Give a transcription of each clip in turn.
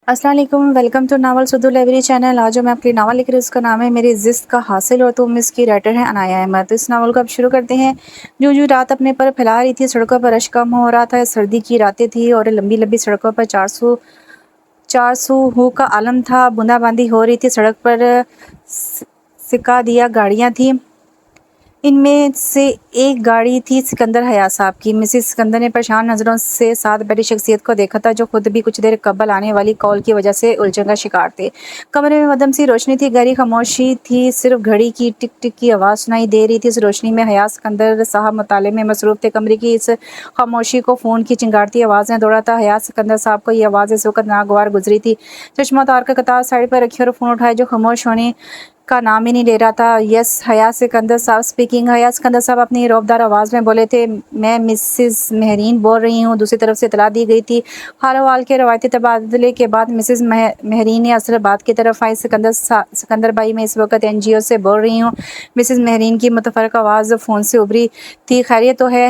अस्सलाम वालेकुम, welcome to नावल सुदू लाइब्रेरी चैनल। आज जो मैं आपके नावल लिख रही हूँ उसका नाम है मेरी जिस्त का हासिल और तुम। इसकी राइटर है अनाया अहमद। तो इस नावल को अब शुरू करते हैं। जो जो रात अपने पर फैला रही थी, सड़कों पर रश कम हो रहा था। सर्दी की रातें थी और लंबी लंबी सड़कों पर 400 हू का आलम था। बूंदाबांदी हो रही थी। सड़क पर सिक्का दिया गाड़ियाँ थी। इनमें से एक गाड़ी थी सिकंदर हयात साहब की। मिसेस सिकंदर ने परेशान नज़रों से साथ बैठी शख्सियत को देखा था, जो खुद भी कुछ देर कबल आने वाली कॉल की वजह से उलझन का शिकार थे। कमरे में मध्यम सी रोशनी थी, गहरी खामोशी थी, सिर्फ घड़ी की टिक टिक की आवाज़ सुनाई दे रही थी। इस रोशनी में हयात सिकंदर साहब मुताले में मसरूफ़ थे। कमरे की इस खामोशी को फ़ोन की चिंगारती आवाज़ ने तोड़ा था। हयात सिकंदर साहब को ये आवाज़ इस वक्त नागवार गुजरी थी। चश्मा उतार कर कतार साइड पर रखी और फ़ोन उठाए, जो खामोश होने का नाम ही नहीं ले रहा था। यस, हयात सिकंदर साहब स्पीकिंग। हयात सिकंदर साहब अपनी रौबदार आवाज़ में बोले थे, मैं मिसेस मेहरीन बोल रही हूँ। दूसरी तरफ से इतला दी गई थी। हाल अहवाल के रवायती तबादले के बाद मिसेस मेहरीन ने असल बात की तरफ आई। सिकंदर भाई, मैं इस वक्त NGO से बोल रही हूँ। मिसेस मेहरीन की मुतफरक आवाज़ फ़ोन से उभरी थी। खैरियत तो है?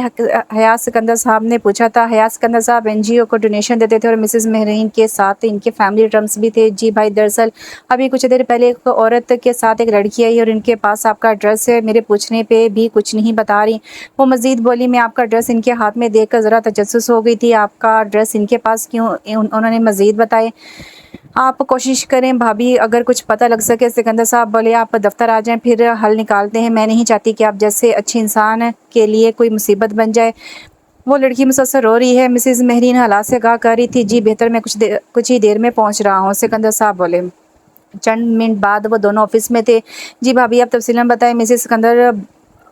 हयात सिकंदर साहब ने पूछा था। हयात सिकंदर साहब NGO को डोनेशन देते थे और मिसेस मेहरीन के साथ इनके फैमिली टर्म्स भी थे। जी भाई, दरअसल अभी कुछ देर पहले एक औरत के साथ एक लड़की आई और इनके पास आपका एड्रेस है। मेरे पूछने पे भी कुछ नहीं बता रही। वो मज़ीद बोली। मैं आपका एड्रेस इनके हाथ में देखकर ज़रा तजस्सुस हो गई थी। आपका एड्रेस इनके पास क्यों? उन्होंने मज़ीद बताए, आप कोशिश करें भाभी, अगर कुछ पता लग सके। सिकंदर साहब बोले, आप दफ्तर आ जाएं, फिर हल निकालते हैं। मैं नहीं चाहती कि आप जैसे अच्छे इंसान के लिए कोई मुसीबत बन जाए। वो लड़की मुसलसल रो रही है। मिसेस मेहरीन हालात से आगाह कर रही थी। जी बेहतर, मैं कुछ ही देर में पहुंच रहा हूँ, सिकंदर साहब बोले। चंद मिनट बाद वो दोनों ऑफिस में थे। जी भाभी, आप तफसीलन बताएं, मिसेस सिकंदर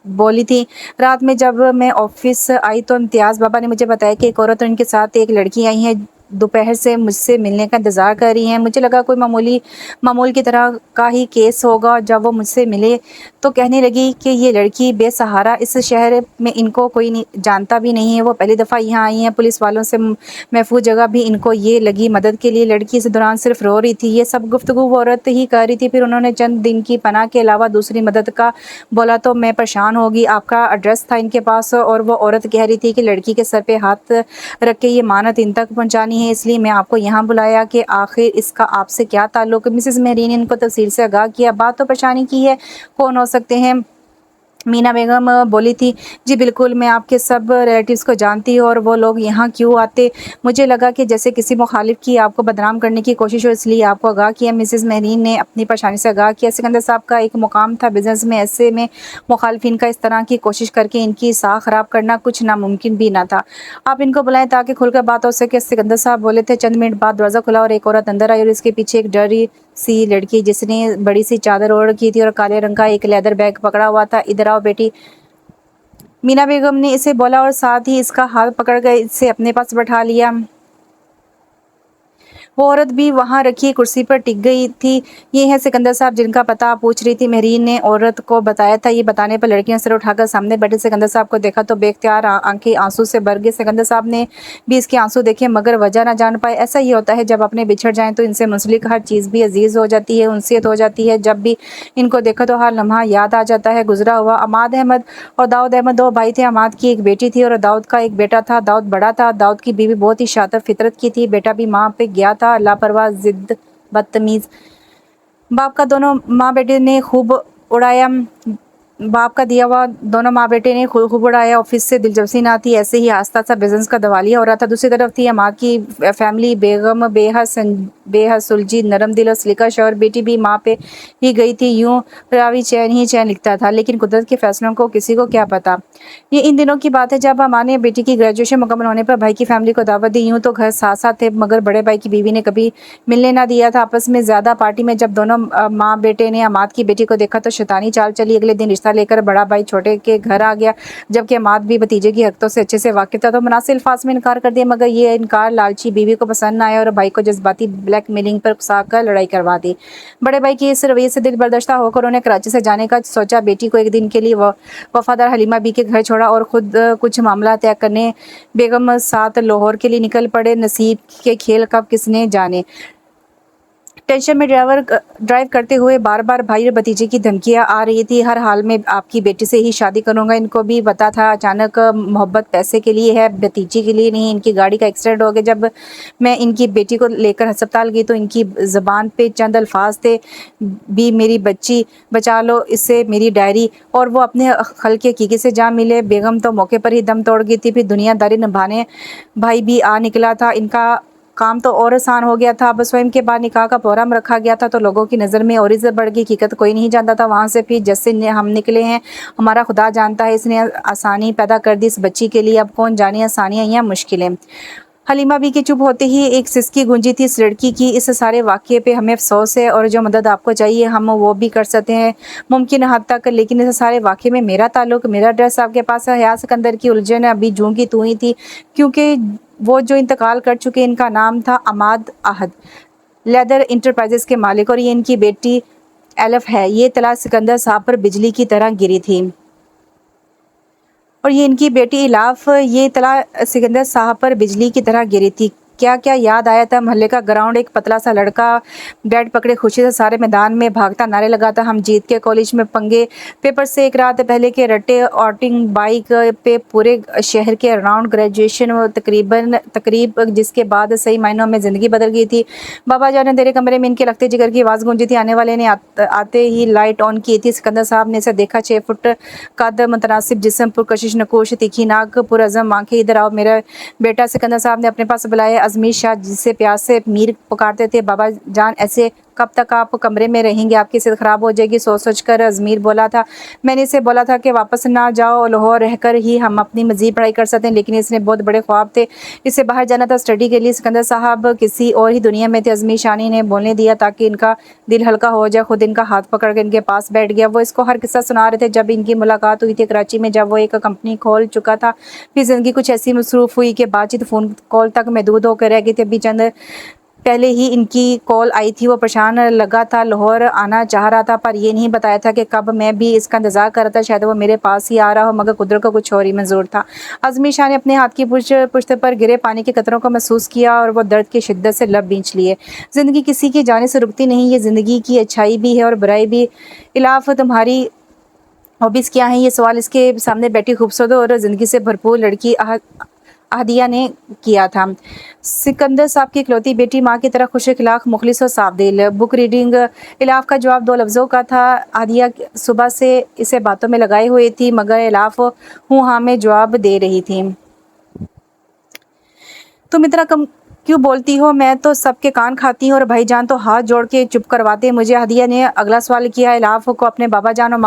बोली थी। रात में जब मैं ऑफिस आई तो इम्तियाज़ बाबा ने मुझे बताया कि एक औरत और इनके साथ एक लड़की आई है, दोपहर से मुझसे मिलने का इंतज़ार कर रही हैं। मुझे लगा कोई मामूल की तरह का ही केस होगा। जब वो मुझसे मिले तो कहने लगी कि ये लड़की बेसहारा, इस शहर में इनको कोई नहीं जानता भी नहीं है। वो पहली दफ़ा यहाँ आई हैं। पुलिस वालों से महफूज जगह भी इनको ये लगी। मदद के लिए लड़की इस दौरान सिर्फ रो रही थी। ये सब गुफ्तगू वो औरत ही कर रही थी। फिर उन्होंने चंद दिन की पनाह के अलावा दूसरी मदद का बोला तो मैं परेशान होगी। आपका एड्रेस था इनके पास और वो औरत कह रही थी कि लड़की के सर पे हाथ रख के ये मानत इन तक पहुंचानी है, इसलिए मैं आपको यहाँ बुलाया कि आखिर इसका आपसे क्या ताल्लुक। मिसेस मेहरीन ने इनको तफसील से आगाह किया। बात तो परेशानी की है, कौन हो सकते हैं? मीना बेगम बोली थी। जी बिल्कुल, मैं आपके सब रिलेटिव्स को जानती हूँ और वो लोग यहाँ क्यों आते? मुझे लगा कि जैसे किसी मुखालिफ की आपको बदनाम करने की कोशिश हो, इसलिए आपको आगाह किया। मिसेस मेहरीन ने अपनी परेशानी से आगाह किया। सिकंदर साहब का एक मुकाम था बिजनेस में, ऐसे में मुखालिफिन का इस तरह की कोशिश करके इनकी साख ख़राब करना कुछ नामुमकिन भी ना था। आप इनको बुलाएं ताकि खुलकर बात हो सके, सिकंदर साहब बोले थे। चंद मिनट बाद दरवाज़ा खुला और एक औरत अंदर आई और इसके पीछे एक डरी सी लड़की, जिसने बड़ी सी चादर ओढ़ रखी थी और काले रंग का एक लेदर बैग पकड़ा हुआ था। इधर आओ बेटी, मीना बेगम ने इसे बोला और साथ ही इसका हाथ पकड़कर इसे अपने पास बैठा लिया। वो औरत भी वहाँ रखी कुर्सी पर टिक गई थी। ये है सिकंदर साहब जिनका पता आप पूछ रही थी। मेहरीन ने औरत को बताया था। ये बताने पर लड़की ने सर उठाकर सामने बैठे सिकंदर साहब को देखा तो बेख्तियार आंखें आंसू से भर गई। सिकंदर साहब ने भी इसके आंसू देखे मगर वजह ना जान पाए। ऐसा ही होता है, जब अपने बिछड़ जाएं तो इनसे मुंसलिक हर चीज़ भी अजीज़ हो जाती है, उनसियत हो जाती है। जब भी इनको देखा तो हर लम्हा याद आ जाता है गुजरा हुआ। अमाद अहमद और दाऊद अहमद दो भाई थे। अमाद की एक बेटी थी और दाऊद का एक बेटा था। दाऊद बड़ा था। दाऊद की बीवी बहुत ही शातिर फितरत की थी। बेटा भी माँ पे गया था, लापरवाह, जिद्द, बदतमीज। बाप का दोनों माँ बेटे ने खूब उड़ाया। बाप का दिया हुआ दोनों माँ बेटे ने खूब उड़ाया। ऑफिस से दिलचस्पी ना थी, ऐसे ही आस्ता सा बिजनेस का दवालिया हो रहा था। दूसरी तरफ थी अमाद की फैमिली। बेगम बेहद सुलझी, नरम दिल और सलीका और बेटी भी माँ पे ही गई थी। यूं रावी चैन ही चैन लिखता था, लेकिन कुदरत के फैसलों को किसी को क्या पता। ये इन दिनों की बात है जब अमाद ने बेटी की ग्रेजुएशन मुकम्मल होने पर भाई की फैमिली को दावत दी। यूं तो घर साथ साथ थे मगर बड़े भाई की बीवी ने कभी मिलने ना दिया था आपस में ज़्यादा। पार्टी में जब दोनों माँ बेटे ने अमाद की बेटी को देखा तो शैतानी चाल चली। अगले दिन रिश्ता लेकर बड़ा भाई छोटे के घर आ गया। जबकि अमाद भी भतीजे की हरकतों से अच्छे से वाकिफ था तो मुनासिब अल्फाज में इनकार कर दिया, मगर ये इनकार लालची बीवी को पसंद न आया और भाई को जज्बाती ब्लैकमेलिंग पर उकसाकर लड़ाई करवा दी। बड़े भाई की इस रवैये से दिल बर्दाश्त होकर उन्हें कराची से जाने का सोचा। बेटी को एक दिन के लिए वफादार हलीमा बी के घर छोड़ा और खुद कुछ मामला तय करने बेगम साथ लाहौर के लिए निकल पड़े। नसीब के खेल कब किसने जाने। टेंशन में ड्राइव करते हुए बार-बार भाई और भतीजे की धमकियाँ आ रही थी, हर हाल में आपकी बेटी से ही शादी करूँगा। इनको भी पता था अचानक मोहब्बत पैसे के लिए है, भतीजे के लिए नहीं। इनकी गाड़ी का एक्सीडेंट हो गया। जब मैं इनकी बेटी को लेकर अस्पताल गई तो इनकी ज़ुबान पे चंद अल्फाज थे, भी मेरी बच्ची बचा लो इससे, मेरी डायरी। और वो अपने हल्के हकीके से जा मिले। बेगम तो मौके पर ही दम तोड़ गई थी। फिर दुनियादारी निभाने भाई भी आ निकला था। इनका काम तो और आसान हो गया था। अब स्वयं के बाद निकाह का प्रोग्राम रखा गया था तो लोगों की नज़र में और इज़्ज़त बढ़ गई। हकीकत कोई नहीं जानता था वहाँ से। फिर जैसे हम निकले हैं, हमारा खुदा जानता है, इसने आसानी पैदा कर दी इस बच्ची के लिए। अब कौन जाने आसानियाँ या मुश्किलें। हलीमा बी के चुप होते ही एक सिसकी गूंजी थी इस लड़की की। इस सारे वाक़ये पे हमें अफ़सोस है और जो मदद आपको चाहिए हम वो भी कर सकते हैं मुमकिन हद तक। लेकिन इस सारे वाक़ये में मेरा ताल्लुक, मेरा एड्रेस आपके पास है। हया सिकंदर की उलझन अभी जूं की तूं ही थी, क्योंकि वो जो इंतकाल कर चुके, इनका नाम था अमाद अहद, लेदर इंटरप्राइजेज़ के मालिक, और ये इनकी बेटी एलफ है। ये इत्तला सिकंदर साहब पर बिजली की तरह गिरी थी। और ये इनकी बेटी इलाफ, ये इत्तला सिकंदर साहब पर बिजली की तरह गिरी थी। क्या क्या याद आया था मोहल्ले का ग्राउंड। एक पतला सा लड़का बैट पकड़े खुशी से सारे मैदान में भागता, नारे लगाता, हम जीत के कॉलेज में पंगे। पेपर से एक रात पहले के रटे आउटिंग बाइक पे पूरे शहर के राउंड, ग्रेजुएशन तकरीब जिसके बाद सही मायनों में ज़िंदगी बदल गई थी। बाबा जान ने तेरे कमरे में इनके लगते जिगर की आवाज़ गूंजी थी। आने वाले ने आते ही लाइट ऑन की थी। सिकंदर साहब ने इसे देखा। 6 फुट कद, मुतनासिब जिस्म, पुरकशिश नकोश, तीखी नाक, पुरअज़म आंखें। इधर आओ मेरा बेटा। सिकंदर साहब ने अपने पास बुलाया अज़मीर शाह, जिसे प्यार से मीर पुकारते थे। बाबा जान ऐसे कब तक आप कमरे में रहेंगे, आपकी सेहत ख़राब हो जाएगी। सोच सोच कर अज़मीर बोला था, मैंने इसे बोला था कि वापस ना जाओ, लाहौर रहकर ही हम अपनी मज़ीद पढ़ाई कर सकते हैं। लेकिन इसने बहुत बड़े ख्वाब थे, इसे बाहर जाना था स्टडी के लिए। सिकंदर साहब किसी और ही दुनिया में थे। अज़मीर शानी ने बोलने दिया ताकि इनका दिल हल्का हो जाए। खुद इनका हाथ पकड़ कर इनके पास बैठ गया। वो इसको हर किस्सा सुना रहे थे जब इनकी मुलाकात हुई थी कराची में, जब वो एक कंपनी खोल चुका था। फिर ज़िंदगी कुछ ऐसी मसरूफ़ हुई कि बातचीत फ़ोन कॉल तक महदूद होकर रह गई थी। अभी चंद पहले ही इनकी कॉल आई थी। वो परेशान लगा था, लाहौर आना चाह रहा था, पर ये नहीं बताया था कि कब। मैं भी इसका इंतज़ार कर रहा था, शायद वो मेरे पास ही आ रहा हो, मगर कुदरत को कुछ और ही मंजूर था। अज़मीर शाह ने अपने हाथ की पुश्त पर गिरे पानी के कतरों को महसूस किया और वो दर्द की शिद्दत से लब भींच लिए। ज़िंदगी किसी की जाने से रुकती नहीं, ये ज़िंदगी की अच्छाई भी है और बुराई भी। इलाफ, तुम्हारी हॉबीज़ क्या हैं? ये सवाल इसके सामने बैठी खूबसूरत और ज़िंदगी से भरपूर लड़की अहदिया ने किया था। सिकंदर साहब की इकलौती बेटी, माँ की तरह खुश अखलाक, मुखलिस और साफ दिल। Book reading. इलाफ का जवाब 2 लफ्ज़ों का था। अहदिया सुबह से इसे बातों में लगाए हुए थी, मगर इलाफ हूँ हाँ में जवाब दे रही थी। तुम इतना कम क्यों बोलती हो? मैं तो सबके कान खाती हूँ और भाईजान तो हाथ जोड़ के चुप करवाते हैं मुझे। हदिया ने अगला सवाल किया। इलाफ को अपने बाबा जान और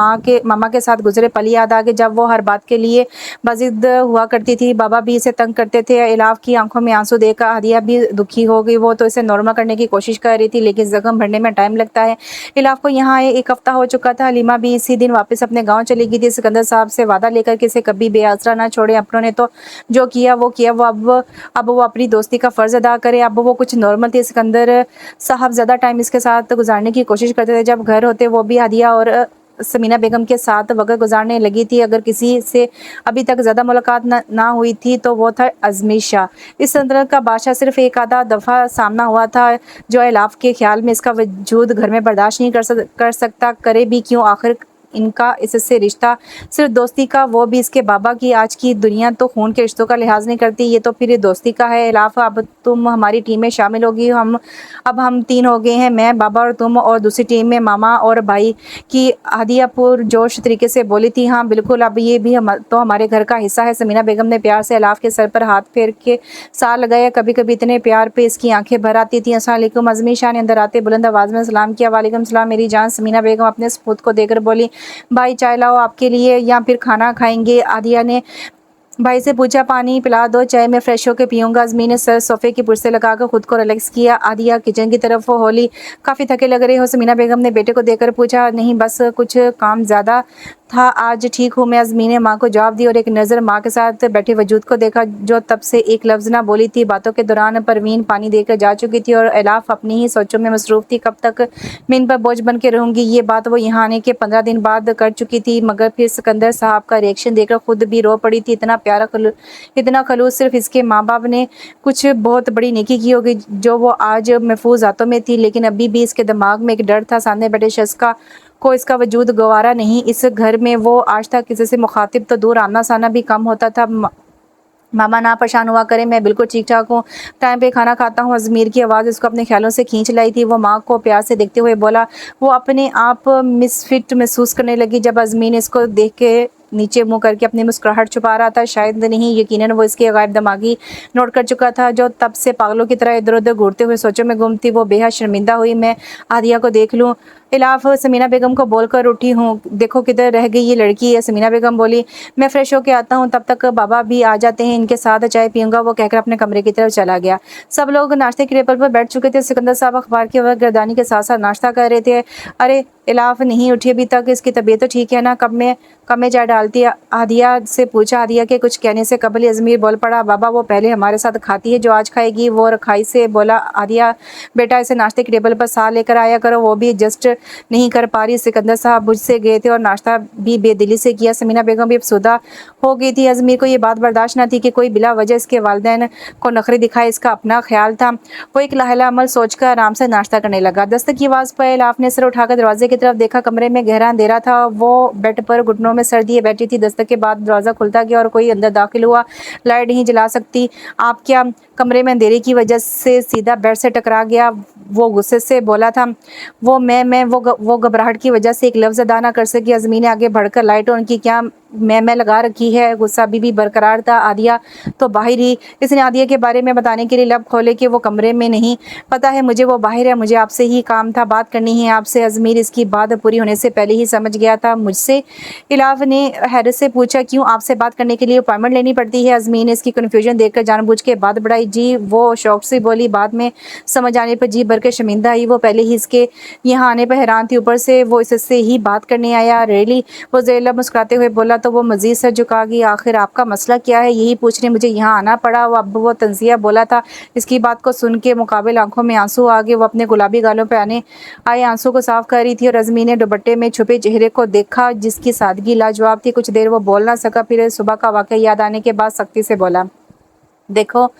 मामा के साथ गुजरे पल याद आ गए, जब वो हर बात के लिए बजिद हुआ करती थी। बाबा भी इसे तंग करते थे। इलाफ की आंखों में आंसू देखकर हदिया भी दुखी हो गई। वो तो इसे नॉर्मल करने की कोशिश कर रही थी, लेकिन जख्म भरने में टाइम लगता है। इलाफ को यहाँ आए 1 हफ्ता हो चुका था। हलीमा भी इसी दिन वापस अपने गाँव चली गई थी, सिकंदर साहब से वादा लेकर कि इसे कभी बेआसरा ना छोड़े। अपनों ने तो जो किया वो किया, वो अब वो अपनी दोस्ती का फ़र्ज़ अदा करे। अब वो कुछ नॉर्मल थे। सिकंदर साहब ज़्यादा टाइम इसके साथ गुजारने की कोशिश करते थे। जब घर होते वो भी हदिया और समीना बेगम के साथ वक्त गुजारने लगी थी। अगर किसी से अभी तक ज़्यादा मुलाकात ना हुई थी तो वो था अज़मीर शाह। इस सल्तनत का बादशाह सिर्फ एक आधा दफ़ा सामना हुआ था, जो इलाफ के ख्याल में इसका वजूद घर में बर्दाश्त नहीं कर सकता। करे भी क्यों, आखिर इनका इससे रिश्ता सिर्फ दोस्ती का, वो भी इसके बाबा की। आज की दुनिया तो खून के रिश्तों का लिहाज नहीं करती, ये तो फिर दोस्ती का है। इलाफ, अब तुम हमारी टीम में शामिल होगी। अब हम 3 हो गए हैं, मैं, बाबा और तुम, और दूसरी टीम में मामा और भाई की। हदिया पुरजोश तरीके से बोली थी। हाँ बिल्कुल, अब ये भी तो हमारे घर का हिस्सा है। समीना बेगम ने प्यार से इलाफ के सर पर हाथ फेर के सार लगाया। कभी कभी इतने प्यार पे इसकी आंखें भर आती थी। अस्सलाम वालेकुम। अज़मीर शाह ने अंदर आते बुलंद आवाज़ में सलाम किया। वालेकुम सलाम मेरी जान। समीना बेगम अपने सपूत को देकर बोली, भाई चाय लाओ आपके लिए या फिर खाना खाएंगे? आदिया ने भाई से पूछा। पानी पिला दो, चाय में फ्रेश होकर पीऊँगा। अज़मीर ने सर सोफ़े की पुर्से लगाकर खुद को रिलैक्स किया। आदिया किचन की तरफ होली, काफ़ी थके लग रहे हो? समीना बेगम ने बेटे को देखकर पूछा। नहीं बस कुछ काम ज़्यादा था, आज ठीक हूँ मैं। अज़मी ने माँ को जवाब दिया और एक नज़र माँ के साथ बैठे वजूद को देखा, जो तब से एक लफ्ज़ ना बोली थी। बातों के दौरान परवीन पानी देकर जा चुकी थी और एलाफ अपनी ही सोचों में मसरूफ़ थी। कब तक मैं इन पर बोझ बन के रहूँगी? ये बात वो यहाँ आने के 15 दिन बाद कर चुकी थी, मगर फिर सिकंदर साहब का रिएक्शन देखकर खुद भी रो पड़ी थी। इतना खलूस सिर्फ इसके माँ बाप ने कुछ बहुत बड़ी नेकी की होगी, जो वो आज महफूज हाथों में थी। लेकिन अभी भी इसके दिमाग में एक डर था, सामने बैठे शख्स को इसका वजूद गवारा नहीं। इस घर में वो आज तक किसी से मुखातिब तो दूर, आना साना भी कम होता था। मामा ना परेशान हुआ करें, मैं बिल्कुल ठीक-ठाक हूँ, टाइम पे खाना खाता हूँ। अज़मीर की आवाज़ उसको अपने ख़्यालों से खींच लाई थी। वो माँ को प्यार से देखते हुए बोला। वो अपने आप मिसफिट महसूस करने लगी जब अज़मीर इसको देख के नीचे मुँह करके अपनी मुस्कुराहट छुपा रहा था। शायद नहीं, यकीनन वो इसके गैर दिमागी नोट कर चुका था, जो तब से पागलों की तरह इधर-उधर घूरते हुए सोचों में गुम थी। वो बेहद शर्मिंदा हुई। मैं आदिया को देख लूँ? इलाफ समीना बेगम को बोलकर उठी हूँ, देखो किधर रह गई ये लड़की है। समीना बेगम बोली, मैं फ्रेश होके आता हूँ, तब तक बाबा भी आ जाते हैं, इनके साथ चाय पीऊँगा। वो कहकर अपने कमरे की तरफ चला गया। सब लोग नाश्ते की टेबल पर बैठ चुके थे। सिकंदर साहब अखबार की वक्त गर्दानी के साथ साथ नाश्ता कर रहे थे। अरे इलाफ नहीं उठी अभी तक, इसकी तबीयत तो ठीक है ना? कब में चाय डालती है? आदिया से पूछा। आदिया के कुछ कहने से कबल ही अज़मीर बोल पड़ा, बाबा वो पहले हमारे साथ खाती है जो आज खाएगी। वो रखाई से बोला, आदिया बेटा इसे नाश्ते की टेबल पर साथ लेकर आया करो, वो भी एडजस्ट नहीं कर पा रही। सिकंदर साहब मुझ से गए थे और नाश्ता भी बेदिली से किया। समीना बेगम भी अफसुदा हो गई थी। अज़मीर को ये बात बर्दाश्त न थी कि कोई बिला वजह इसके वालिदैन को नखरे दिखाए। इसका अपना ख्याल था। वो एक लाहिला अमल सोचकर आराम से नाश्ता करने लगा। दस्तक की आवाज़ पर इलाफ ने सर उठाकर दरवाजे की तरफ देखा। कमरे में गहरा अंधेरा था। वो बेड पर घुटनों में सर दिए बैठी थी। दस्तक के बाद दरवाज़ा खुलता गया और कोई अंदर दाखिल हुआ। लाइट नहीं जला सकती आप क्या? कमरे में अंधेरे की वजह से सीधा बेड से टकरा गया। वो गुस्से से बोला था। वो घबराहट की वजह से एक लफ्ज़ अदा ना कर सकी। अज़मी ने आगे बढ़कर लाइट ऑन की। क्या मैं लगा रखी है? गुस्सा अभी भी बरकरार था। आदिया तो बाहर ही। इसने आदिया के बारे में बताने के लिए लब खोले कि वो कमरे में नहीं। पता है मुझे, वो बाहर है, मुझे आपसे ही काम था, बात करनी है आपसे। अज़मीर इसकी बात पूरी होने से पहले ही समझ गया था। मुझसे? इलाफ ने हैरत से पूछा। क्यों आपसे बात करने के लिए अपॉइंटमेंट लेनी पड़ती है? अज़मीर ने इसकी कन्फ्यूजन देखकर जानबूझ के बात बढ़ाई। जी, वो शौक से बोली। बाद में समझ आने पर जी भर के शर्मिंदा आई। वो पहले ही इसके यहाँ आने पर हैरान थी, ऊपर से वो इससे ही बात करने आया। रियली? वो ज़ेलब मुस्कुराते हुए बोला तो वो मज़ीद सर झुका गई। आखिर आपका मसला क्या है? यही पूछने मुझे यहाँ आना पड़ा। वो तंज़िया बोला था। इसकी बात को सुन के मुकाबिल आंखों में आंसू आ गए। वो अपने गुलाबी गालों पर आए आंसू को साफ कर रही थी और अज़मी ने दुपट्टे में छुपे चेहरे को देखा, जिसकी सादगी लाजवाब थी। कुछ देर वो बोल ना सका, फिर सुबह का वाक़या याद आने के बाद सख्ती से बोला, देखो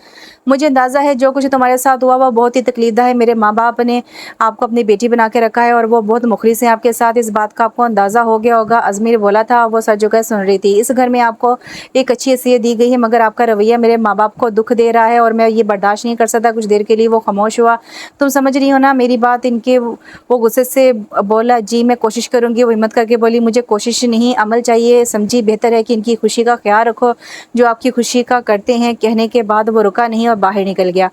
मुझे अंदाज़ा है जो कुछ तुम्हारे साथ हुआ वो बहुत ही तकलीफ़दा है। मेरे माँ बाप ने आपको अपनी बेटी बना के रखा है और वो बहुत मुखलिस हैं आपके साथ। इस बात का आपको अंदाज़ा हो गया होगा। अज़मीर बोला था। वो सर झुकाए सुन रही थी। इस घर में आपको एक अच्छी हैसियत दी गई है, मगर आपका रवैया मेरे माँ बाप को दुख दे रहा है और मैं ये बर्दाश्त नहीं कर सकता। कुछ देर के लिए वो खामोश हुआ। तुम समझ रही हो ना मेरी बात? इनके वो गुस्से से बोला। जी मैं कोशिश करूँगी। वो हिम्मत करके बोली, मुझे कोशिश नहीं अमल चाहिए। समझी, बेहतर है कि इनकी खुशी का ख्याल रखो जो आपकी खुशी का करते हैं। कहने के बाद वो रुका नहीं और बाहर निकल गया।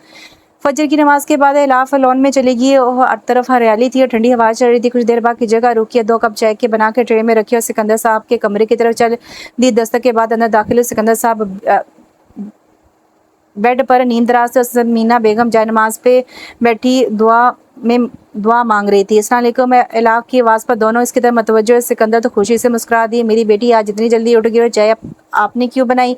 फजर की नमाज के बाद इलाफ लॉन में चली गई और हर तरफ हरियाली थी और ठंडी हवा चल रही थी। कुछ देर बाद की जगह रुकी, 2 कप चाय के बना के ट्रे में रखी और सिकंदर साहब के कमरे की तरफ चल दी। दस्तक के बाद अंदर दाखिल हुए। सिकंदर साहब बेड पर नींदराज से समीना बेगम जायनमाज पे बैठी दुआ मांग रही थी। अस्सलाम वालेकुम। इलाफ की आवाज़ पर दोनों इसकी तरफ मतवज्जो है। सिकंदर तो खुशी से मुस्कुरा दी। मेरी बेटी आज इतनी जल्दी उठ गई और चाय आपने क्यों बनाई?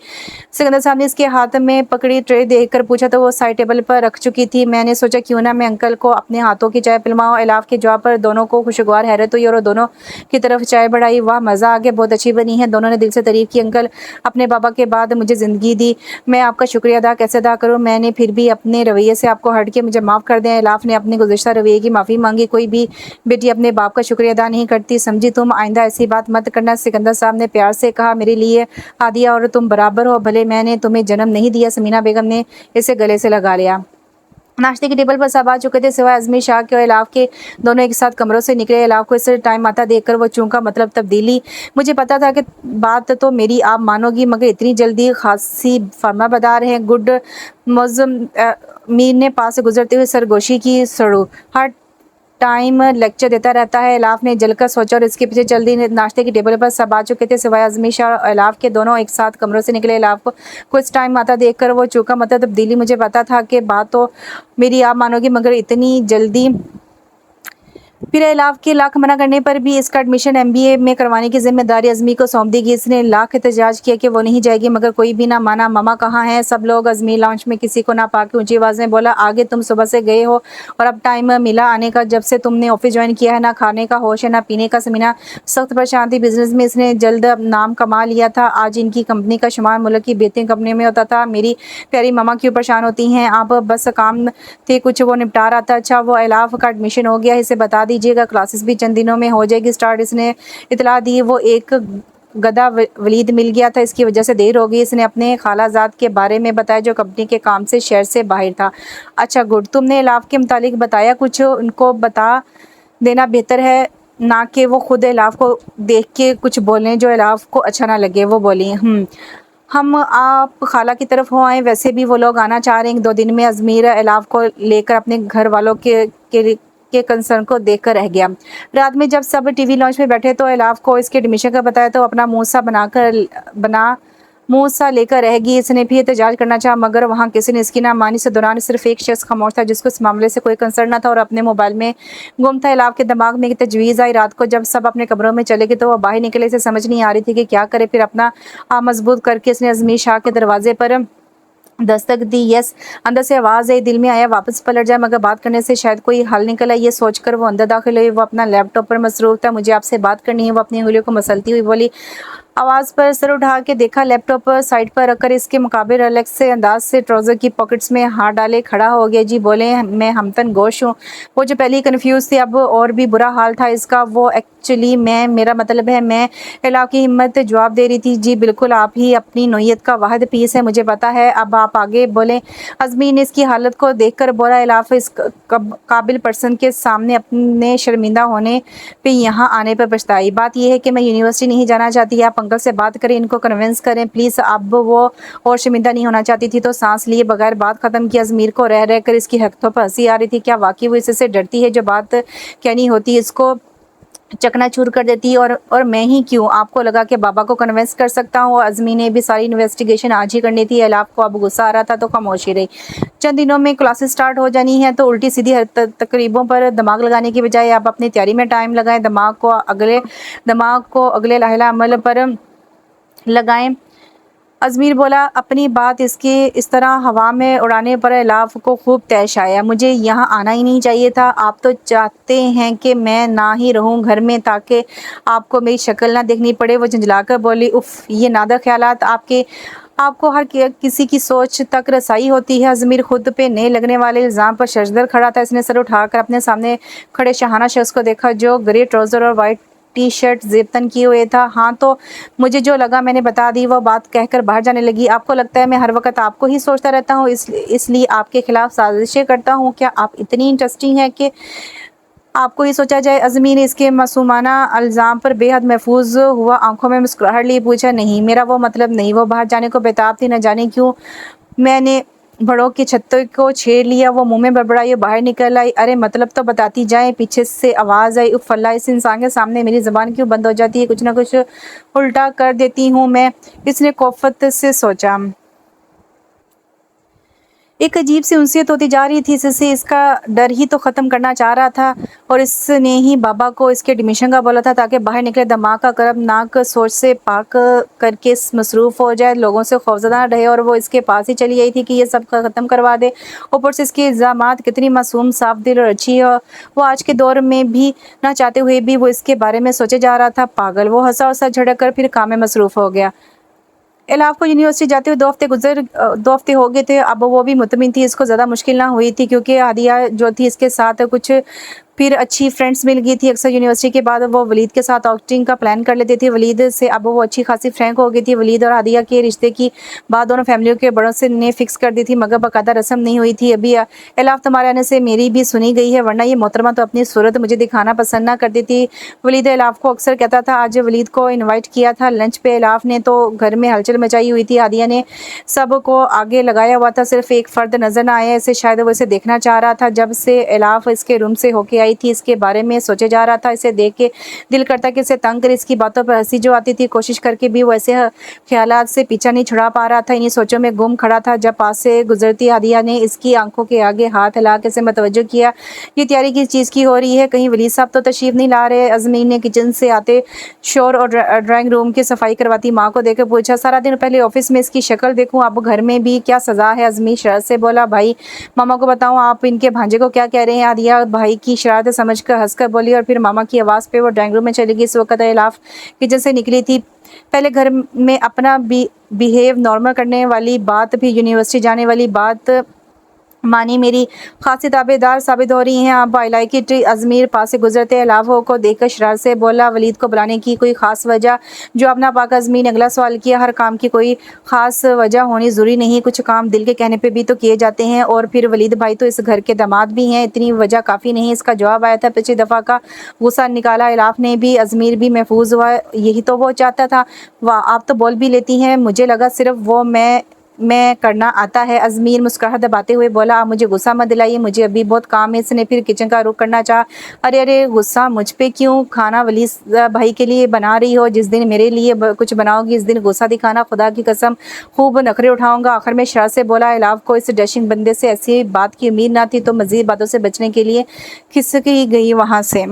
सिकंदर साहब ने इसके हाथ में पकड़ी ट्रे देखकर पूछा तो वो साइड टेबल पर रख चुकी थी। मैंने सोचा क्यों ना मैं अंकल को अपने हाथों की चाय पिलवाऊं। इलाफ के जवाब पर दोनों को खुशगवार हैरत हुई और दोनों की तरफ चाय बढ़ाई। वाह मज़ा आ गया, बहुत अच्छी बनी है। दोनों ने दिल से तारीफ की। अंकल अपने बाबा के बाद मुझे ज़िंदगी दी, मैं आपका शुक्रिया अदा कैसे अदा करूँ? मैंने फिर भी अपने रवैये से आपको हट के मुझे माफ़ कर दें। इलाफ ने अपने गुज़िश्ता रवैये की माफ़ी मांगी। कोई भी बेटी अपने बाप का शुक्रिया अदा नहीं करती, समझी तुम? आइंदा ऐसी बात मत करना। सिकंदर साहब ने प्यार से कहा। मेरे लिए आदिया और तुम बराबर हो, भले मैंने तुम्हें जन्म नहीं दिया। समीना बेगम ने इसे गले से लगा लिया। नाश्ते की टेबल पर सब आ चुके थे सिवाय अज़मीर शाह के और इलाफ के। दोनों एक साथ कमरों से निकले। इलाफ को इस टाइम आता देखकर वो चूंका, मतलब तब्दीली। मुझे पता था कि बात तो मेरी आप मानोगी, मगर इतनी जल्दी खासी फर्माबरदार हैं। गुड मौज़म मीर ने पास से गुजरते हुए सरगोशी की। सड़ू हर टाइम लेक्चर देता रहता है। इलाफ ने जलकर सोचा और इसके पीछे जल्दी नाश्ते की टेबल पर सब आ चुके थे सिवाय अज़मीर शाह और इलाफ के। दोनों एक साथ कमरों से निकले। इलाफ को कुछ टाइम आता देखकर वो चूका, मतलब तब्दीली। मुझे पता था कि बात तो मेरी आप मानोगी, मगर इतनी जल्दी फिर इलाफ के लाख मना करने पर भी इसका एडमिशन एमबीए में करवाने की जिम्मेदारी अज़मी को सौंप दी गई। इसने लाख एहतजाज किया कि वो नहीं जाएगी, मगर कोई भी ना माना। ममा कहाँ हैं? सब लोग अज़मी लॉन्च में किसी को ना पाके ऊंची आवाज़ में बोला, आगे तुम सुबह से गए हो और अब टाइम मिला आने का। जब से तुमने ऑफिस ज्वाइन किया है, ना खाने का होश है ना पीने का। समीना सख्त परेशान थी। बिजनेस में इसने जल्द नाम कमा लिया था। आज इनकी कंपनी का शुमार मुल्क की बेहतरीन कंपनी में होता था। मेरी प्यारी ममा क्यों परेशान होती हैं आप? बस काम थे कुछ, वो निपटा रहा था। अच्छा, वो इलाफ का एडमिशन हो गया, इसे बता दीजिएगा, क्लासेस भी चंद दिनों में हो जाएगी स्टार्ट। इसने इतला दी। वो एक गधा वलीद मिल गया था, इसकी वजह से देर हो गई। इसने अपने खालाजाद के बारे में बताया जो कंपनी के काम से शहर से बाहर था। अच्छा गुड, तुमने इलाफ के मुतालिक बताया कुछ? उनको बता देना बेहतर है, ना कि वो खुद इलाफ को देख के कुछ बोलें जो इलाफ को अच्छा ना लगे। वो बोली हम आप खाला की तरफ हो आए, वैसे भी वो लोग आना चाह रहे हैं 2 दिन में। अजमीर इलाफ को लेकर अपने घर वालों के कंसर्न को देखकर रह गया। रात में जब सब टीवी लॉन्च में बैठे तो इलाफ को इसके एडमिशन का बताया तो अपना मुंह सा लेकर रह गई। इसने भी एहतजाज करना चाहा, मगर वहाँ किसी ने इसकी ना मानी। से दौरान सिर्फ एक शख्स खामोश था जिसको इस मामले से कोई कंसर्न न था और अपने मोबाइल में गुम था। इलाफ के दिमाग में एक तजवीज़ आई। रात को जब सब अपने कमरों में चले गए तो वह बाहर निकले। इसे समझ नहीं आ रही थी कि क्या करे। फिर अपना मजबूत करके इसने अजमीर शाह के दरवाजे पर दस्तक दी। यस, अंदर से आवाज़ आई। दिल में आया वापस पलट जाए, मगर बात करने से शायद कोई हल निकला। ये सोचकर वो अंदर दाखिल हुई। वो अपना लैपटॉप पर मसरूफ था। मुझे आपसे बात करनी है, वो अपनी उंगलियों को मसलती हुई बोली। आवाज़ पर सर उठा के देखा, लैपटॉप पर साइड पर रखकर इसके मुकाबले रिलैक्स से अंदाज से ट्राउज़र की पॉकेट्स में हाथ डाले खड़ा हो गया। जी बोले, मैं हमतन गोश हूँ। वो जो पहले कंफ्यूज थी, अब और भी बुरा हाल था इसका। वो एक्चुअली मेरा मतलब है मैं इलाफ की हिम्मत जवाब दे रही थी। जी बिल्कुल, आप ही अपनी नोयत का वाहिद पीस है, मुझे पता है। अब आप आगे बोले। अज़मी ने इसकी हालत को देखकर बोला, इलाफ इस काबिल पर्सन के सामने अपने शर्मिंदा होने पे यहाँ आने पर पछताई। बात यह है कि मैं यूनिवर्सिटी नहीं जाना चाहती। आप अंकल से बात करें, इनको कन्विंस करें प्लीज़। अब वो और शर्मिंदा नहीं होना चाहती थी तो सांस लिए बगैर बात ख़त्म की। अज़मीर को रह रह कर इसकी हरकतों पर हंसी आ रही थी। क्या वाकई वो इससे डरती है? जो बात कहनी होती है इसको चकनाचूर कर देती। और मैं ही क्यों? आपको लगा कि बाबा को कन्विंस कर सकता हूँ? अज़मी ने भी सारी इन्वेस्टिगेशन आज ही करनी थी। इलाफ को अब गुस्सा आ रहा था तो खामोशी रही। चंद दिनों में क्लासेस स्टार्ट हो जानी है तो उल्टी सीधी तकरीबों पर दिमाग लगाने की बजाय आप अपनी तैयारी में टाइम लगाएं। दिमाग को अगले लाहिला अमल पर लगाएं। अज़मीर बोला। अपनी बात इसके इस तरह हवा में उड़ाने पर इलाफ को खूब तैश आया। मुझे यहाँ आना ही नहीं चाहिए था। आप तो चाहते हैं कि मैं ना ही रहूँ घर में ताकि आपको मेरी शक्ल ना देखनी पड़े। वो झंझलाकर बोली, उफ़, ये नादर ख्यालात आपको हर किसी की सोच तक रसाई होती है। अज़मीर खुद पे नए लगने वाले इल्ज़ाम पर शर्जदर खड़ा था। इसने सर उठाकर अपने सामने खड़े शहाना शख्स को देखा जो ग्रे ट्राउज़र और वाइट टी शर्ट ज़ेबतन किए हुए था। हाँ, तो मुझे जो लगा मैंने बता दी। वो बात कहकर बाहर जाने लगी। आपको लगता है मैं हर वक्त आपको ही सोचता रहता हूँ, इसलिए आपके खिलाफ साजिशें करता हूँ? क्या आप इतनी इंटरेस्टिंग है कि आपको ही सोचा जाए? अज़मी ने इसके मासूमाना इल्ज़ाम पर बेहद महफूज हुआ आंखों में मुस्कुराहट लिए पूछा, नहीं, मेरा वो मतलब नहीं। वो बाहर जाने को बेताब थी। न जाने क्यों मैंने भड़ों की छत्तों को छेड़ लिया। वो मुंह में बड़बड़ाई बाहर निकल आई। अरे मतलब तो बताती जाए। पीछे से आवाज़ आई, उफ़ अल्लाह, इस इंसान के सामने मेरी ज़बान क्यों बंद हो जाती है? कुछ ना कुछ उल्टा कर देती हूँ मैं, इसने कोफत से सोचा। एक अजीब सी उनसियत होती जा रही थी इससे। इसका डर ही तो ख़त्म करना चाह रहा था और इसने ही बाबा को इसके एडमिशन का बोला था ताकि बाहर निकले दिमाग का करबनाक सोच से पाक करके मसरूफ़ हो जाए, लोगों से खौफज़दा रहे। और वो इसके पास ही चली आई थी कि ये सब ख़त्म करवा दे। ऊपर से इसके इल्ज़ामात कितनी मासूम, साफ दिल और अच्छी है। वो आज के दौर में भी ना चाहते हुए भी वो इसके बारे में सोचे जा रहा था। पागल। वो हंसा और सर झटक कर फिर काम में मसरूफ़ हो गया। इलाफ को यूनिवर्सिटी जाते हुए 2 हफ्ते हो गए थे। अब वो भी मुतमिन थी, इसको ज़्यादा मुश्किल ना हुई थी क्योंकि हादिया जो थी इसके साथ कुछ फिर अच्छी फ्रेंड्स मिल गई थी। अक्सर यूनिवर्सिटी के बाद वो वलीद के साथ आउटिंग का प्लान कर लेती थी। वलीद से अब वो अच्छी खासी फ्रैंक हो गई थी। वलीद और हादिया के रिश्ते की बात दोनों फैमिलियों के बड़ों से ने फिक्स कर दी थी, मगर बाकायदा रस्म नहीं हुई थी। अभी इलाफ तुम्हारे आने से मेरी भी सुनी गई है, वरना ये मोहतरमा तो अपनी सूरत मुझे दिखाना पसंद ना करती थी। वलीद इलाफ को अक्सर कहता था। आज वलीद को इन्वाइट किया था लंच पे इलाफ ने तो घर में हलचल मचाई हुई थी। हादिया ने सब को आगे लगाया हुआ था, सिर्फ एक फ़र्द नज़र ना आया। इसे शायद वो इसे देखना चाह रहा था। जब से इलाफ इसके रूम से होके आई आई थी, इसके बारे में सोचे जा रहा था। इसे देख के दिल करता कि इसे तंग कर, इसकी बातों पर हंसी जो आती थी, कोशिश करके भी वो ऐसे ख्यालात से पीछा नहीं छुड़ा पा रहा था। इन्हीं सोचों में गुम खड़ा था जब पास से गुजरती हादिया ने इसकी आंखों के आगे हाथ हिला के इसे मतवज्जो किया। ये तैयारी किस चीज़ की हो रही है? कहीं वलीद साहब तो तशरीफ नहीं ला रहे? अजमीर ने किचन से आते शोर और ड्राइंग रूम की सफाई करवाती माँ को देखकर पूछा। सारा दिन पहले ऑफिस में इसकी शक्ल देखूं, अब घर में भी क्या सजा है? अजमीर शरारत से बोला। भाई मामा को बताऊं आप इनके भांजे को क्या कह रहे हैं? आदिया भाई की शरारत समझकर हंसकर बोली और फिर मामा की आवाज़ पे वो ड्राइंग रूम में चली गई। इस वक्त इलाफ किचन से निकली थी। पहले घर में अपना बिहेव नॉर्मल करने वाली बात भी यूनिवर्सिटी जाने वाली बात मानी मेरी खासी ताबेदार साबित हो रही हैं आप। I like it. अजमीर पास से गुजरते अलावा को देखकर शरारत से बोला। वलीद को बुलाने की कोई ख़ास वजह? जो अपना पाक अजमीर ने अगला सवाल किया। हर काम की कोई ख़ास वजह होनी ज़रूरी नहीं, कुछ काम दिल के कहने पे भी तो किए जाते हैं। और फिर वलीद भाई तो इस घर के दामाद भी हैं, इतनी वजह काफ़ी नहीं। इसका जवाब आया था। पिछली दफ़ा का गुस्सा निकाला इलाफ ने भी। अजमीर भी महफूज हुआ, यही तो वो चाहता था। वाह, आप तो बोल भी लेती हैं, मुझे लगा सिर्फ वो मैं करना आता है। अजमीर मुस्कुराहट दबाते हुए बोला। आप मुझे गुस्सा मत दिलाइए, मुझे अभी बहुत काम है। इसने फिर किचन का रुख करना चाहा। अरे अरे, गुस्सा मुझ पे क्यों? खाना वलीद भाई के लिए बना रही हो, जिस दिन मेरे लिए कुछ बनाओगी इस दिन गुस्सा दिखाना। खुदा की कसम खूब नखरे उठाऊंगा। आखिर में शरारत से बोला। इलाफ को इस डैशिंग बंदे से ऐसी बात की उम्मीद ना थी, तो मजीद बातों से बचने के लिए खिसकी गई वहाँ से।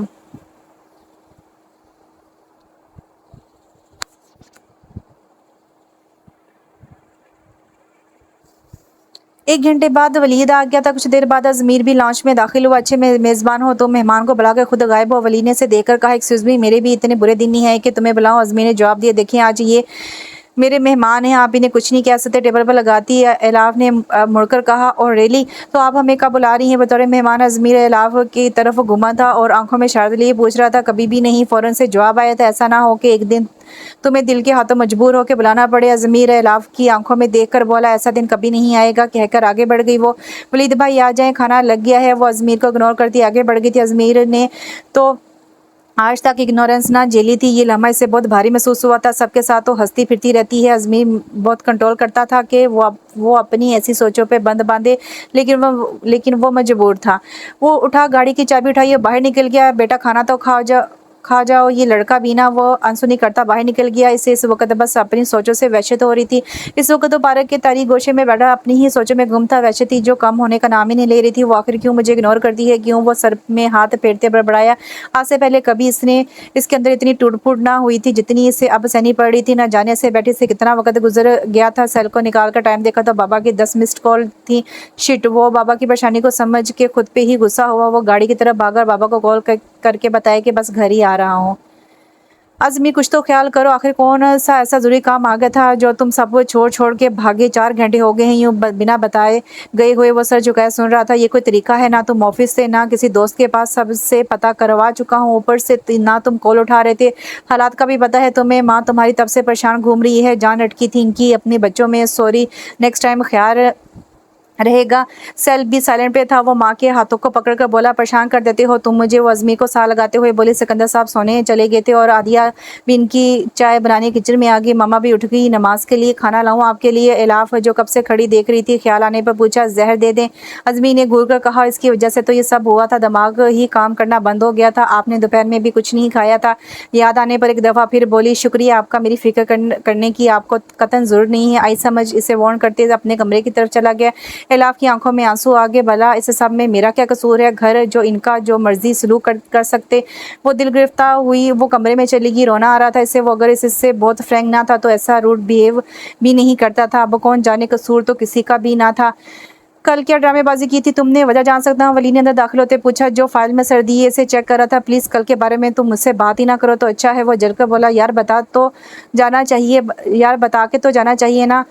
एक घंटे बाद वलीद आ गया था। कुछ देर बाद अजमीर भी लॉन्च में दाखिल हुआ। अच्छे मेज़बान हो तो मेहमान को बुलाकर खुद गायब हो। वलीद ने से देखकर कहा, एक्सक्यूज़ मी, मेरे भी इतने बुरे दिन नहीं है कि तुम्हें बुलाऊं? अजमीर ने जवाब दिया, देखिए आज ये मेरे मेहमान हैं, आप इन्हें कुछ नहीं कह सकते। टेबल पर लगाती एलाफ ने मुड़कर कहा। और रेली, तो आप हमें कब बुला रही हैं बतौर मेहमान? अजमीर एलाफ की तरफ घुमा था और आंखों में इशारे लिए पूछ रहा था। कभी भी नहीं, फ़ौरन से जवाब आया था। ऐसा ना हो कि एक दिन तुम्हें दिल के हाथों मजबूर होकर बुलाना पड़े। अजमीर एलाफ की आंखों में देखकर बोला। ऐसा दिन कभी नहीं आएगा, कहकर आगे बढ़ गई वो। वलीद भाई आ जाएं, खाना लग गया है। वो अजमीर को इग्नोर करती आगे बढ़ गई थी। अजमीर ने तो आज तक इग्नोरेंस ना झेली थी। ये लम्हा इसे बहुत भारी महसूस हुआ था। सबके साथ तो हंसती फिरती रहती है। अजमीर बहुत कंट्रोल करता था कि वो अपनी ऐसी सोचों पे बंद बांधे, लेकिन वो मजबूर था। वो उठा, गाड़ी की चाबी उठाई और बाहर निकल गया। बेटा खाना तो खा जाओ। ये लड़का भी ना वो अनसुनी करता बाहर निकल गया। इसे इस वक्त बस अपनी सोचों से वहशत हो रही थी। इस वक्त तो पार्क के तारीख गोशे में बैठा अपनी ही सोचों में गुम था। वहशत थी जो कम होने का नाम ही नहीं ले रही थी। वो आखिर क्यों मुझे इग्नोर करती है? क्यों? वो सर में हाथ फेरते बड़बड़ाया। आज से पहले कभी इसके अंदर इतनी टूट-फूट ना हुई थी जितनी इसे अब सहनी पड़ रही थी। न जाने से बैठे से कितना वक्त गुजर गया था। सेल को निकाल कर टाइम देखा तो बाबा की 10 मिस्ड कॉल थी। शिट, वो बाबा की परेशानी को समझ के खुद पे ही गुस्सा हुआ। वो गाड़ी की तरफ भागा और बाबा को कॉल करके बताया कि बस घर ही आ रहा हूँ। अज़मी, कुछ तो ख्याल करो, आखिर कौन सा ऐसा ज़रूरी काम आ गया था जो तुम सब छोड़ के भागे? 4 घंटे हो गए हैं यूँ बिना बताए गए हुए। वो सर झुकाए सुन रहा था। ये कोई तरीका है? ना तुम ऑफिस से, ना किसी दोस्त के पास, सबसे पता करवा चुका हूँ, ऊपर से ना तुम कॉल उठा रहे थे। हालात का भी पता है तुम्हें। माँ तुम्हारी तब से परेशान घूम रही है, जान अटकी थी इनकी अपने बच्चों में। सॉरी, नेक्स्ट टाइम ख्याल रहेगा। सेल भी साइलेंट पे था। वो माँ के हाथों को पकड़कर बोला, परेशान कर देते हो तुम मुझे। वो अजमी को साह लगाते हुए बोली। सिकंदर साहब सोने चले गए थे और आदिया भी इनकी चाय बनाने किचन में आ गई। मामा भी उठ गई। नमाज के लिए खाना लाऊं आपके लिए? इलाफ जो कब से खड़ी देख रही थी, ख्याल आने पर पूछा। जहर दे दें? अजमी ने घूर कर कहा। इसकी वजह से तो ये सब हुआ था, दिमाग ही काम करना बंद हो गया था। आपने दोपहर में भी कुछ नहीं खाया था। याद आने पर एक दफ़ा फिर बोली, शुक्रिया आपका मेरी फिक्र करने की, आपको कतन ज़रूरत नहीं है। आई समझ, इसे वार्न करते अपने कमरे की तरफ चला गया। इलाफ की आंखों में आंसू आ गए। भला इस सब में मेरा क्या कसूर है? घर जो इनका जो मर्जी सलूक कर सकते। वो दिल गिरफ्तार हुई। वो कमरे में चली गई। रोना आ रहा था इसे। वो अगर इससे बहुत फ्रैंक ना था तो ऐसा रूड बिहेव भी नहीं करता था। अब कौन जाने, कसूर तो किसी का भी ना था। कल क्या ड्रामेबाजी की थी तुमने? वजह जान सकता हूँ? वली ने अंदर दाखिल होते पूछा। जो फाइल में सर्दी है इसे चेक कर रहा था। प्लीज़ कल के बारे में तुम मुझसे बात ही ना करो तो अच्छा है। वो जलकर बोला। यार बता के तो जाना चाहिए ना।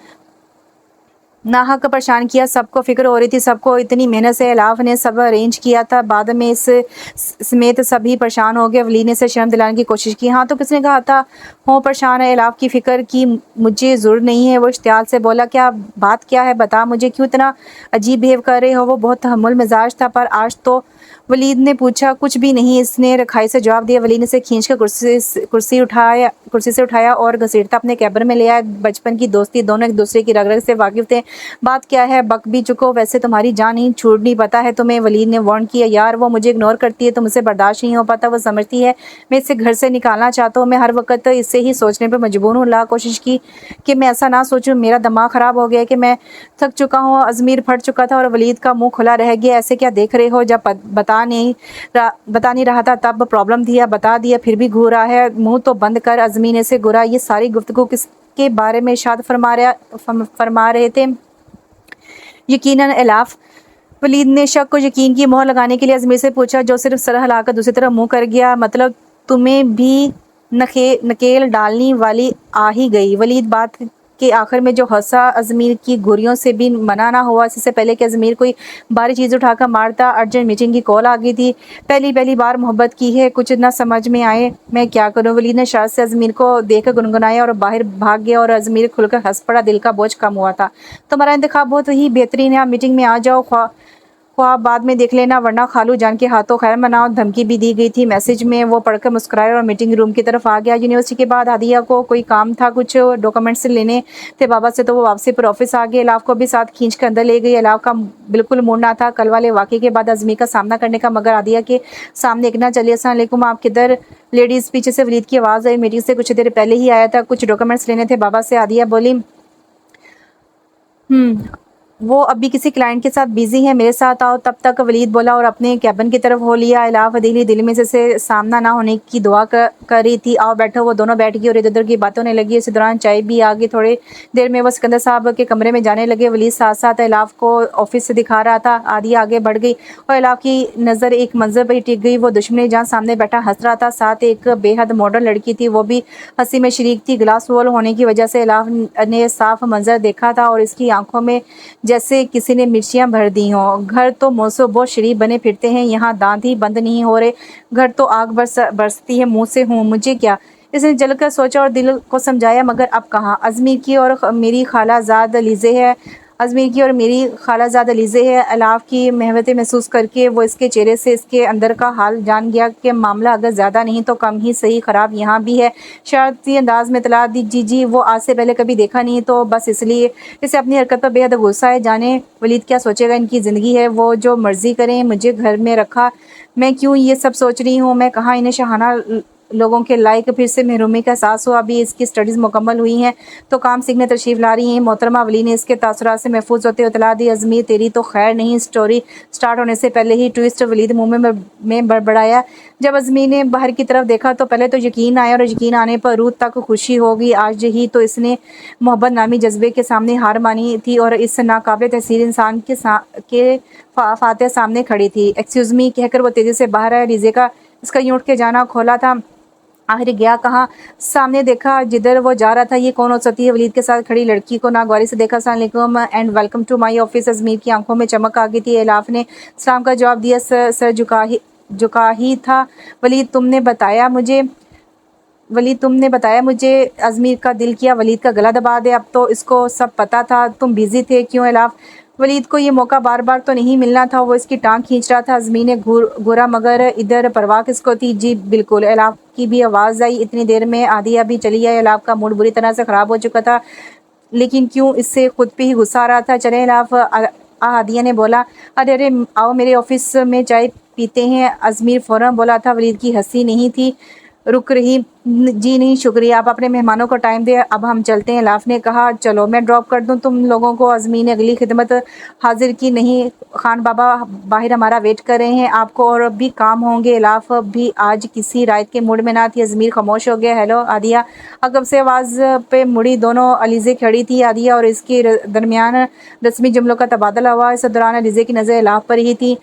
नाहक परेशान किया, सबको फिक्र हो रही थी। सबको इतनी मेहनत से इलाफ ने सब अरेंज किया था। बाद में इस समेत सभी परेशान हो गए। वली ने से शर्म दिलाने की कोशिश की। हाँ तो किसने कहा था हो परेशान है? इलाफ की फिक्र की मुझे ज़रूरत नहीं है। वो इश्तियाल से बोला। क्या बात क्या है? बता मुझे, क्यों इतना अजीब बिहेव कर रहे हो? वो बहुत तहम्मुल मिजाज था पर आज तो वलीद ने पूछा। कुछ भी नहीं, इसने रखाई से जवाब दिया। वलीद ने इसे खींचकर कुर्सी से उठाया और घसीटता अपने कैबिन में ले आया। बचपन की दोस्ती, दोनों एक दूसरे की रग रग से वाकिफ थे। बात क्या है, बक भी चुको, वैसे तुम्हारी जान नहीं छूटनी, पता है तुम्हें, वलीद ने वार्न किया। यार वो मुझे इग्नोर करती है तो मुझसे बर्दाश्त नहीं हो पाता। वो समझती है मैं इसे घर से निकालना चाहता हूँ। मैं हर वक्त इससे ही सोचने पर मजबूर हूँ। लाख कोशिश की कि मैं ऐसा ना सोचूं। मेरा दिमाग ख़राब हो गया कि मैं थक चुका हूँ। अज़मीर फट चुका था और वलीद का मुंह खुला रह गया। ऐसे क्या देख रहे हो? जब बता नहीं रहा था तब प्रॉब्लम थी, अब बता दिया फिर भी घूर रहा है। मुंह तो बंद कर, अज़मीर ने से घूरा। ये सारी गुफ्तगू किसके बारे में इरशाद फरमा रहे थे? यकीनन एलाफ। वलीद ने शक को यकीन की मोहर लगाने के लिए अज़मीर से पूछा, जो सिर्फ सर हिलाकर दूसरी तरफ मुंह कर गया। मतलब तुम्हें भी नकेल डालने वाली आ ही गई। वलीद बात के आखिर में जो हंसा, अज़मीर की घुरियों से भी मना ना हुआ। इससे पहले कि अज़मीर कोई भारी चीज़ उठाकर मारता, अर्जेंट मीटिंग की कॉल आ गई थी। पहली बार मोहब्बत की है, कुछ ना समझ में आए मैं क्या करूं। वलीद ने शर्त से अज़मीर को देखकर गुनगुनाया और बाहर भाग गया और अज़मीर खुलकर हंस पड़ा। दिल का बोझ कम हुआ था। तुम्हारा इंतखाब बहुत ही बेहतरीन है, आप मीटिंग में आ जाओ, ख्वाब बाद में देख लेना, वरना खालू जान के हाथों खैर मनाओ। धमकी भी दी गई थी मैसेज में। वो पढ़कर मुस्कुराया और मीटिंग रूम की तरफ आ गया। यूनिवर्सिटी के बाद हादिया को कोई काम था, कुछ डॉक्यूमेंट्स लेने थे बाबा से, तो वो वापसी पर ऑफिस आ गए। अलाफ को भी साथ खींच कर अंदर ले गई। अलाफ का बिल्कुल मूड ना था कल वाले वाक़े के बाद अज़मीर का सामना करने का, मगर हादिया के सामने एक ना चलिए। अस्सलाम वालेकुम, आप किधर? लेडीज़ पीछे से वलीद की आवाज़ आई। मीटिंग से कुछ देर पहले ही आया था, कुछ डॉक्यूमेंट्स लेने थे बाबा से। हादिया बोली, वो अभी किसी क्लाइंट के साथ बिजी है, मेरे साथ आओ। तब तक वलीद बोला और अपने कैबिन की तरफ हो लिया। अलाफ दिल में से सामना ना होने की दुआ कर रही थी। आओ बैठो। वो दोनों बैठ गई और इधर उधर की बातें होने लगी। इसी दौरान चाय भी आ गई। थोड़ी देर में वो सिकंदर साहब के कमरे में जाने लगे। वलीद साथ साथ अलाफ को ऑफिस से दिखा रहा था। आदिया आगे बढ़ गई और अलाफ की नज़र एक मंजर पर टिक गई। वो दुश्मन जहाँ सामने बैठा हंस रहा था, साथ एक बेहद मॉडर्न लड़की थी, वो भी हंसी में शरीक थी। ग्लास वॉल होने की वजह से अलाफ ने साफ मंजर देखा था और इसकी आंखों में जैसे किसी ने मिर्चियाँ भर दी हों। घर तो मौसो बहुत शरीफ बने फिरते हैं, यहाँ दांत ही बंद नहीं हो रहे। घर तो आग बरसती है मुंह से। हूँ मुझे क्या? इसने जलकर सोचा और दिल को समझाया, मगर अब कहाँ। अज़मीर की और मेरी खालाजाद लीज़े है। अज़मीर की और मेरी खालाजाद लीज़े है। अलाफ की महवतें महसूस करके वो इसके चेहरे से इसके अंदर का हाल जान गया कि मामला अगर ज़्यादा नहीं तो कम ही सही ख़राब यहाँ भी है। शरारती अंदाज में इतला दी, जी वो आज से पहले कभी देखा नहीं, तो बस इसलिए। इसे अपनी हरकत पर बेहद गुस्सा है। जाने वलीद क्या सोचेगा, इनकी ज़िंदगी है, वो जो मर्ज़ी करें। मुझे घर में रखा, मैं क्यों ये सब सोच रही हूँ। मैं कहाँ इन्हें शहाना लोगों के लायक। फिर से महरूमी का एहसास हुआ। अभी इसकी स्टडीज़ मुकम्मल हुई हैं तो काम सीखने तशरीफ़ ला रही हैं। मोहतरमा वली ने इसके तासुरात से महफूज होते हुए इतला दी, अज़मीर तेरी तो खैर नहीं। स्टोरी स्टार्ट होने से पहले ही ट्विस्ट वलीद मुँह में बड़बड़ाया। जब अज़मीर ने बाहर की तरफ देखा तो पहले तो यकीन आया और यकीन आने पर रूह तक खुशी होगी। आज ही तो इसने मोहब्बत नामी जज्बे के सामने हार मानी थी और इस नाकाबिल तहसीर इंसान के फातिहा सामने खड़ी थी। एक्सक्यूज़ मी कहकर वो तेज़ी से बाहर आया। लीज़े का इसका यूँ उठ के जाना खोला था। आखिर गया कहाँ? सामने देखा जिधर वो जा रहा था। ये कौन हो सकती है? वलीद के साथ खड़ी लड़की को नागवारी से देखा। अस्सलाम वालेकुम and welcome to my office. Azmir की आंखों में चमक आ गई थी। अलाफ ने सलाम का जवाब दिया। सर झुका ही था। वलीद तुमने बताया मुझे अज़मीर का दिल किया वलीद का गला दबा दे। अब तो इसको सब पता था। तुम बिजी थे क्यों? अलाफ वलीद को ये मौका बार बार तो नहीं मिलना था। वो इसकी टांग खींच रहा था। अज़मीर ने घूरा, मगर इधर परवाह किसको थी? जी बिल्कुल। अलाफ की भी आवाज़ आई। इतनी देर में आदिया भी चली आई। अलाफ का मूड बुरी तरह से ख़राब हो चुका था, लेकिन क्यों इससे खुद पे ही गुस्सा आ रहा था। चले अलाफ, आदिया ने बोला। अरे आओ मेरे ऑफिस में चाय पीते हैं। अज़मीर फ़ौरन बोला था। वलीद की हंसी नहीं थी रुक रही। जी नहीं शुक्रिया, आप अपने मेहमानों को टाइम दें, अब हम चलते हैं। अलाफ ने कहा। चलो मैं ड्रॉप कर दूं तुम लोगों को? अज़मीर ने अगली खिदमत हाजिर की। नहीं खान बाबा बाहर हमारा वेट कर रहे हैं, आपको और भी काम होंगे। अलाफ भी आज किसी रायत के मूड में ना थी। अज़मीर खामोश हो गया। हेलो आदिया, अकब से आवाज़ पे मुड़ी। दोनों अलीज़े खड़ी थी। आदिया और इसके दरमियान रस्मी जुमलों का तबादला हुआ। इस दौरान अलीज़े की नज़र अलाफ पर ही थी।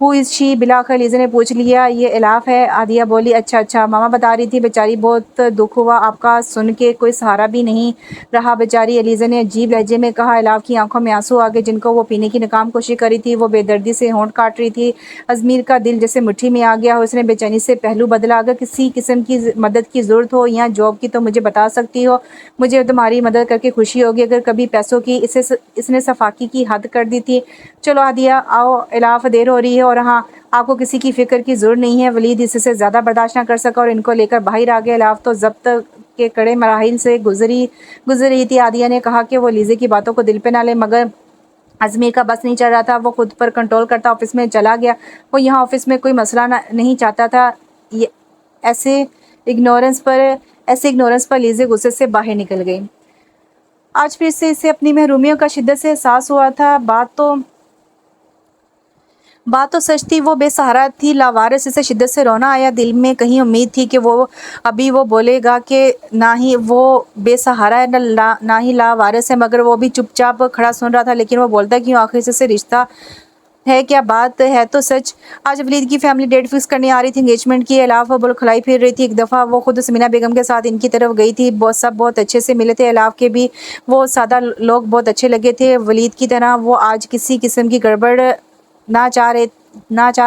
Who is she? बिलाखिर लीज़ा ने पूछ लिया। ये अलाफ है। आदिया बोली। अच्छा मामा बता रही थी, बेचारी बहुत दुख हुआ आपका सुन के, कोई सहारा भी नहीं रहा बेचारी। लीज़ा ने अजीब लहजे में कहा। अलाफ की आंखों में आंसू आ गए, जिनको वो पीने की नाकाम कोशिश करी थी। वो बेदर्दी से होंठ काट रही थी। अज़मीर का दिल जैसे मुट्ठी में आ गया हो। उसने बेचैनी से पहलू बदला। अगर किसी किस्म की मदद की ज़रूरत हो या जॉब की तो मुझे बता सकती हो, मुझे तुम्हारी मदद करके खुशी होगी। अगर कभी पैसों की इसने सफाकी की हद कर दी थी। चलो आदिया आओ, अलाफ देर हो रही है और हाँ, आपको किसी की फ़िक्र की ज़रूरत नहीं है। वलीद इससे ज़्यादा बर्दाश्त ना कर सका और इनको लेकर बाहर आ गया। इलाफ तो ज़ब्त के कड़े मराहिल से गुज़र रही थी। आदिया ने कहा कि वो लीज़े की बातों को दिल पे ना ले, मगर अज़मीर का बस नहीं चल रहा था। वो खुद पर कंट्रोल करता ऑफ़िस में चला गया। वो यहाँ ऑफ़िस में कोई मसला नहीं चाहता था। ये ऐसे इग्नोरेंस पर लीज़े गुस्से से बाहर निकल गई। आज फिर से इसे अपनी महरूमियों का शिद्दत से एहसास हुआ था। बात तो सच थी, वो बेसहारा थी, लावारिस। इसे शिद्दत से रोना आया। दिल में कहीं उम्मीद थी कि वो बोलेगा कि ना ही वो बेसहारा है ना ही लावारिस है, मगर वो भी चुपचाप खड़ा सुन रहा था। लेकिन वो बोलता क्यों? आखिर से रिश्ता है क्या? बात है तो सच। आज वलीद की फैमिली डेट फिक्स करने आ रही थी, एंगेजमेंट की। एलाफ बुलखलाई फिर रही थी। एक दफ़ा वो खुद समीना बेगम के साथ इनकी तरफ गई थी। सब बहुत अच्छे से मिले थे। एलाफ के भी वो सादा लोग बहुत अच्छे लगे थे। वलीद की तरह वो आज किसी किस्म की गड़बड़ ना चाह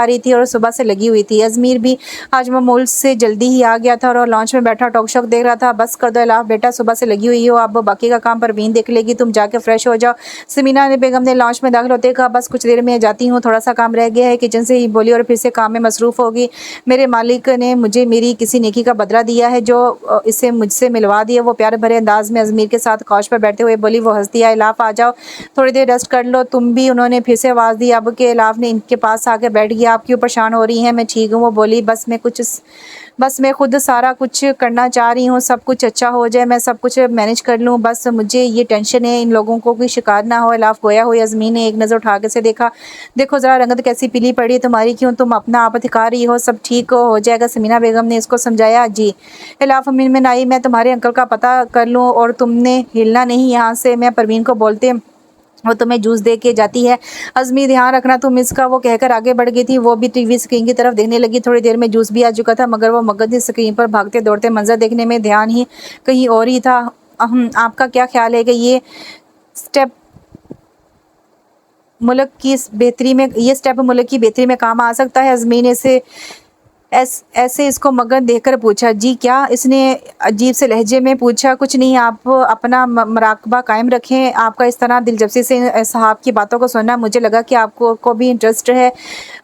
रही थी और सुबह से लगी हुई थी। अजमीर भी आज मामूल से जल्दी ही आ गया था और लॉन्च में बैठा टॉक शॉक देख रहा था। बस कर दो इलाफ बेटा, सुबह से लगी हुई हो, अब बाकी का काम परवीन देख लेगी, तुम जाके फ्रेश हो जाओ। समीना ने बेगम ने लॉन्च में दाखिल होते कहा, बस कुछ देर में जाती हूँ, थोड़ा सा काम रह गया है। किचन से ही बोली और फिर से काम में मसरूफ़ होगी। मेरे मालिक ने मुझे मेरी किसी नेकी का बदला दिया है जो इसे मुझसे मिलवा दिया। वो प्यार भरे अंदाज में अजमीर के साथ कौश पर बैठते हुए बोली। वो हंस दिया। इलाफ आ जाओ, थोड़ी देर रेस्ट कर लो तुम भी, उन्होंने फिर से आवाज़ दी। अब के इलाफ ने इनके पास आके बैठ गया। आप क्यों परेशान हो रही हैं? मैं ठीक हूँ, वो बोली। बस मैं खुद सारा कुछ करना चाह रही हूँ, सब कुछ अच्छा हो जाए, मैं सब कुछ मैनेज कर लूँ। बस मुझे ये टेंशन है इन लोगों को कोई शिकायत ना हो। इलाफ गोया हुई अजमीन ने एक नज़र उठा के से देखा। देखो ज़रा रंगत कैसी पीली पड़ी है तुम्हारी, क्यों तुम अपना आप दिखा रही हो? सब ठीक हो जाएगा, समीना बेगम ने इसको समझाया। जी। इलाफ अमीन में आई, मैं तुम्हारे अंकल का पता कर लूँ और तुमने हिलना नहीं यहाँ से। मैं परवीन को बोलते वो तुम्हें जूस दे के जाती है। अजमी ध्यान रखना तुम इसका, वो कहकर आगे बढ़ गई थी। वो भी टीवी स्क्रीन की तरफ देखने लगी। थोड़ी देर में जूस भी आ चुका था, मगर वो मगज स्क्रीन पर भागते दौड़ते मंजर देखने में ध्यान ही कहीं और ही था। आपका क्या ख्याल है कि ये स्टेप मुल्क की बेहतरी में काम आ सकता है? अजमी ने ऐसे इसको मगन देखकर पूछा। जी क्या? इसने अजीब से लहजे में पूछा। कुछ नहीं, आप अपना मराकबा कायम रखें। आपका इस तरह दिलचस्पी से साहब की बातों को सुनना, मुझे लगा कि आपको भी इंटरेस्ट है।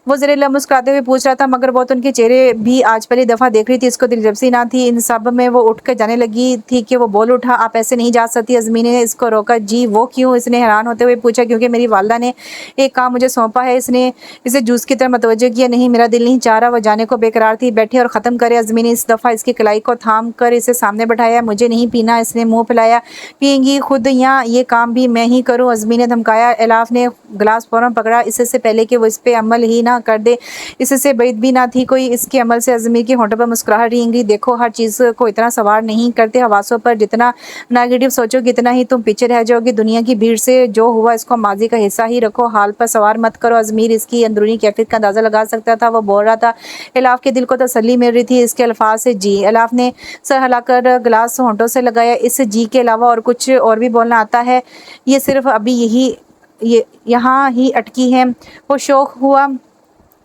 वो ज़रा मुस्कुराते हुए पूछ रहा था, मगर वो तो उनके चेहरे भी आज पहली दफ़ा देख रही थी। इसको दिलचस्पी ना थी इन सब में। वो उठ कर जाने लगी थी कि वो बोल उठा, आप ऐसे नहीं जा सकती। अजमी ने इसको रोका। जी वो क्यों? इसने हैरान होते हुए पूछा। क्योंकि मेरी वालदा ने एक काम मुझे सौंपा है। इसने इसे जूस की तरफ मतवज्जो किया। नहीं, मेरा दिल नहीं चाह रहा। वो जाने को बेकरार थी। बैठे और ख़त्म करे। अजमी ने इस दफ़ा इसकी कलाई को थाम कर इसे सामने बैठाया। मुझे नहीं पीना, इसने मुँह फैलाया। पिएंगी खुद या ये काम भी मैं ही करूँ? अजमी ने धमकाया। इलाफ ने गिलास फ़ौरन पकड़ा, इससे पहले कि वो इस पे अमल ही ना कर दे। इससे बैद भी ना थी कोई इसके अमल से। अजमी के होंठों पर मुस्कुराहट रहेंगी। देखो, हर चीज़ को इतना सवार नहीं करते हवासों पर। जितना नेगेटिव सोचोगे इतना ही तुम पीछे रह जाओगे दुनिया की भीड़ से। जो हुआ इसको माजी का हिस्सा ही रखो, हाल पर सवार मत करो। अजमीर इसकी अंदरूनी कैफियत का अंदाज़ा लगा सकता था। वो बोल रहा था। इलाफ के दिल को तसल्ली मिल रही थी इसके अल्फाज से। जी। इलाफ ने सर हिलाकर गिलास होंठों से लगाया। इस जी के अलावा और कुछ और भी बोलना आता है? ये सिर्फ अभी यहाँ ही अटकी है। वो शौक हुआ।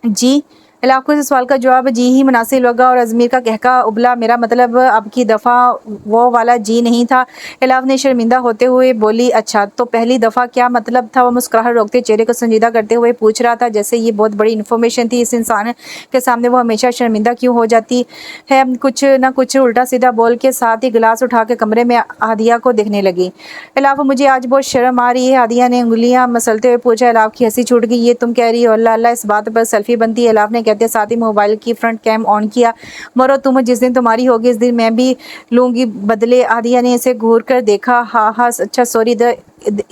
जी। इलाफ को इस सवाल का जवाब जी ही मुनासिब लगा और अजमीर का कहका उबला। मेरा मतलब अब की दफ़ा वो वाला जी नहीं था। इलाफ ने शर्मिंदा होते हुए बोली। अच्छा, तो पहली दफ़ा क्या मतलब था? वो मुस्कुराहट रोकते चेहरे को संजीदा करते हुए पूछ रहा था, जैसे ये बहुत बड़ी इन्फॉर्मेशन थी। इस इंसान के सामने वो हमेशा शर्मिंदा क्यों हो जाती है? कुछ ना कुछ उल्टा सीधा बोल के साथ ही गिलास उठा के कमरे में आदिया को देखने लगी। इलाफ, मुझे आज बहुत शर्म आ रही है। आदिया ने उंगलियां मसलते हुए पूछा। इलाफ की हंसी छूट गई। ये तुम कह रही हो? अल्लाह अल्लाह, इस बात पर सेल्फी बनती है। इलाफ ने कहते साथ ही मोबाइल की फ्रंट कैम ऑन किया। मरो तुम, जिस दिन तुम्हारी होगी इस दिन मैं भी लूंगी बदले। आदिया ने इसे घूर कर देखा। हाँ हाँ, अच्छा सॉरी,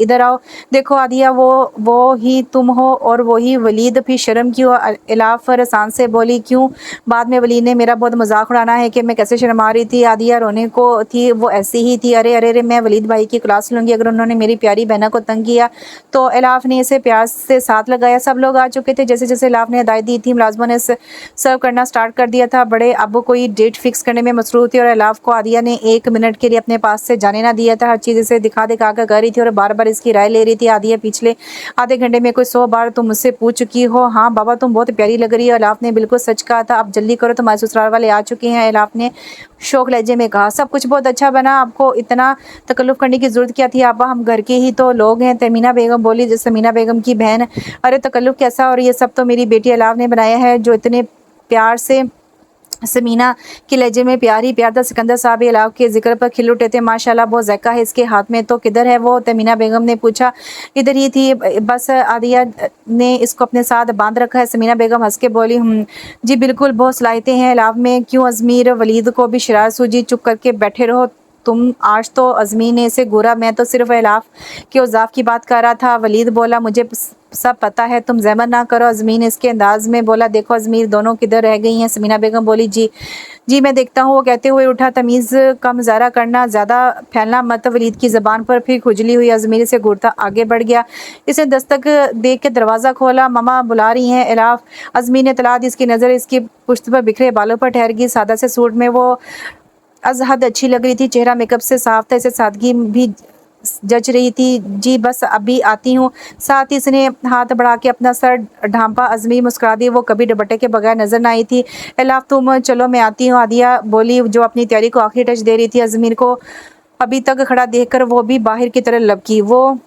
इधर आओ। देखो आदिया, वो ही तुम हो और वो ही वलीद। फिर शर्म क्यों? इलाफ रसान से बोली। क्यों? बाद में वलीद ने मेरा बहुत मजाक उड़ाना है कि मैं कैसे शर्मा रही थी। आदिया रोने को थी, वो ऐसी ही थी। अरे अरे अरे, मैं वलीद भाई की क्लास लूँगी अगर उन्होंने मेरी प्यारी बहना को तंग किया तो। इलाफ ने इसे प्यार से साथ लगाया। सब लोग आ चुके थे। जैसे जैसे इलाफ ने हिदायत दी थी, मुलाजमों ने सर्व करना स्टार्ट कर दिया था। बड़े अब कोई डेट फिक्स करने में मसरूफ थी और इलाफ को आदिया ने 1 मिनट के लिए अपने पास से जाने ना दिया था। हर चीज़ इसे दिखा कर कर रही थी और बार बार इसकी राय ले रही थी। आदिया पिछले आधे घंटे में कोई 100 बार तुम मुझसे पूछ चुकी हो। हाँ बाबा तुम बहुत प्यारी लग रही हो। एलाफ ने बिल्कुल सच कहा था। अब जल्दी करो तुम्हारे ससुराल वाले आ चुके हैं। एलाफ ने शौक लहजे में कहा। सब कुछ बहुत अच्छा बना, आपको इतना तकल्लुफ करने की जरूरत क्या थी आबा, हम घर के ही तो लोग हैं। तमीना बेगम बोली, जैसे समीना बेगम की बहन। अरे तकल्लुफ कैसा, और ये सब तो मेरी बेटी एलाफ ने बनाया है जो इतने प्यार से। समीना के लहजे में प्यार ही प्यार था। सिकंदर साहब एलाफ के जिक्र पर खिल उठे थे। माशाल्लाह बहुत ज़ैका है इसके हाथ में। तो किधर है वो, तमीना बेगम ने पूछा। इधर ही थी बस, आदिया ने इसको अपने साथ बांध रखा है। समीना बेगम हंस के बोली, जी बिल्कुल, बहुत सलाहियतें हैं एलाफ में। क्यों अजमीर वलीद को भी शरारत सूझी। चुप करके बैठे रहो तुम। आज तो अजमी ने इसे घूरा, मैं तो सिर्फ एलाफ के उजाफ की बात कर रहा था। वलीद बोला, मुझे सब पता है, तुम जहमत ना करो। अजमी ने इसके अंदाज में बोला। देखो अजमीर दोनों किधर रह गई हैं। समीना बेगम बोली, जी मैं देखता हूँ। वो कहते हुए उठा। तमीज़ का मुजाहरा करना, ज़्यादा फैलना मत। वलीद की ज़बान पर फिर खुजली हुई। अजमीर से घूरता आगे बढ़ गया। इसने दस्तक देख के दरवाज़ा खोला। ममा बुला रही हैं एलाफ। अजमीर ने तला दी। इसकी नज़र इसकी पुश्त पर बिखरे बालों पर ठहर गई। सादा से सूट में वो अजहद अच्छी लग रही थी। चेहरा मेकअप से साफ था, इसे सादगी भी जच रही थी। जी बस अभी आती हूँ। साथ ही इसने हाथ बढ़ा के अपना सर ढांपा। अजमी मुस्कुरा दी। वो कभी दुपट्टे के बगैर नजर न आई थी। एलाफ तुम चलो मैं आती हूँ, आदिया बोली जो अपनी तैयारी को आखिरी टच दे रही थी। अजमीर को अभी तक खड़ा देखकर वो भी बाहर की तरफ लपकी। वो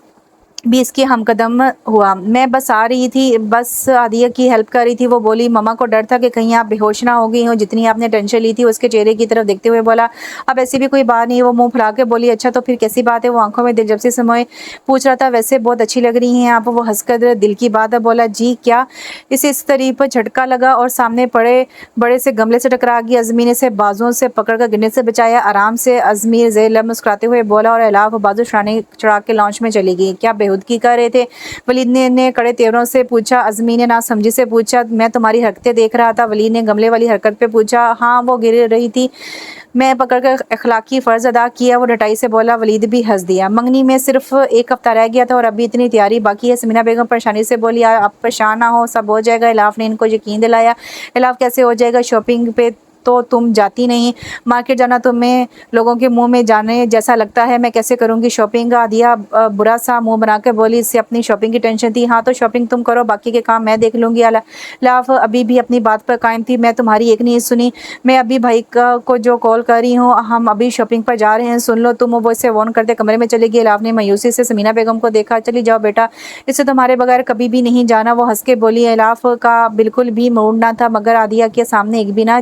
भी इसके हमकदम हुआ। मैं बस आ रही थी, बस आदिया की हेल्प कर रही थी। वो बोली, ममा को डर था कि कहीं आप बेहोश ना हो गई हो जितनी आपने टेंशन ली थी। उसके चेहरे की तरफ देखते हुए बोला, अब ऐसी भी कोई बात नहीं। वो मुंह फुला के बोली, अच्छा तो फिर कैसी बात है। वो आंखों में दिलचस्पी समय पूछ रहा था। वैसे बहुत अच्छी लग रही हैं आप। वो हंसकर दिल की बात है बोला, जी क्या। इसे इस तरीफ झटका लगा और सामने पड़े बड़े से गमले से टकरा गई। अजमीर ने इसे बाजुओं से पकड़कर गिरने से बचाया। आराम से, अजमीर ज़ेर मुस्कुराते हुए बोला, और एलाफ बाजू चढ़ा के लॉन्च में चली गई। क्या बेहूदगी कर रहे थे, वलीद ने कड़े तेवरों से पूछा। अजमी ने ना समझी से पूछा, मैं तुम्हारी हरकतें देख रहा था। वलीद ने गमले वाली हरकत पे पूछा। हाँ वो गिर रही थी, मैं पकड़कर अखलाकी फ़र्ज अदा किया। वो डटाई से बोला। वलीद भी हंस दिया। मंगनी में सिर्फ एक हफ्ता रह गया था और अभी इतनी तैयारी बाकी है। समीना बेगम परेशानी से बोली, आप परेशान ना हो, सब हो जाएगा। इलाफ ने इनको यकीन दिलाया। इलाफ कैसे हो जाएगा, शॉपिंग पे तो तुम जाती नहीं, मार्केट जाना तुम्हें लोगों के मुंह में जाने जैसा लगता है, मैं कैसे करूंगी शॉपिंग। आदिया बुरा सा मुंह बनाकर बोली, इससे अपनी शॉपिंग की टेंशन थी। हाँ तो शॉपिंग तुम करो, बाकी के काम मैं देख लूंगी। लाफ अभी भी अपनी बात पर कायम थी। मैं तुम्हारी एक नहीं सुनी, मैं अभी भाई को जो कॉल कर रही हूँ, हम अभी शॉपिंग पर जा रहे हैं, सुन लो तुम। वो इसे वॉर्न करते कमरे में चली गई। लाफ ने मायूसी से समीना बेगम को देखा। चली जाओ बेटा, इससे तुम्हारे बगैर कभी भी नहीं जाना। वो हंस के बोली। इलाफ का बिल्कुल भी मूड ना था, मगर आदिया के सामने एक भी ना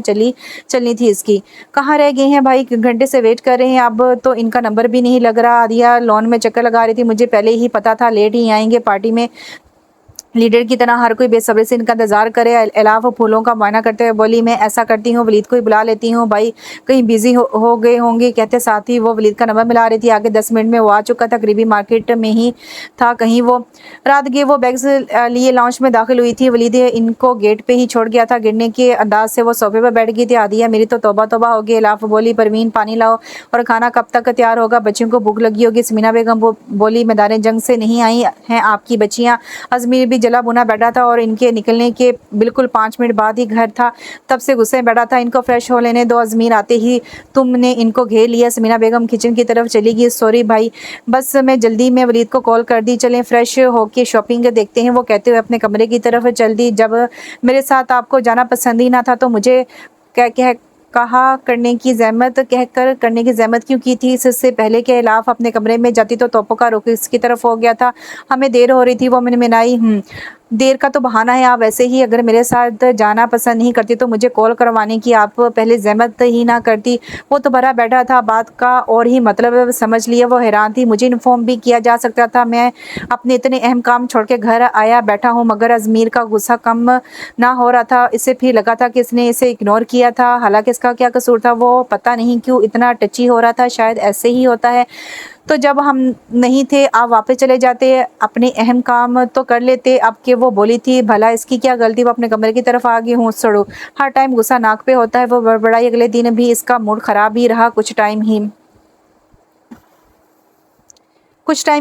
चलनी थी इसकी। कहाँ रह गए हैं भाई, घंटे से वेट कर रहे हैं, अब तो इनका नंबर भी नहीं लग रहा। आदिया लॉन में चक्कर लगा रही थी। मुझे पहले ही पता था लेट ही आएंगे, पार्टी में लीडर की तरह हर कोई बेसब्री से इनका इंतजार करे। अलावा फूलों का मुआयना करते हुए बोली, मैं ऐसा करती हूँ वलीद को ही बुला लेती हूँ, भाई कहीं बिजी हो गए होंगे। कहते साथ ही वो वलीद का नंबर मिला रही थी। आगे 10 मिनट में वो आ चुका था, करीबी मार्केट में ही था कहीं। वो रात गए वो बैग्स लिए लॉन्च में दाखिल हुई थी। वलीद इनको गेट पे ही छोड़ गया था। गिरने के अंदाज से वो सोफे पर बैठ गई थी। आदिया, मेरी तो तौबा तौबा हो गई। इलाफ बोली, परवीन पानी लाओ और खाना कब तक तैयार होगा, बच्चियों को भूख लगी होगी। समीना बेगम बोली, मैदान जंग से नहीं आई हैं आपकी बच्चियाँ। अजमीर भी जला बुना बैठा था और इनके निकलने के बिल्कुल 5 मिनट बाद ही घर था, तब से गुस्से में बैठा था। इनको फ्रेश हो लेने दो। अजमीर आते ही तुमने इनको घेर लिया। समीना बेगम किचन की तरफ चली गई। सॉरी भाई, बस मैं जल्दी में वलीद को कॉल कर दी, चलें फ्रेश होके शॉपिंग देखते हैं। वो कहते हुए अपने कमरे की तरफ चल दी। जब मेरे साथ आपको जाना पसंद ही ना था तो मुझे क्या कहा करने की जहमत कहकर करने की जहमत क्यों की थी। इससे पहले के इलाफ अपने कमरे में जाती तो तोपों का रुख इसकी तरफ हो गया था। हमें देर हो रही थी। वो मैंने मिनाई, देर का तो बहाना है, आप वैसे ही अगर मेरे साथ जाना पसंद नहीं करती तो मुझे कॉल करवाने की आप पहले जहमत ही ना करती। वो तो भरा बैठा था, बात का और ही मतलब समझ लिया। वो हैरान थी, मुझे इन्फॉर्म भी किया जा सकता था। मैं अपने इतने अहम काम छोड़ के घर आया बैठा हूँ। मगर अजमीर का गुस्सा कम ना हो रहा था। इसे फिर लगा था कि इसने इसे इग्नोर किया था, हालांकि इसका क्या कसूर था। वो पता नहीं क्यों इतना टची हो रहा था, शायद ऐसे ही होता है। तो जब हम नहीं थे आप वापस चले जाते, अपने अहम काम तो कर लेते। अब के वो बोली थी, भला इसकी क्या गलती, वो अपने कमरे की तरफ आ गई हूँ सड़ो। हर टाइम गुस्सा नाक पे होता है। वो बड़बड़ाई। अगले दिन भी इसका मूड खराब ही रहा। कुछ टाइम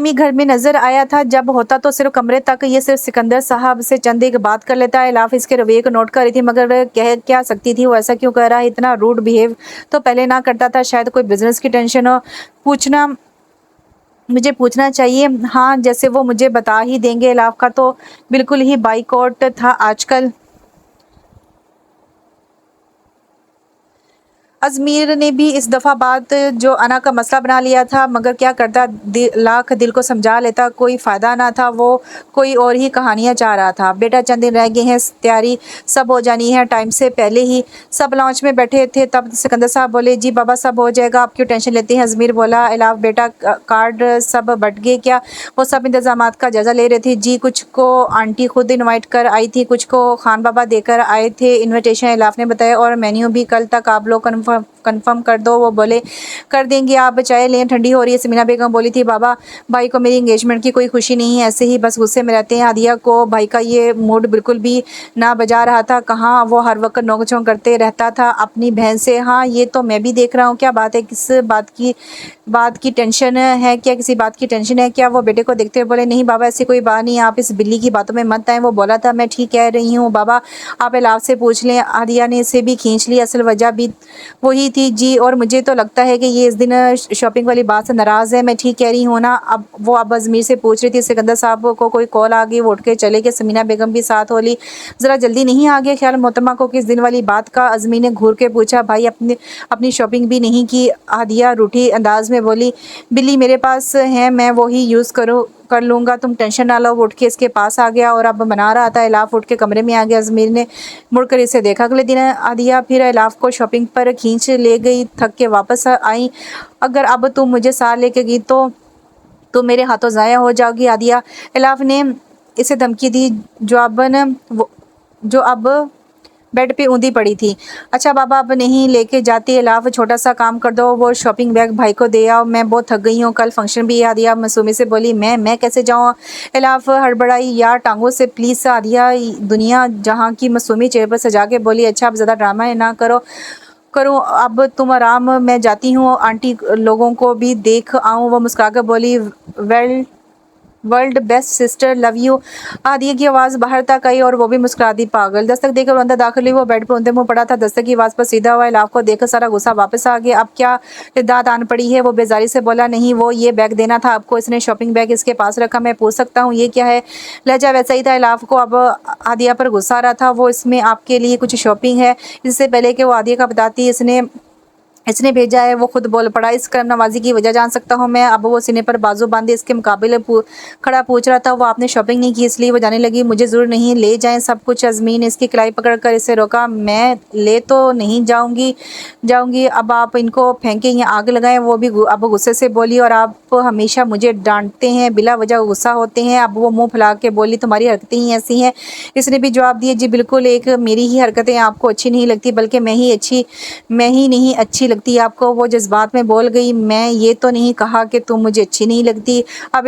ही घर में नजर आया था। जब होता तो सिर्फ कमरे तक। ये सिर्फ सिकंदर साहब से चंद एक बात कर लेता है। इलाफ इसके रवैये को नोट कर रही थी, मगर वह कह क्या सकती थी, वो ऐसा क्यों कर रहा है। इतना रूड बिहेव तो पहले ना करता था, शायद कोई बिजनेस की टेंशन हो। पूछना मुझे पूछना चाहिए। हाँ, जैसे वो मुझे बता ही देंगे। अलाफ का तो बिल्कुल ही बाइकआउट था आजकल। अज़मीर ने भी इस दफ़ा बात जो अना का मसला बना लिया था, मगर क्या करता, लाख दिल को समझा लेता, कोई फ़ायदा ना था। वो कोई और ही कहानियाँ चाह रहा था। बेटा चंद दिन रह गए हैं, तैयारी सब हो जानी है। टाइम से पहले ही सब लॉन्च में बैठे थे, तब सिकंदर साहब बोले, जी बाबा सब हो जाएगा, आप क्यों टेंशन लेते हैं। अज़मीर बोला, इलाफ बेटा कार्ड सब बट गए क्या। वो सब इंतजाम का जायज़ा ले रहे थे जी। कुछ को आंटी खुद इन्वाइट कर आई थी, कुछ को खान बाबा देकर आए थे इन्विटेशन, इलाफ ने बताया। और मेन्यू भी कल तक आप लोग कंफर्म कर दो। वो बोले, कर देंगे, आप चाय लें, ठंडी हो रही है। समीना बेगम बोली थी, बाबा भाई को मेरी एंगेजमेंट की कोई खुशी नहीं है, ऐसे ही बस गुस्से में रहते हैं। आदिया को भाई का ये मूड बिल्कुल भी ना बजा रहा था। कहाँ वो हर वक्त नोक-झोंक करते रहता था अपनी बहन से। हाँ, ये तो मैं भी देख रहा हूँ। क्या बात है, किस बात की टेंशन है क्या, किसी बात की टेंशन है क्या। वो बेटे को देखते हुए बोले, नहीं बाबा ऐसी कोई बात नहीं, आप इस बिल्ली की बातों में मत आए। वो बोला था, मैं ठीक कह रही हूँ बाबा, आप इलाफ से पूछ लें। आदिया ने इसे भी खींच ली, असल वजह भी वही थी जी। और मुझे तो लगता है कि ये इस दिन शॉपिंग वाली बात से नाराज़ है। मैं ठीक कह रही हूँ ना। अब अजमीर से पूछ रही थी, सिकंदर साहब को कोई कॉल आ गई, वो उठ के चले गए। समीना बेगम भी साथ होली, ज़रा जल्दी नहीं आ गया ख्याल मोहतरमा को किस दिन वाली बात का। अजमीर ने घूर के पूछा, भाई अपनी शॉपिंग भी नहीं की। आदिया रूठी अंदाज में बोली, बिल्ली मेरे पास है, मैं वही यूज़ कर लूँगा, तुम टेंशन ना लो। वो उठ के इसके पास आ गया और अब मना रहा था। इलाफ उठ के कमरे में आ गया। अजमीर ने मुड़कर इसे देखा। अगले दिन आदिया फिर इलाफ को शॉपिंग पर खींच ले गई। थक के वापस आई। अगर अब तुम मुझे साथ लेके गई तो तुम मेरे हाथों ज़ाया हो जाओगी। आदिया, इलाफ ने इसे धमकी दी जो अब बेड पे ऊँधी पड़ी थी। अच्छा बाबा, अब नहीं लेके जाती। इलाफ, छोटा सा काम कर दो, वो शॉपिंग बैग भाई को दे आओ, मैं बहुत थक गई हूँ, कल फंक्शन भी है। आदिया मासूमी से बोली, मैं कैसे जाऊँ। इलाफ हड़बड़ाई, यार टांगों से प्लीज़। आदिया दुनिया जहाँ की मासूमी चेहरे पर सजा के बोली, अच्छा अब ज़्यादा ड्रामा ना करूँ, अब तुम आराम, मैं जाती हूँ, आंटी लोगों को भी देख आऊँ। वो मुस्कुरा कर बोली, world best sister, love you. Adiya की आवाज़ बाहर तक आई और वो भी मुस्कुरा दी। पागल। दस्तक देकर अंदर दाखिल हुई। वो बेड पर ऊंधे मुंह पड़ा था। दस्तक की आवाज़ पर सीधा हुआ। इलाफ को देखकर सारा गुस्सा वापस आ गया। अब क्या दाद आन पड़ी है। वो बेजारी से बोला, नहीं वो ये बैग देना था आपको, इसने शॉपिंग बैग इसके पास रखा, मैं पूछ सकता हूँ ये क्या है। लहजा वैसा ही था इलाफ को। अब आदिया पर गुस्सा आ रहा था। वो इसमें आपके लिए कुछ शॉपिंग है। इससे पहले कि वो आदिया का बताती, इसने भेजा है। वो खुद बोल पड़ा, इस करम नवाजी की वजह जान सकता हूँ मैं। अब वो सीने पर बाजू बांधे इसके मुकाबले खड़ा पूछ रहा था, वो आपने शॉपिंग नहीं की इसलिए। वो जाने लगी, मुझे ज़रूर नहीं, ले जाएं सब कुछ। अजमीन ने इसकी कलाई पकड़कर इसे रोका, मैं ले तो नहीं जाऊंगी, अब आप इनको फेंके या आग लगाएं। वो भी अब गुस्से से बोली, और आप हमेशा मुझे डांटते हैं, बिला वजह गुस्सा होते हैं। अब वो मुँह फैला के बोली, तुम्हारी हरकतें ही ऐसी हैं। इसने भी जवाब दिया, जी बिल्कुल, एक मेरी ही हरकतें आपको अच्छी नहीं लगती, बल्कि मैं ही नहीं अच्छी लगती आपको। वो जज्बात में बोल गई, मैं ये तो नहीं कहा कि तुम मुझे अच्छी नहीं लगती। अब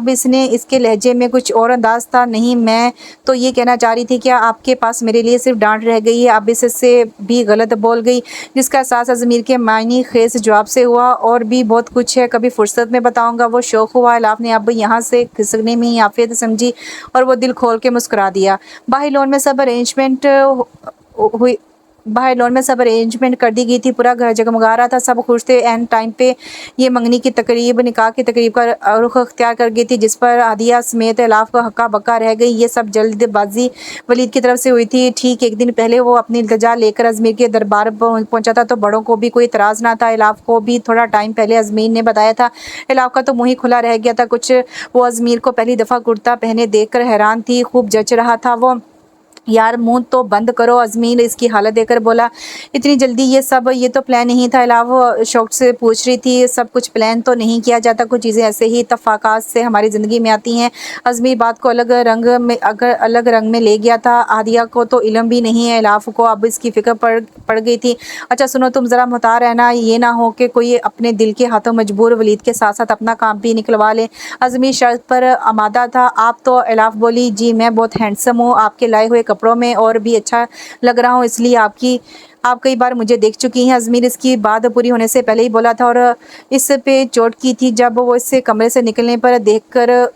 इसने इसके लहजे में कुछ और अंदाज था, नहीं मैं तो ये कहना चाह रही थी कि आपके पास मेरे लिए सिर्फ डांट रह गई है। अब इससे भी गलत बोल गई, जिसका एहसास अजमीर के मायनी खेस जवाब से हुआ। और भी बहुत कुछ है, कभी फुर्सत में बताऊंगा। वो शौक हुआ। इलाफ ने अब यहाँ से खिसकने में ही आफियत समझी और वो दिल खोल के मुस्कुरा दिया। बाहर लॉन में सब अरेंजमेंट कर दी गई थी। पूरा घर जगमगा रहा था, सब खुश थे। एंड टाइम पे ये मंगनी की तकरीब, निकाह की तकरीब का रुख अख्तियार कर गई थी, जिस पर आदिया समेत इलाफ का हक्का बक्का रह गई। ये सब जल्दबाजी वलीद की तरफ से हुई थी। ठीक एक दिन पहले वो अपनी इल्तिजा लेकर अजमीर के दरबार पहुंचा था, तो बड़ों को भी कोई इतराज़ ना था। इलाफ को भी थोड़ा टाइम पहले अजमीर ने बताया था। इलाफ का तो मुँह ही खुला रह गया था कुछ। वो अजमीर को पहली दफ़ा कुर्ता पहने देखकर हैरान थी, खूब जच रहा था वो। यार मुंह तो बंद करो, अजमीर इसकी हालत देखकर बोला, इतनी जल्दी ये तो प्लान नहीं था। अलावा शौक से पूछ रही थी, सब कुछ प्लान तो नहीं किया जाता, कुछ चीज़ें ऐसे ही इत्तफाकात से हमारी ज़िंदगी में आती हैं। अजमीर बात को अलग रंग में ले गया था। आदिया को तो इल्म भी नहीं है, इलाफ को अब इसकी फ़िक्र पड़ गई थी। अच्छा सुनो, तुम ज़रा मुहतार रहना, ये ना हो कि कोई अपने दिल के हाथों मजबूर वलीद के साथ साथ अपना काम भी निकलवा ले। अजमीर शर्त पर आमादा था। आप तो, इलाफ बोली, जी मैं बहुत हैंडसम हूँ, आपके लाए हुए कपड़ों में और भी अच्छा लग रहा हूँ, इसलिए आप कई बार मुझे देख चुकी हैं। अजमीर इसकी बात पूरी होने से पहले ही बोला था और इस पे चोट की थी जब वो इससे कमरे से निकलने पर देखकर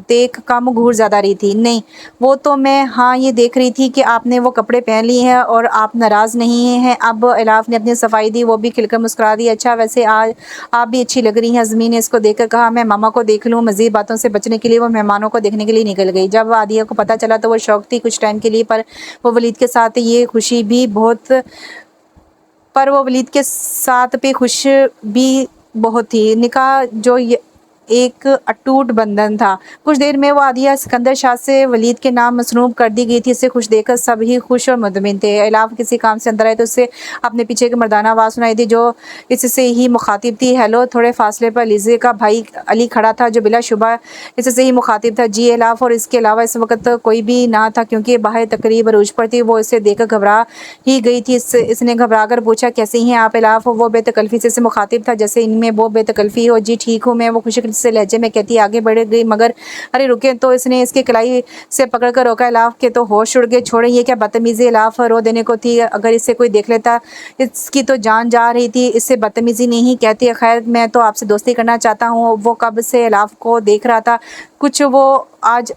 देख कम घूर ज़्यादा रही थी। नहीं, वो तो मैं हाँ, ये देख रही थी कि आपने वो कपड़े पहन लिए हैं और आप नाराज़ नहीं हैं। अब इलाफ ने अपनी सफाई दी, वो भी खिलकर मुस्कुरा दी। अच्छा वैसे आज आप भी अच्छी लग रही हैं। अज़मी ने इसको देखकर कहा, मैं मामा को देख लूँ। मज़ीद बातों से बचने के लिए वो मेहमानों को देखने के लिए निकल गई। जब आदिया को पता चला तो वो शौक थी कुछ टाइम के लिए, पर वो वलीद के साथ ये खुशी भी बहुत पर वो वलीद के साथ पे खुश भी बहुत थी। निकाह जो एक अटूट बंधन था। कुछ देर में वो आदिया सिकंदर शाह से वलीद के नाम मसरूफ़ कर दी गई थी। इसे खुश देखकर सभी खुश और मुतमिन थे। इलाफ किसी काम से अंदर आए तो उससे अपने पीछे की मर्दाना आवाज़ सुनाई दी जो इससे ही मुखातिब थी। हेलो। थोड़े फासले पर लीज़े का भाई अली खड़ा था जो बिलाशुबा इससे ही मुखातिब था। जी इलाफ। और इसके अलावा इस वक्त कोई भी ना था क्योंकि बाहर तकरीब अरूज पर थी। वो इसे देखकर घबरा ही गई थी। इसने घबरा कर पूछा, कैसी हैं आप इलाफ? वो बेतकल्फ़ी से मुखातिब था जैसे इनमें वो बेतकल्फ़ी हो। जी ठीक हूँ मैं, वो खुशी से लहजे में कहती आगे बढ़ गई। मगर अरे रुके। तो इसने इसकी कलाई से पकड़कर रोका। इलाफ के तो होश उड़ गए। छोड़े, ये क्या बदतमीज़ी। इलाफ रो देने को थी। अगर इससे कोई देख लेता, इसकी तो जान जा रही थी। इससे बदतमीज़ी नहीं कहती। खैर मैं तो आपसे दोस्ती करना चाहता हूँ। वो कब से इलाफ को देख रहा था। कुछ वो आज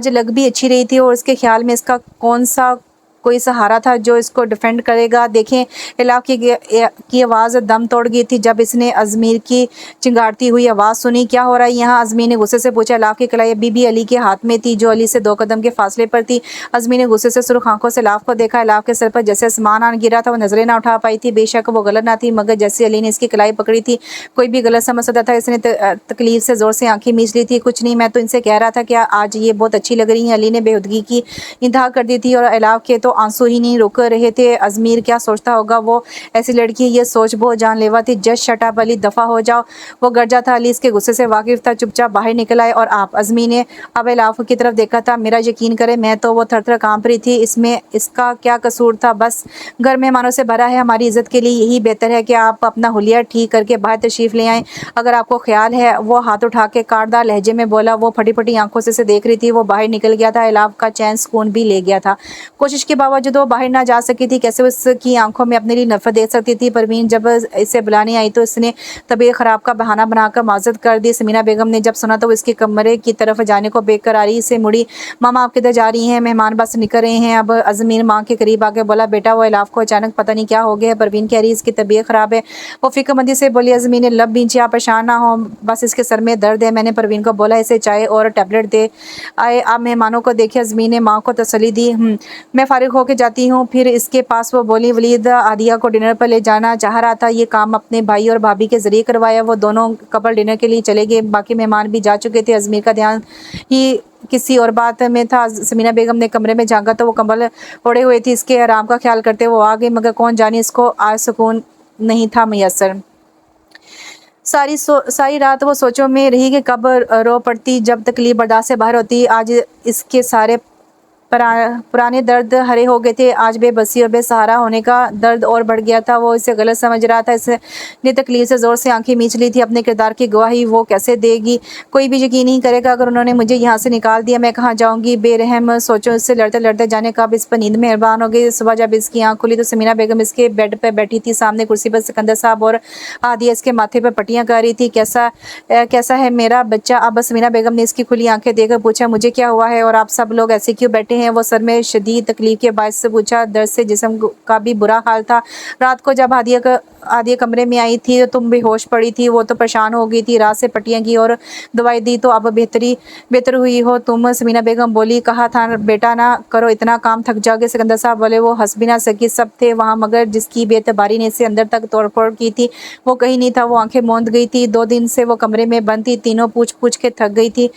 लग भी अच्छी रही थी और उसके ख्याल में इसका कौन सा कोई सहारा था जो इसको डिफेंड करेगा। देखें, इलाफ की आवाज़ दम तोड़ गई थी जब इसने अजमीर की चिंगारती हुई आवाज़ सुनी। क्या हो रहा है यहाँ? अजमीर ने गुस्से से पूछा। इलाफ की कलाई अभी भी अली के हाथ में थी जो अली से 2 कदम के फासले पर थी। अजमीर ने गुस्से से सुर्ख आंखों से इलाफ को देखा। इलाफ के सर पर जैसे आसमान आन गिरा था। वो नजरें ना उठा पाई थी। बेशक वो गलत ना थी, मगर जैसे अली ने इसकी कलाई पकड़ी थी कोई भी गलत समझ सकता था। इसने तकलीफ से ज़ोर से आंखें मीच ली थी। कुछ नहीं, मैं तो इनसे कह रहा था कि आज ये बहुत अच्छी लग रही हैं। अली ने बेहुदगी की इंतहा कर दी थी और इलाफ के तो आंसू ही नहीं रुक रहे थे। अजमीर क्या सोचता होगा, वो ऐसी लड़की, ये सोच बहुत जानलेवा थी। जस्ट शट अप अली, दफ़ा हो जाओ। वो गरजा था। अली इसके गुस्से से वाकिफ था। चुपचाप बाहर निकल आए। और आप? अजमी ने अब इलाफ की तरफ देखा था। मेरा यकीन करें, मैं तो वो थर-थर कांप रही थी। इसमें इसका क्या कसूर था? बस घर मेहमानों से भरा है। हमारी इज्जत के लिए यही बेहतर है कि आप अपना हुलिया ठीक करके बाहर तशरीफ़ ले आएँ। अगर आपको ख्याल है। वो हाथ उठा के काटदार लहजे में बोला। वो फटी-फटी आंखों से देख रही थी। वो बाहर निकल गया था। इलाफ का चैन सुकून भी ले गया था। कोशिश के बावजूद वो बाहर ना जा सकी थी। कैसे उसकी आंखों में अपने लिए नफरत देख सकती थी। परवीन जब इसे बुलाने आई तो इसने तबीयत ख़राब का बहाना बनाकर माजरत कर दी। समीना बेगम ने जब सुना तो वो इसके कमरे की तरफ जाने को बेक कर आ रही से मुड़ी। मामा आप किधर जा रही हैं? मेहमान बस निकल रहे हैं। अब अजमीर माँ के करीब आके बोला, बेटा वो इलाफ को अचानक पता नहीं क्या हो गया है। परवीन कह रही इसकी तबीयत ख़राब है। वो फिक्रमंदी से बोली। अजमीर ने लब बींची, आप परेशान ना हो, बस इसके सर में दर्द है। मैंने परवीन को बोला इसे चाय और टैबलेट दे आए। आप मेहमानों को देखे। अजमीर ने माँ को तसल्ली दी। मैं फारिग होकर जाती हूँ। फिर इसके पास वो बोली, वलीद आदिया को डिनर पर ले जाना चाह रहा था। ये काम अपने भाई और भाभी के ज़रिए करवाया। वो दोनों कपल डिनर के लिए चले गए। बाकी मेहमान भी जा चुके थे। अजमीर का ध्यान ही किसी और बात में था। समीना बेगम ने कमरे में झांका तो वो कंबल ओढ़े हुए थी। इसके आराम का ख्याल करते वो आ गई, मगर कौन जाने इसको आज सुकून नहीं था मैसर। सारी रात वो सोचों में रही कि कब रो पड़ती, जब तकलीफ बर्दाश्त से बाहर होती। आज इसके सारे पुराने दर्द हरे हो गए थे। आज बेबसी और बेसहारा होने का दर्द और बढ़ गया था। वो इसे गलत समझ रहा था। इसने तकलीफ से ज़ोर से आंखें मीच ली थी। अपने किरदार की गवाही वो कैसे देगी? कोई भी यकीन नहीं करेगा। अगर उन्होंने मुझे यहाँ से निकाल दिया, मैं कहाँ जाऊँगी? बेरहम सोचो। इससे लड़ते लड़ते जाने कब इस पर नींद मेहरबान हो गई। सुबह जब इसकी आँख खुली तो समीना बेगम इसके बेड पर बैठी थी। सामने कुर्सी पर सिकंदर साहब और आदिया इसके माथे पर पट्टियाँ कर रही थी। कैसा है मेरा बच्चा? अब समीना बेगम ने इसकी खुली आंखें देकर पूछा, मुझे क्या हुआ है और आप सब लोग ऐसे क्यों बैठे हैं? वो सर में शदीद तकलीफ के बायस से पूछा। दर्द से जिस्म का भी बुरा हाल था। रात को जब आदिया कमरे में आई थी तो तुम बेहोश पड़ी थी। वो तो परेशान हो गई थी। रात से पट्टियाँ की और दवाई दी तो अब बेहतर हुई हो तुम? समीना बेगम बोली। कहा था बेटा ना करो, इतना काम थक जाओगे। सिकंदर साहब बोले। वो हंस भी ना सकी। सब थे वहाँ, मगर जिसकी बेतबारी ने इसे अंदर तक तोड़फोड़ की थी वो कहीं नहीं था। वो आंखें मूंद गई थी। 2 दिन से वो कमरे में बंद थी। तीनों पूछ पूछ के थक गई थी।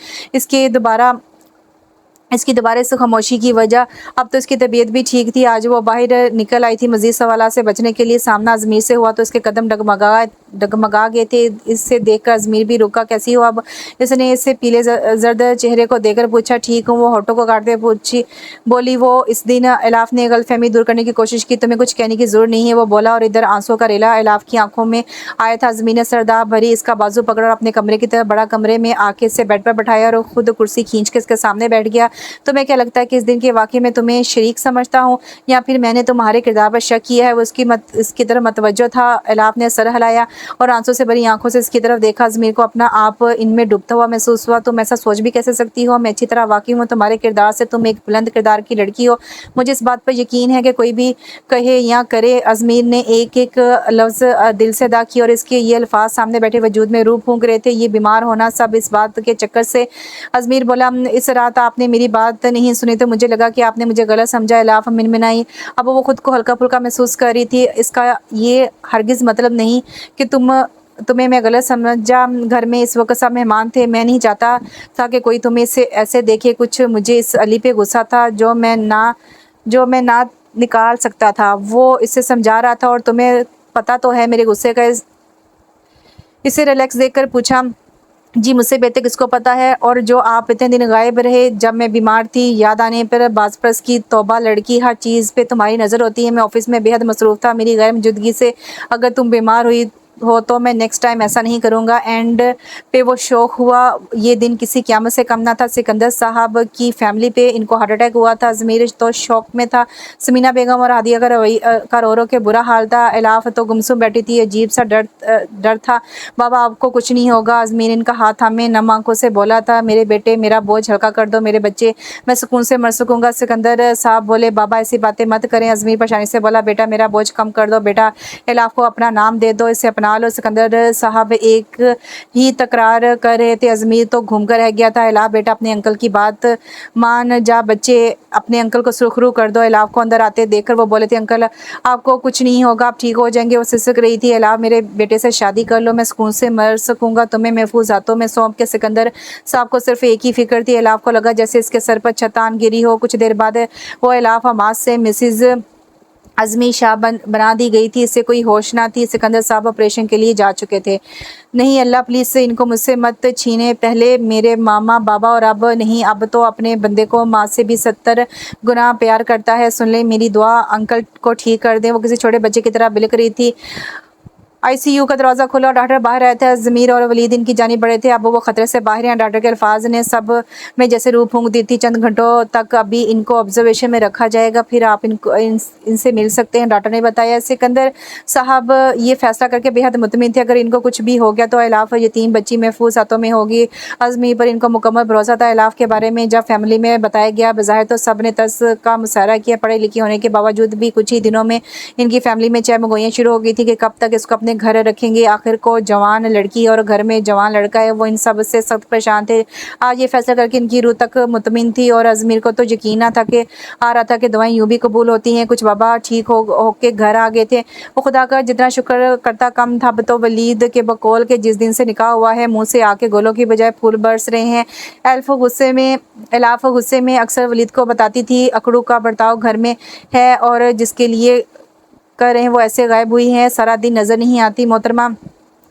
इसकी दोबारा से खामोशी की वजह। अब तो इसकी तबीयत भी ठीक थी। आज वो बाहर निकल आई थी मज़ीद सवालात से बचने के लिए। सामना अजमीर से हुआ तो इसके कदम डगमगा गए थे। इससे देखकर अजमीर भी रुका। कैसी हो अब? इसने इससे पीले जर्द चेहरे को देखकर पूछा। ठीक हूँ। वो होठों को काटते बोली। वो इस दिन इलाफ ने गलतफहमी दूर करने की कोशिश की। तुम्हें कुछ कहने की ज़रूरत नहीं है, वो बोला और इधर आंसुओं का रेला इलाफ की आंखों में आया था। अजमीर ने सरदार भरी इसका बाजू पकड़ा और अपने कमरे की तरफ बड़ा कमरे में आके इससे बेड पर बैठाया और खुद कुर्सी खींच के इसके सामने बैठ गया। तुम्हें क्या लगता है कि इस दिन के वाक़ये में तुम्हें शरीक समझता हूँ या फिर मैंने तुम्हारे किरदार पर शक किया है? वो इसकी तरफ मतवज्जो था। एलाफ ने सर हिलाया और आंसू से भरी आंखों से इसकी तरफ देखा। अज़मीर को अपना आप इनमें डूबता हुआ महसूस हुआ। तुम ऐसा सोच भी कैसे सकती हो? मैं अच्छी तरह वाकिफ़ हूँ तुम्हारे किरदार से। तुम एक बुलंद किरदार की लड़की हो। मुझे इस बात पर यकीन है कि कोई भी कहे या करे। अज़मीर ने एक-एक लफ्ज़ दिल से अदा किए और इसके ये अल्फाज सामने बैठे वजूद में रूह फूंक रहे थे। ये बीमार होना सब इस बात के चक्कर से। अज़मीर बोला, इस रात आपने मेरी बात नहीं सुनी तो मुझे लगा कि आपने मुझे गलत समझा। एलाफ मिनमिनाई। अब वो खुद को हल्का-फुल्का महसूस कर रही थी। इसका ये हरगिज़ मतलब नहीं कि तुम्हें मैं गलत समझा। घर में इस वक्त सब मेहमान थे। मैं नहीं चाहता था कि कोई तुम्हें इसे ऐसे देखे। कुछ मुझे इस अली पे गुस्सा था जो मैं ना निकाल सकता था। वो इसे समझा रहा था और तुम्हें पता तो है मेरे गुस्से का। इसे रिलैक्स देखकर पूछा, जी मुझसे बेहतर किसको पता है? और जो आप इतने दिन गायब रहे जब मैं बीमार थी, याद आने पर बाज़ की तौबा लड़की, हर चीज़ पे तुम्हारी नज़र होती है। मैं ऑफिस में बेहद मसरूफ़ था मेरी गैर मौजूदगी से। अगर तुम बीमार हुई हो तो मैं नेक्स्ट टाइम ऐसा नहीं करूँगा। एंड पे वो शौक हुआ। ये दिन किसी क़यामत से कम ना था। सिकंदर साहब की फैमिली पे इनको हार्ट अटैक हुआ था। ज़मीर तो शौक में था। समीना बेगम और हादिया का रो रो के बुरा हाल था। एलाफ तो गुमसुम बैठी थी। अजीब सा डर था। बाबा आपको कुछ नहीं होगा। अज़मीर इनका हाथ थामे नम आंखों से बोला था, मेरे बेटे मेरा बोझ हल्का कर दो मेरे बच्चे, मैं सुकून से मर सकूंगा। सिकंदर साहब बोले, बाबा ऐसी बातें मत करें। अज़मीर परेशानी से बोला, बेटा मेरा बोझ कम कर दो। बेटा एलाफ को अपना नाम दे दो, इसे अपना लो। सिकंदर साहब एक ही तकरार कर रहे थे। अज़मीर तो घूम कर रह गया था। एलाफ बेटा अपने अंकल की बात मान जा, बच्चे अपने अंकल को सुरखरू कर दो। एलाफ को अंदर आते देखकर वो बोले थे, अंकल आपको कुछ नहीं होगा, आप ठीक हो जाएंगे। वो सिसक रही थी, एलाफ मेरे बेटे से शादी कर लो, मैं सुकून से मर सकूंगा, तुम्हें महफूज हाथों में सौंप के। सिकंदर साहब को सिर्फ एक ही फिक्र थी। एलाफ को लगा जैसे इसके सर पर छतान गिरी हो। कुछ देर बाद वो एलाफ हमास से मिसिज अज़मी शाह बना दी गई थी। इससे कोई होश ना थी। सिकंदर साहब ऑपरेशन के लिए जा चुके थे। नहीं अल्लाह प्लीज़ से इनको मुझसे मत छीने। पहले मेरे मामा बाबा और अब नहीं, अब तो अपने बंदे को माँ से भी 70 गुना प्यार करता है। सुन ले मेरी दुआ, अंकल को ठीक कर दें। वो किसी छोटे बच्चे की तरह बिलक रही थी। आईसीयू का दरवाज़ा खुला और डॉक्टर बाहर आए थे। ज़मीर और वलीद इनकी जानिब बढ़े थे। अब वो खतरे से बाहर हैं। डॉक्टर के अल्फाज ने सब में जैसे रूह फूंक दी थी। चंद घंटों तक अभी इनको ऑब्जर्वेशन में रखा जाएगा, फिर आप इनसे मिल सकते हैं, डॉक्टर ने बताया। सिकंदर साहब ये फैसला करके बेहद मुतमिन थे, अगर इनको कुछ भी हो गया तो एलाफ यतीम बच्ची महफूज हाथों में होगी। अज़मीर पर इनको मुकम्मल भरोसा था। एलाफ के बारे में जब फैमिली में बताया गया, बज़ाहिर तो सब ने तर्स का मुशाहरा किया। पढ़े लिखे होने के बावजूद भी कुछ ही दिनों में इनकी फैमिली में चहमगोइयाँ शुरू हो गई थी कि कब तक इसको अपने घर रखेंगे। आखिर को जवान लड़की और घर में जवान लड़का है, वो इन सब से सख्त परेशान थे। आज ये फैसला करके इनकी रूह तक मुतमिन थी और अज़मीर को तो यकीन ना था कि आ रहा था कि दवाएं यूँ भी कबूल होती हैं। कुछ बाबा ठीक हो के घर आ गए थे। वो खुदा का जितना शुक्र करता कम था। अब तो वलीद के बकौल के जिस दिन से निकाह हुआ है, मुँह से आके गोलों की बजाय फूल बरस रहे हैं। एलाफ गुस्से में अक्सर वलीद को बताती थी, अकड़ू का बर्ताव घर में है और जिसके लिए कर रहे हैं वो ऐसे गायब हुई हैं, सारा दिन नज़र नहीं आती। मोहतरमा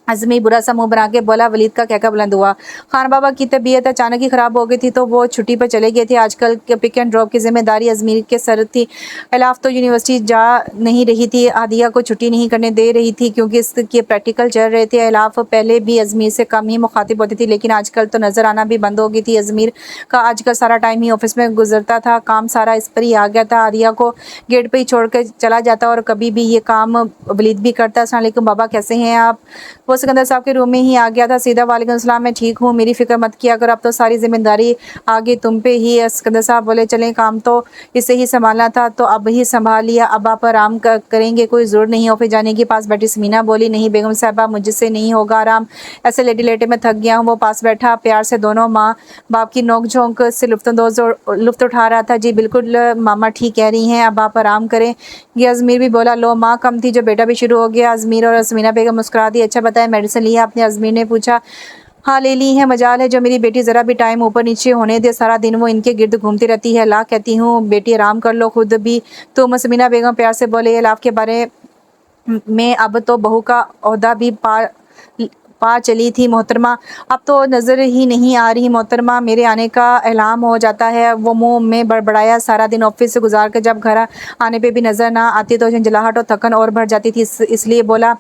अज़मी बुरा सा मुंह बना के बोला। वलीद का कहका बुलंद हुआ। खान बाबा की तबीयत अचानक ही ख़राब हो गई थी तो वो छुट्टी पर चले गए थे। आजकल के पिक एंड ड्रॉप की जिम्मेदारी अज़मीर के सर थी। एलाफ तो यूनिवर्सिटी जा नहीं रही थी, हादिया को छुट्टी नहीं करने दे रही थी क्योंकि इसके प्रैक्टिकल चल रहे थे। एलाफ पहले भी अज़मीर से कम ही मुखातिब होती थी, लेकिन आजकल तो नज़र आना भी बंद हो गई थी। अज़मीर का आजकल सारा टाइम ही ऑफिस में गुजरता था, काम सारा इस पर ही आ गया था। हादिया को गेट पर ही छोड़ कर चला जाता और कभी भी ये काम वलीद भी करता। अस्सलाम वालेकुम बाबा, कैसे हैं आप? वो सिकंदर साहब के रूम में ही आ गया था। सीधा वालेकुम सलाम, मैं ठीक हूँ, मेरी फिक्र मत किया करो, अब तो सारी जिम्मेदारी आ गई तुम पे ही। सिकंदर साहब बोले, चलें काम तो इसे ही संभालना था तो अब ही संभाल लिया, अब आप आराम करेंगे, कोई ज़रूरत नहीं ऑफिस जाने की। पास बैठी समीना बोली, नहीं बेगम साहबा मुझसे नहीं होगा आराम, ऐसे लेटे लेटे मैं थक गया हूँ। वो पास बैठा प्यार से दोनों माँ बाप की नोक झोंक से लुफ्त उठा रहा था। जी बिल्कुल मामा ठीक कह रही हैं, अब आप आराम करें। ये अज़मीर भी बोला, लो माँ कम थी जो बेटा भी शुरू हो गया। अज़मीर और समीना बेगम मुस्कुरा दी। अच्छा बताया मेडिसिन लिया आपने? अज़मीर ने पूछा। हाँ ले ली है, मजाल है जो मेरी बेटी ज़रा भी टाइम ऊपर नीचे होने दे, सारा दिन वो इनके गिर्द घूमती रहती है। ला कहती हूँ बेटी आराम कर लो खुद भी। तो समीना बेगम प्यार से बोले, लाफ के बारे में अब तो बहू का ओहदा भी पा चली थी मोहतरमा, अब तो नज़र ही नहीं आ रही मोहतरमा, मेरे आने का ऐलान हो जाता है। वो मुंह में बड़बड़ाया, सारा दिन ऑफिस से गुजार कर जब घर आने पे भी नज़र ना आती तो झंझलाहट और थकन और बढ़ जाती थी, इसलिए बोला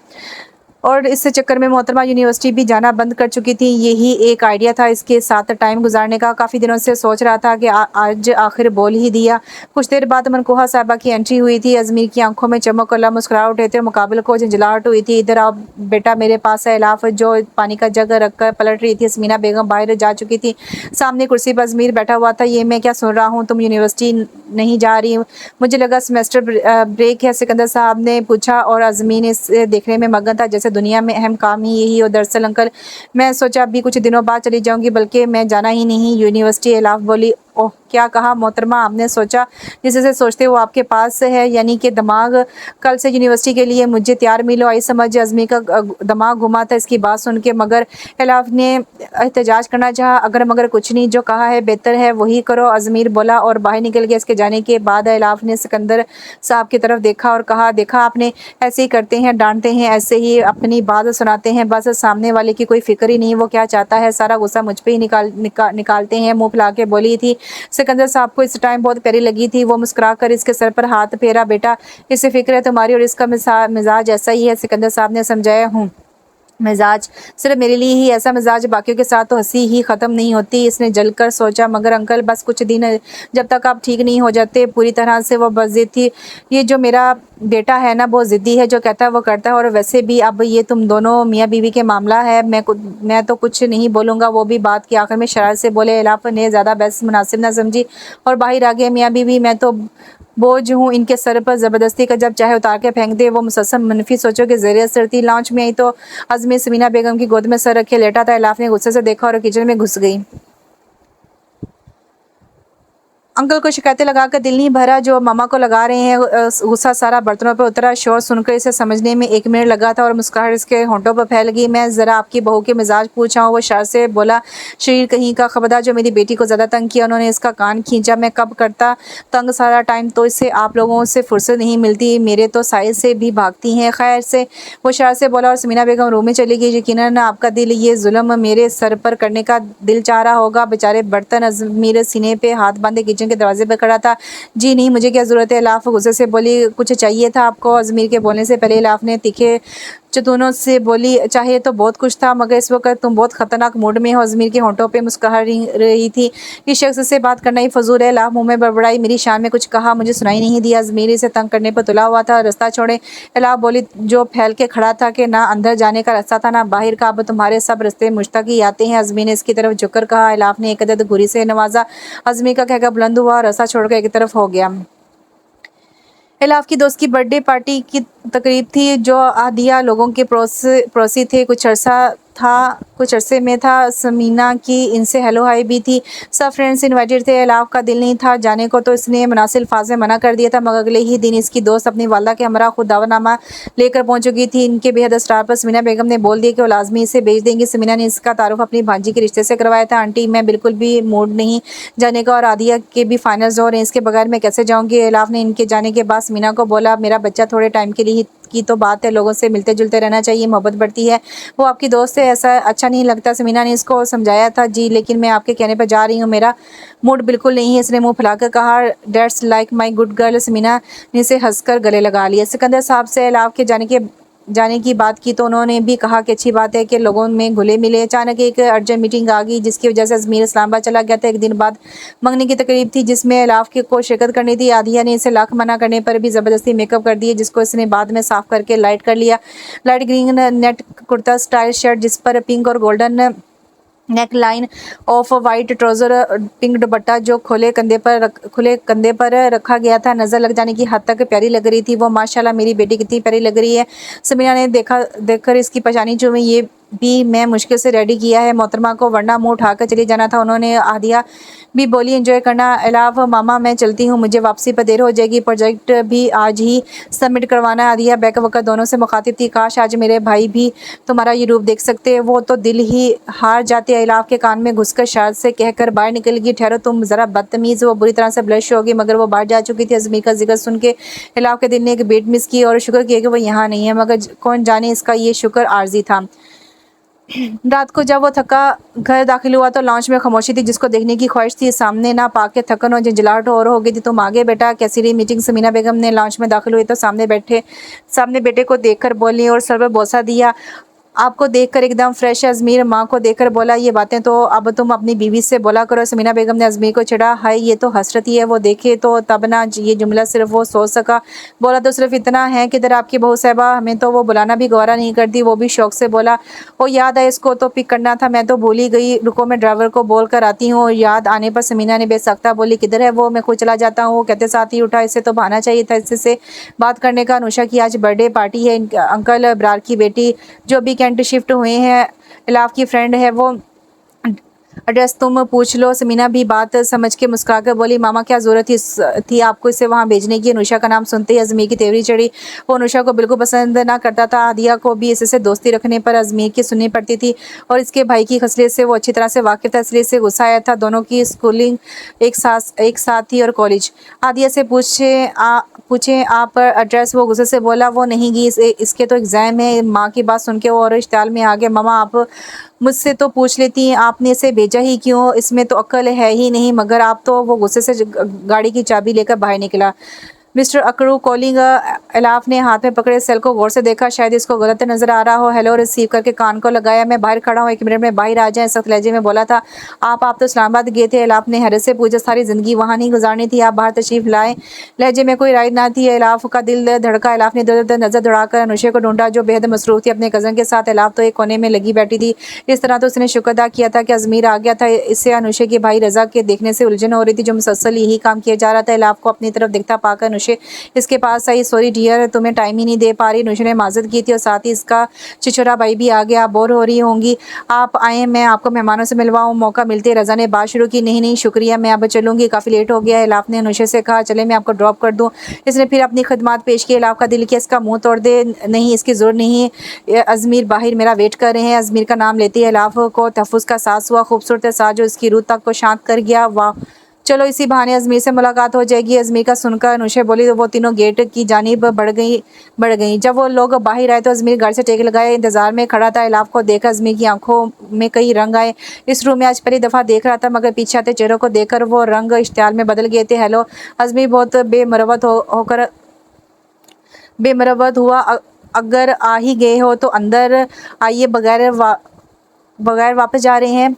और इस चक्कर में मोहतरमा यूनिवर्सिटी भी जाना बंद कर चुकी थी। यही एक आइडिया था इसके साथ टाइम गुजारने का। काफ़ी दिनों से सोच रहा था कि आज आखिर बोल ही दिया। कुछ देर बाद मनकूहा साहबा की एंट्री हुई थी। अजमीर की आंखों में चमक और मुस्कुरा उठे थे। मुकाबले को झंझलाहट हुई थी। इधर आओ बेटा मेरे पास है। इलाफ जो पानी का जग रखकर पलट रही थी। समीना बेगम बाहर जा चुकी थी। सामने कुर्सी पर अजमीर बैठा हुआ था। ये मैं क्या सुन रहा हूँ, तुम यूनिवर्सिटी नहीं जा रही? मुझे लगा सेमेस्टर ब्रेक है, सिकंदर साहब ने पूछा और अजमीर इसे देखने में मगन था जैसे दुनिया में अहम काम ही यही हो। दरअसल अंकल, मैं सोचा अभी कुछ दिनों बाद चली जाऊंगी, बल्कि मैं जाना ही नहीं यूनिवर्सिटी। इलाफ बोली। ओह, क्या कहा मोहतरमा आपने? सोचा जिससे सोचते हो आपके पास है, यानी कि दिमाग। कल से यूनिवर्सिटी के लिए मुझे तैयार मिलो। आई समझ अजमी का दिमाग घुमा था इसकी बात सुन के, मगर इलाफ ने एहतजाज करना चाहा। अगर मगर कुछ नहीं, जो कहा है बेहतर है वही करो, अजमीर बोला और बाहर निकल गया। इसके जाने के बाद इलाफ ने सिकंदर साहब की तरफ देखा और कहा, देखा आपने, ऐसे ही करते हैं, डांटते हैं, ऐसे ही अपनी बात सुनाते हैं, बस सामने वाले की कोई फिक्र ही नहीं, वो क्या चाहता है, सारा गुस्सा मुझ पे ही निकालते हैं। मुंह फुला के बोली थी। सिकंदर साहब को इस टाइम बहुत प्यारी लगी थी। वो मुस्कुरा कर इसके सर पर हाथ फेरा। बेटा, इससे फिक्र है तुम्हारी और इसका मिजाज ऐसा ही है। सिकंदर साहब ने समझाया। हूँ, मिजाज सिर्फ मेरे लिए ही ऐसा मिजाज, बाकियों के साथ तो हंसी ही ख़त्म नहीं होती। इसने जलकर सोचा। मगर अंकल, बस कुछ दिन, जब तक आप ठीक नहीं हो जाते पूरी तरह से। वो बस जिद थी। ये जो मेरा बेटा है ना, बहुत ज़िद्दी है, जो कहता है वो करता है। और वैसे भी अब ये तुम दोनों मियाँ बीवी के मामला है, मैं तो कुछ नहीं बोलूँगा। वो भी बात के आखिर में शरारत से बोले। इलाफ ने ज़्यादा बहस मुनासिब ना समझी और बाहर आ गए। मियाँ बीवी, मैं तो बोझ हूँ इनके सर पर, ज़बरदस्ती का जब चाहे उतार के फेंक दे। वो मुसलसल मनफी सोचों के ज़रिए सरती। लॉन्च में आई तो अजमेर समीना बेगम की गोद में सर रखे लेटा था। इलाफ ने गुस्से से देखा और किचन में घुस गई। अंकल को शिकायतें लगाकर दिल नहीं भरा जो मामा को लगा रहे हैं। गुस्सा सारा बर्तनों पर उतरा। शोर सुनकर इसे समझने में 1 मिनट लगा था और मुस्कुराहट इसके होंठों पर फैल गई। मैं ज़रा आपकी बहू के मिजाज पूछा हूँ। वो शर से बोला। शरीर कहीं का खबरदार, जो मेरी बेटी को ज़्यादा तंग किया। उन्होंने इसका कान खींचा। मैं कब करता तंग, सारा टाइम तो इससे आप लोगों से फुर्सत नहीं मिलती, मेरे तो साइज से भी भागती हैं। खैर से वो शर से बोला और समीना बेगम रूम में चली गई। यकीनन आपका दिल ये जुल्म मेरे सर पर करने का दिल चाह रहा होगा। बेचारे बर्तन। अजमीर सीने पे हाथ बांधे किचन के दरवाजे पर खड़ा था। जी नहीं, मुझे क्या ज़रूरत है? इलाफ गुस्से से बोली। कुछ चाहिए था आपको? अजमीर के बोलने से पहले इलाफ ने तीखे चतुनों से बोली। चाहिए तो बहुत कुछ था, मगर इस वक्त तुम बहुत खतरनाक मूड में हो। अजमीर के होंठों पे मुस्कुराहट रही थी। इस शख्स से बात करना ही फजूल है। इलाफ मुंह में बड़बड़ाई। मेरी शान में कुछ कहा, मुझे सुनाई नहीं दिया। अजमीर इसे तंग करने पर तुला हुआ था। रास्ता छोड़े। इलाफ बोली, जो फैल के खड़ा था कि ना अंदर जाने का रास्ता था ना बाहर का, अब तुम्हारे सब रास्ते मुझ तक ही आते हैं। अजमीर ने इसकी तरफ झुककर कहा। इलाफ ने एक अदद घुरी से नवाजा। अजमीर का कहकर बुलंद हुआ और रास्ता छोड़कर एक तरफ हो गया। इलाफ की दोस्त की बर्थडे पार्टी की तकरीब थी जो आधिया लोगों के पड़ोसी थे। कुछ अरसे में था। समीना की इनसे हेलो हाय भी थी। सब फ्रेंड्स इनवाइटेड थे। इलाफ का दिल नहीं था जाने को, तो इसने मुनासिब फाज में मना कर दिया था। मगर अगले ही दिन इसकी दोस्त अपनी वालदा के हमरा खुद दावतनामा लेकर पहुंच चुकी थी। इनके बेहद असरार पर समीना बेगम ने बोल दिया कि वो लाजमी इसे भेज देंगी। समीना ने इसका तारुफ अपनी भांजी के रिश्ते से करवाया था। आंटी, मैं बिल्कुल भी मूड नहीं जाने का और आदिया के भी फाइनल्स हो रहे हैं, इसके बगैर मैं कैसे जाऊँगी? इलाफ ने इनके जाने के बाद समीना को बोला, मेरा बच्चा थोड़े टाइम के लिए की तो बात है, लोगों से मिलते जुलते रहना चाहिए, मोहब्बत बढ़ती है। वो आपकी दोस्त है, ऐसा अच्छा नहीं लगता। समीना ने इसको समझाया था। जी, लेकिन मैं आपके कहने पर जा रही हूँ, मेरा मूड बिल्कुल नहीं है, इसने मुंह फुलाकर कहा। That's like my good girl. Sameena ने इसे हंसकर गले लगा लिया। सिकंदर साहब से इलाफ के जाने की बात की तो उन्होंने भी कहा कि अच्छी बात है कि लोगों में घुले मिले। अचानक एक अर्जेंट मीटिंग आ गई जिसकी वजह से अजमीर इस्लामाबाद चला गया था। 1 दिन बाद मंगनी की तकरीब थी जिसमें इलाफ को शिरकत करनी थी। आदिया ने इसे लाख मना करने पर भी ज़बरदस्ती मेकअप कर दिया, जिसको इसने बाद में साफ करके लाइट कर लिया। Light green net kurta style shirt जिस पर पिंक और golden neck line, of white trouser, pink दुपट्टा जो खुले कंधे पर रखा गया था, नज़र लग जाने की हद तक प्यारी लग रही थी। वो माशाल्लाह मेरी बेटी कितनी प्यारी लग रही है। समीना ने देखकर इसकी पहचानी चूमी। ये भी मैं मुश्किल से रेडी किया है मोहतरमा को, वरना मुंह उठाकर चली जाना था। उन्होंने आदिया भी बोली, एंजॉय करना। इलाफ, मामा मैं चलती हूँ, मुझे वापसी पर देर हो जाएगी, प्रोजेक्ट भी आज ही सबमिट करवाना है। आदिया बैक वक्त दोनों से मुखातिब थी। काश आज मेरे भाई भी तुम्हारा ये रूप देख सकते। वो तो दिल ही हार जाते। इलाफ के कान में घुसकर शायद से कहकर बाहर निकल गई, ठहरो तुम ज़रा बदतमीज़। वो बुरी तरह से ब्लश होगी, मगर वो बाहर जा चुकी थी। अजमीर का जिक्र सुन के इलाफ के दिल ने एक बीट मिस की और शुक्र किया कि वो यहाँ नहीं है, मगर कौन जाने इसका ये शुक्र आर्जी था। रात को जब वो थका घर दाखिल हुआ तो लॉन्च में खामोशी थी, जिसको देखने की ख्वाहिश थी। सामने ना पाके थकन और झंझलाहट और हो गई थी। तुम आगे बेटा, कैसी रही मीटिंग? समीना बेगम ने लॉन्च में दाखिल हुई तो सामने बेटे को देखकर बोली और सर पर बोसा दिया। आपको देखकर एकदम फ्रेश है। अजमीर माँ को देखकर बोला, ये बातें तो अब तुम अपनी बीवी से बोला करो। समीना बेगम ने अजमीर को चिढ़ा, हाय ये तो हसरत ही है, वो देखे तो तब ना। ये जुमला सिर्फ वो सोच सका। बोला तो सिर्फ इतना है कि इधर आपकी बहू साहबा, हमें तो वो बुलाना भी गवारा नहीं करती। वो भी शौक से बोला, ओ याद है, इसको तो पिक करना था, मैं तो भूल ही गई। रुको मैं ड्राइवर को बोल कर आती हूँ। याद आने पर समीना ने बेसख्ता बोली, किधर है वो? मैं खुद चला जाता हूँ। कहते साथ ही उठा। इसे तो बहाना चाहिए था इससे से बात करने का। अनुषा की आज बर्थडे पार्टी है। अंकल अब्रार की बेटी जो भी कैंट शिफ्ट हुए हैं, इलाफ की फ्रेंड है, वो एड्रेस तुम पूछ लो। समीना भी बात समझ के मुस्कुराकर बोली, मामा क्या जरूरत थी आपको इसे वहाँ भेजने की? अनुषा का नाम सुनते ही अजमीर की तेवरी चढ़ी। वो अनुषा को बिल्कुल पसंद ना करता था। आदिया को भी इससे दोस्ती रखने पर अजमीर की सुननी पड़ती थी और इसके भाई की खसलियत से वो अच्छी तरह से वाकिफ था, इसलिए से गुस्सा आया था। दोनों की स्कूलिंग एक साथ थी और कॉलेज। आदिया से पूछे आप एड्रेस? वो गुस्से से बोला, वो नहीं गई, इसके तो एग्जाम है। माँ की बात सुन के वो और इश्ताल में आ गया, मामा आप मुझसे तो पूछ लेती, आपने इसे भेजा ही क्यों? इसमें तो अक्ल है ही नहीं। मगर आप तो। वो गुस्से से गाड़ी की चाबी लेकर बाहर निकला। Mister अकरू calling. इलाफ ने हाथ में पकड़े सेल को गौर से देखा, शायद इसको गलत नजर आ रहा हो। हेलो रिसीव करके कान को लगाया। मैं बाहर खड़ा हूँ, 1 मिनट में बाहर आ जाएं, सख्त लहजे में बोला था। आप तो इस्लामाबाद गए थे। इलाफ ने हैरत से पूछा, सारी जिंदगी वहाँ नहीं गुजारनी थी, आप बाहर तशरीफ लाए? लहजे में कोई राय ना थी। इलाफ का दिल धड़का। इलाफ ने इधर उधर नजर दौड़ाकर अनुषा को ढूंढा जो बेहद मसरूफ थी अपने कजन के साथ। इलाफ तो एक कोने में लगी बैठी थी। इस तरह तो उसने शुक्र अदा किया था कि अजमीर आ गया था। इससे अनुषा के भाई रजा के देखने से उलझन हो रही थी, जो मुसलसल यही काम किया जा रहा था। इलाफ को अपनी तरफ देखता पाकर अनुषा इसके पास आई। सॉरी डियर, तुम्हें टाइम ही नहीं दे पा रही। अनुषा ने माजरत की थी और साथ ही इसका चिचोरा भाई भी आ गया। आप बोर हो रही होंगी, आप आए, मैं आपको मेहमानों से मिलवाऊं। मौका मिलते रजा ने बात शुरू की, नहीं नहीं शुक्रिया, मैं अब चलूंगी, काफ़ी लेट हो गया है। इलाफ ने अनुषा से कहा, चले मैं आपको ड्रॉप कर दूं। इसने फिर अपनी खदमात पेश की। इलाफ का दिल किया इसका मुंह तोड़ दे, नहीं इसकी जरूरत नहीं है, अजमीर बाहर मेरा वेट कर रहे हैं। अजमीर का नाम लेते ही इलाफ को तहफ़्फ़ुज़ का एहसास हुआ। खूबसूरत साज जो इसकी रूह तक को शांत कर गया। वाह, चलो इसी बहाने अजमीर से मुलाकात हो जाएगी। अजमीर का सुनकर अनुषा बोली तो वो तीनों गेट की जानिब बढ़ गई। जब वो लोग बाहर आए तो अजमीर घर से टेक लगाए इंतजार में खड़ा था। इलाफ को देखकर अजमीर की आंखों में कई रंग आए। इस रूम में आज पहली दफ़ा देख रहा था, मगर पीछे आते चेहरों को देखकर वो रंग इश्तियाल में बदल गए थे। हेलो, अजमीर बहुत बेमरवत हुआ। अगर आ ही गए हो तो अंदर आइए, बगैर वापस जा रहे हैं?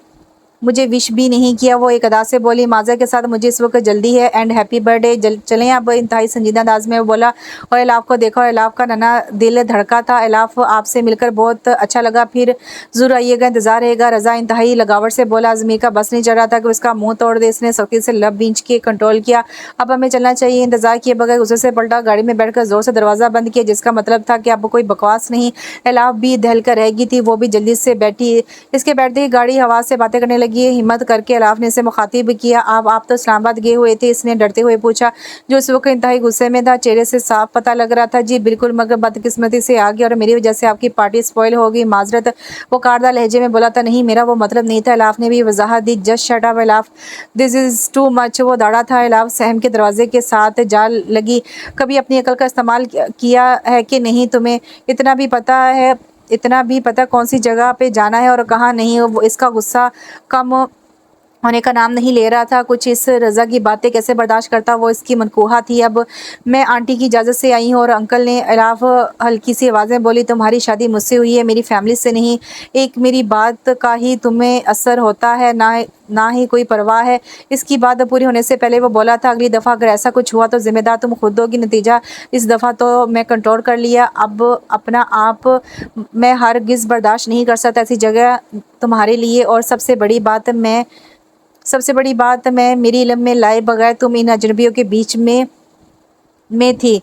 मुझे विश भी नहीं किया, वो एक अदा से बोली। माजा के साथ मुझे इस वक्त जल्दी है एंड हैप्पी बर्थडे। चलें अब, इंतहाई संजीदा अंदाज में वो बोला और इलाफ को देखा और इलाफ का नन्हा दिल धड़का था। इलाफ आपसे मिलकर बहुत अच्छा लगा, फिर जरूर आइएगा, इंतजार रहेगा। रजा इंतहाई लगावट से बोला। अजमीर का बस नहीं चढ़ रहा था कि उसका मुंह तोड़ दे। इसने सख्ती से लब बींच के कंट्रोल किया। अब हमें चलना चाहिए। इंतजार किए बगैर गुस्से से पलटा, गाड़ी में बैठकर जोर से दरवाज़ा बंद किया, जिसका मतलब था कि अब कोई बकवास नहीं। इलाफ भी दहल कर रह गई थी, वो भी जल्दी से बैठी। इसके बैठते ही गाड़ी हवा से बातें करने लगी। हिम्मत करके इलाफ ने इसे मुखातिब किया, आप तो इस्लामाबाद गए हुए थे? इसने डरते हुए पूछा, जो उस वक्त इंतहाई गुस्से में था। चेहरे से साफ पता लग रहा था, जी बिल्कुल, मगर बदकिस्मती से आ गया और मेरी वजह से आपकी पार्टी स्पॉइल हो गई, माजरत। वो कारदार लहजे में बोला था, नहीं मेरा वो मतलब नहीं था। इलाफ ने भी वजाहत दी। Just shut up Ilaf, this is too much. वो दाड़ा था। इलाफ सहम के दरवाजे के साथ जा लगी। कभी अपनी अकल का इस्तेमाल किया है कि नहीं? तुम्हें इतना भी पता कौन सी जगह पे जाना है और कहाँ नहीं? इसका गुस्सा कम होने का नाम नहीं ले रहा था। कुछ इस रज़ा की बातें कैसे बर्दाश्त करता, वो इसकी मनकूहा थी। अब मैं आंटी की इजाज़त से आई हूँ और अंकल ने। इलाफ हल्की सी आवाज़ें बोली, तुम्हारी शादी मुझसे हुई है, मेरी फैमिली से नहीं। एक मेरी बात का ही तुम्हें असर होता है, ना ही कोई परवाह है। इसकी बात पूरी होने से पहले वो बोला था, अगली दफ़ा अगर ऐसा कुछ हुआ तो जिम्मेदार तुम खुद होगी। नतीजा इस दफ़ा तो मैं कंट्रोल कर लिया। अब अपना आप मैं हरगिज़ बर्दाश्त नहीं कर सकता ऐसी जगह तुम्हारे लिए। और सबसे बड़ी बात मैं मेरी इल्म में लाए बगैर तुम इन अजनबियों के बीच में थी।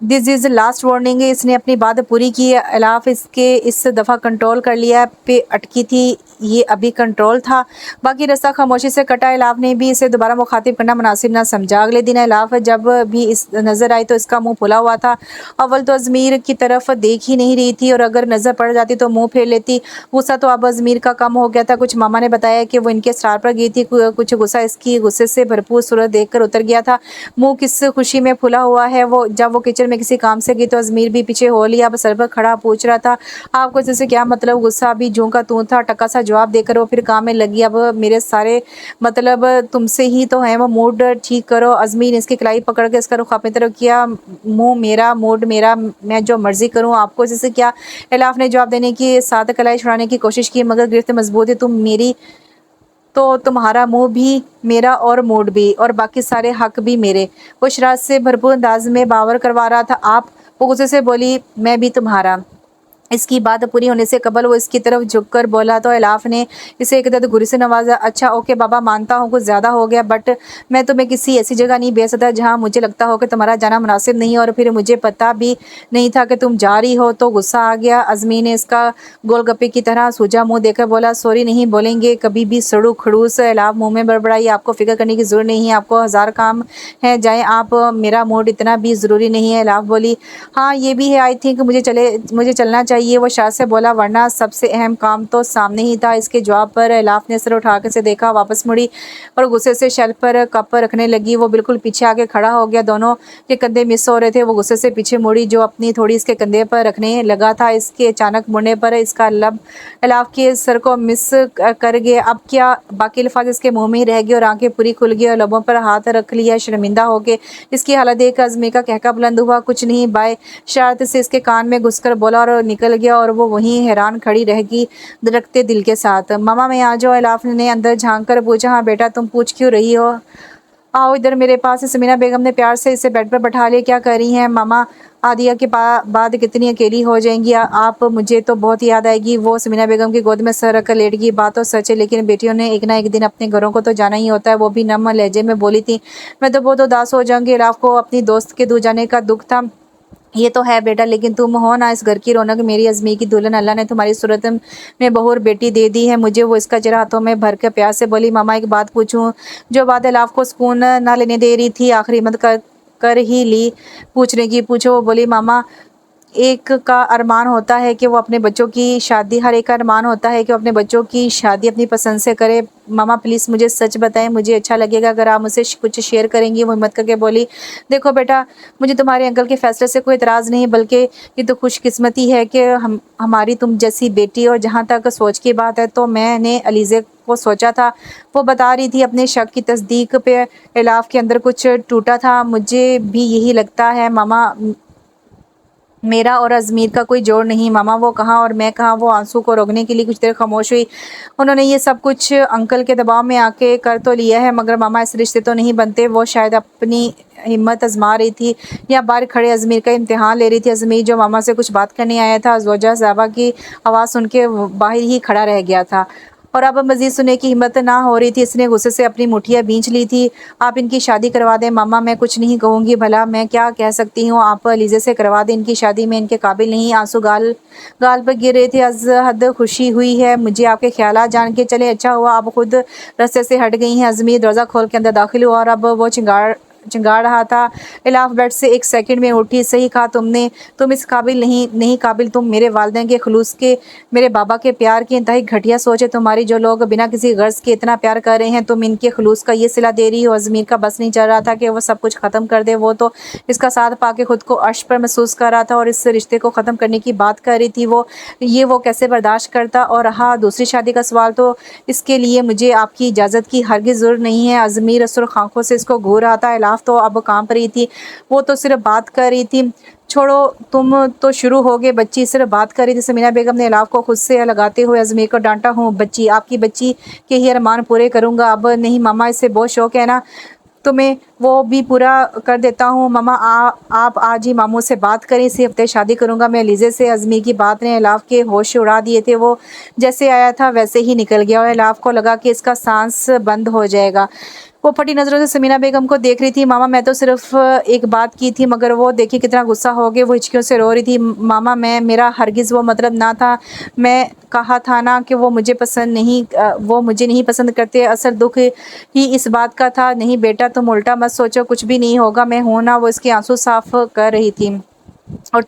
This is last warning. इसने अपनी बात पूरी की। इलाफ इसके इस दफ़ा कंट्रोल कर लिया पे अटकी थी, ये अभी कंट्रोल था। बाकी रास्ता खामोशी से कटा। इलाफ ने भी इसे दोबारा मुखातिब करना मुनासिब ना समझा। अगले दिन इलाफ जब भी इस नज़र आई तो इसका मुंह फुला हुआ था। अव्वल तो अजमीर की तरफ देख ही नहीं रही थी और अगर नज़र पड़ जाती तो मुंह फेर लेती। गुस्सा तो अब अजमीर का कम हो गया था। कुछ मामा ने बताया कि वो इनके स्टार पर गई थी। कुछ गुस्सा इसकी गुस्से से भरपूर सूरत देख कर उतर गया था। मुँह किस खुशी में फुला हुआ है। वो जब वो किचन मैं किसी काम से गई तो अजमीर भी पीछे हो लिया, अब सर पर खड़ा पूछ रहा था आपको जैसे क्या मतलब, गुस्सा भी जूं का तू था, टका सा जवाब देकर वो फिर काम में लगी। अब मेरे सारे मतलब तुमसे ही तो है, वो मूड ठीक करो। अजमीर ने इसकी कलाई पकड़ के इसका रुख अपनी तरफ किया। मुंह मेरा, मूड मेरा, मैं जो मर्जी करूँ, आपको जैसे क्या। इलाफ ने जवाब देने की साथ कलाई छुड़ाने की कोशिश की मगर गिरफ्त मजबूत है। तुम मेरी तो तुम्हारा मुंह भी मेरा और मूड भी और बाकी सारे हक भी मेरे। वो शरारत से भरपूर अंदाज में बावर करवा रहा था। आप, वो गुस्से से बोली, मैं भी तुम्हारा। इसकी बात पूरी होने से कबल वो इसकी तरफ झुककर बोला तो इलाफ ने इसे एक दर्द गुरी से नवाजा। अच्छा ओके बाबा, मानता हूँ कुछ ज़्यादा हो गया, बट मैं तुम्हें किसी ऐसी जगह नहीं भेज सकता जहाँ मुझे लगता हो कि तुम्हारा जाना मुनासिब नहीं, और फिर मुझे पता भी नहीं था कि तुम जा रही हो। तो गुस्सा आ गया। अजमी ने इसका गोलगप्पे की तरह सूजा मुंह देकर बोला, सॉरी नहीं बोलेंगे कभी भी, सड़ू खड़ूस। इलाफ मुंह में बड़बड़ाई, आपको फिक्र करने की जरूरत नहीं है, आपको हज़ार काम है, जाए आप, मेरा मूड इतना भी ज़रूरी नहीं है। इलाफ बोली, हाँ ये भी है, आई थिंक मुझे चलना चाहिए। वो शायद से बोला, वरना सबसे अहम काम तो सामने ही था। इसके जवाब पर इलाफ ने सर उठा कर से देखा, वापस मुड़ी और गुस्से से शेल्फ पर कप रखने लगी। वो बिल्कुल पीछे आके खड़ा हो गया, दोनों के कंधे मिस हो रहे थे। वो गुस्से से पीछे मुड़ी, जो अपनी थोड़ी इसके कंधे पर रखने लगा था। इसके अचानक मुड़ने पर इसका लब इलाफ के सर को मिस कर गया। अब क्या, बाकी अल्फाज इसके मुंह में ही रह गए और आंखें पूरी खुल गई और लबों पर हाथ रख लिया। शर्मिंदा होके इसकी हालत देख अजमी का कहका बुलंद हुआ, कुछ नहीं बाय। शरारत से इसके कान में घुसकर बोला और निकल गया और वो वहीं हैरान खड़ी रह गई धड़कते दिल के साथ। मामा मैं आ जाओ, इलाफ ने अंदर झांक कर पूछा। हाँ बेटा, तुम पूछ क्यों रही हो, आओ इधर मेरे पास। समीना बेगम ने प्यार से इसे बेड पर बैठा लिया। क्या कर रही हैं मामा, आदिया के बाद कितनी अकेली हो जाएंगी आप, मुझे तो बहुत याद आएगी। वो समीना बेगम की गोद में सर रखकर लेट गई। बात तो सच है, लेकिन बेटियों ने एक ना एक दिन अपने घरों को तो जाना ही होता है। वो भी नम लहजे में बोली थी, मैं तो बहुत उदास हो जाऊंगी। इलाफ को अपनी दोस्त के दूर जाने का दुख था। ये तो है बेटा, लेकिन तुम हो ना इस घर की रौनक, मेरी अजमी की दुल्हन। अल्लाह ने तुम्हारी सूरत में बहू और बेटी दे दी है मुझे। वो इसका जरा हाथों में भर के प्यार से बोली, मामा एक बात पूछूं, जो बात इलाफ को सुकून ना लेने दे रही थी, आखिरी हिम्मत कर ही ली पूछने की। पूछो। वो बोली, मामा एक का अरमान होता है कि वो अपने बच्चों की शादी, हर एक का अरमान होता है कि वो अपने बच्चों की शादी अपनी पसंद से करे। मामा प्लीज़ मुझे सच बताएं, मुझे अच्छा लगेगा अगर आप मुझसे कुछ शेयर करेंगी। वो हिम्मत करके बोली, देखो बेटा, मुझे तुम्हारे अंकल के फैसले से कोई इतराज़ नहीं, बल्कि ये तो खुशकिस्मती है कि हमारी तुम जैसी बेटी। और जहाँ तक सोच की बात है तो मैंने अलीज़े को सोचा था, वो बता रही थी अपने शक की तस्दीक पे। इलाफ के अंदर कुछ टूटा था। मुझे भी यही लगता है मामा, मेरा और अजमीर का कोई जोड़ नहीं। मामा वो कहाँ और मैं कहाँ। वो आंसू को रोकने के लिए कुछ देर खामोश हुई। उन्होंने ये सब कुछ अंकल के दबाव में आके कर तो लिया है, मगर मामा इस रिश्ते तो नहीं बनते। वो शायद अपनी हिम्मत आजमा रही थी या बाहर खड़े अजमीर का इम्तिहान ले रही थी। अजमीर जो मामा से कुछ बात करने आया था, जोजा साहबा की आवाज़ सुन के बाहर ही खड़ा रह गया था और अब मज़ीद सुनने की हिम्मत ना हो रही थी। इसने गुस्से से अपनी मुठियाँ भींच ली थी। आप इनकी शादी करवा दें मामा, मैं कुछ नहीं कहूँगी, भला मैं क्या कह सकती हूँ। आप अलीज़े से करवा दें इनकी शादी, में इनके काबिल नहीं। आंसू गाल गाल पर गिर रहे थे। अज हद खुशी हुई है मुझे आपके ख्यालात जान के। चले अच्छा हुआ आप खुद रास्ते से हट गई हैं। अजमीर दरवाज़ा खोल के अंदर दाखिल हुआ और अब वो चिंगाड़ रहा था। इलाफ बेड से एक सेकंड में उठी। सही कहा तुमने, तुम इस काबिल नहीं काबिल। तुम मेरे वालिदैन के खुलूस के, मेरे बाबा के प्यार की इंतहाई घटिया सोच है तुम्हारी। जो लोग बिना किसी गर्ज के इतना प्यार कर रहे हैं, तुम इनके खुलूस का ये सिला दे रही हो। अजमीर का बस नहीं चल रहा था कि वो सब कुछ ख़त्म कर दे। वो तो इसका साथ पाके खुद को अर्श पर महसूस कर रहा था और इस रिश्ते को ख़त्म करने की बात कर रही थी। वो कैसे बर्दाश्त करता। और हाँ, दूसरी शादी का सवाल तो इसके लिए मुझे आपकी इजाज़त की हरगिज़ ज़रूरत नहीं है। अजमीर सुर्ख आंखों से इसको घूर रहा था। इलाफ तो अब कांप रही थी। वो तो सिर्फ बात कर रही थी, छोड़ो तुम तो शुरू हो गए। बच्ची सिर्फ बात कर रही थी। समीना बेगम ने इलाफ को खुद से लगाते हुए अजमीर को डांटा। हूँ बच्ची, आपकी बच्ची के ही अरमान पूरे करूँगा। अब नहीं मामा, इससे बहुत शौक है ना, तुम्हें वो भी पूरा कर देता हूँ। मामा आप आज ही मामू से बात करें, इसी हफ्ते शादी करूँगा मैं अलीज़े से। अजमीर की बात ने इलाफ के होश उड़ा दिए थे। वो जैसे आया था वैसे ही निकल गया और इलाफ को लगा कि इसका सांस बंद हो जाएगा। वो फटी नज़रों से समीना बेगम को देख रही थी। मामा मैं तो सिर्फ एक बात की थी, मगर वो देखिए कितना गुस्सा हो गए। वो हिचकियों से रो रही थी। मामा मेरा हरगिज़ वो मतलब ना था। मैं कहा था ना कि वो मुझे पसंद नहीं, वो मुझे नहीं पसंद करते। असल दुख ही इस बात का था। नहीं बेटा, तुम उल्टा मत सोचो, कुछ भी नहीं होगा, मैं हूं ना। वो इसके आंसू साफ कर रही थी। और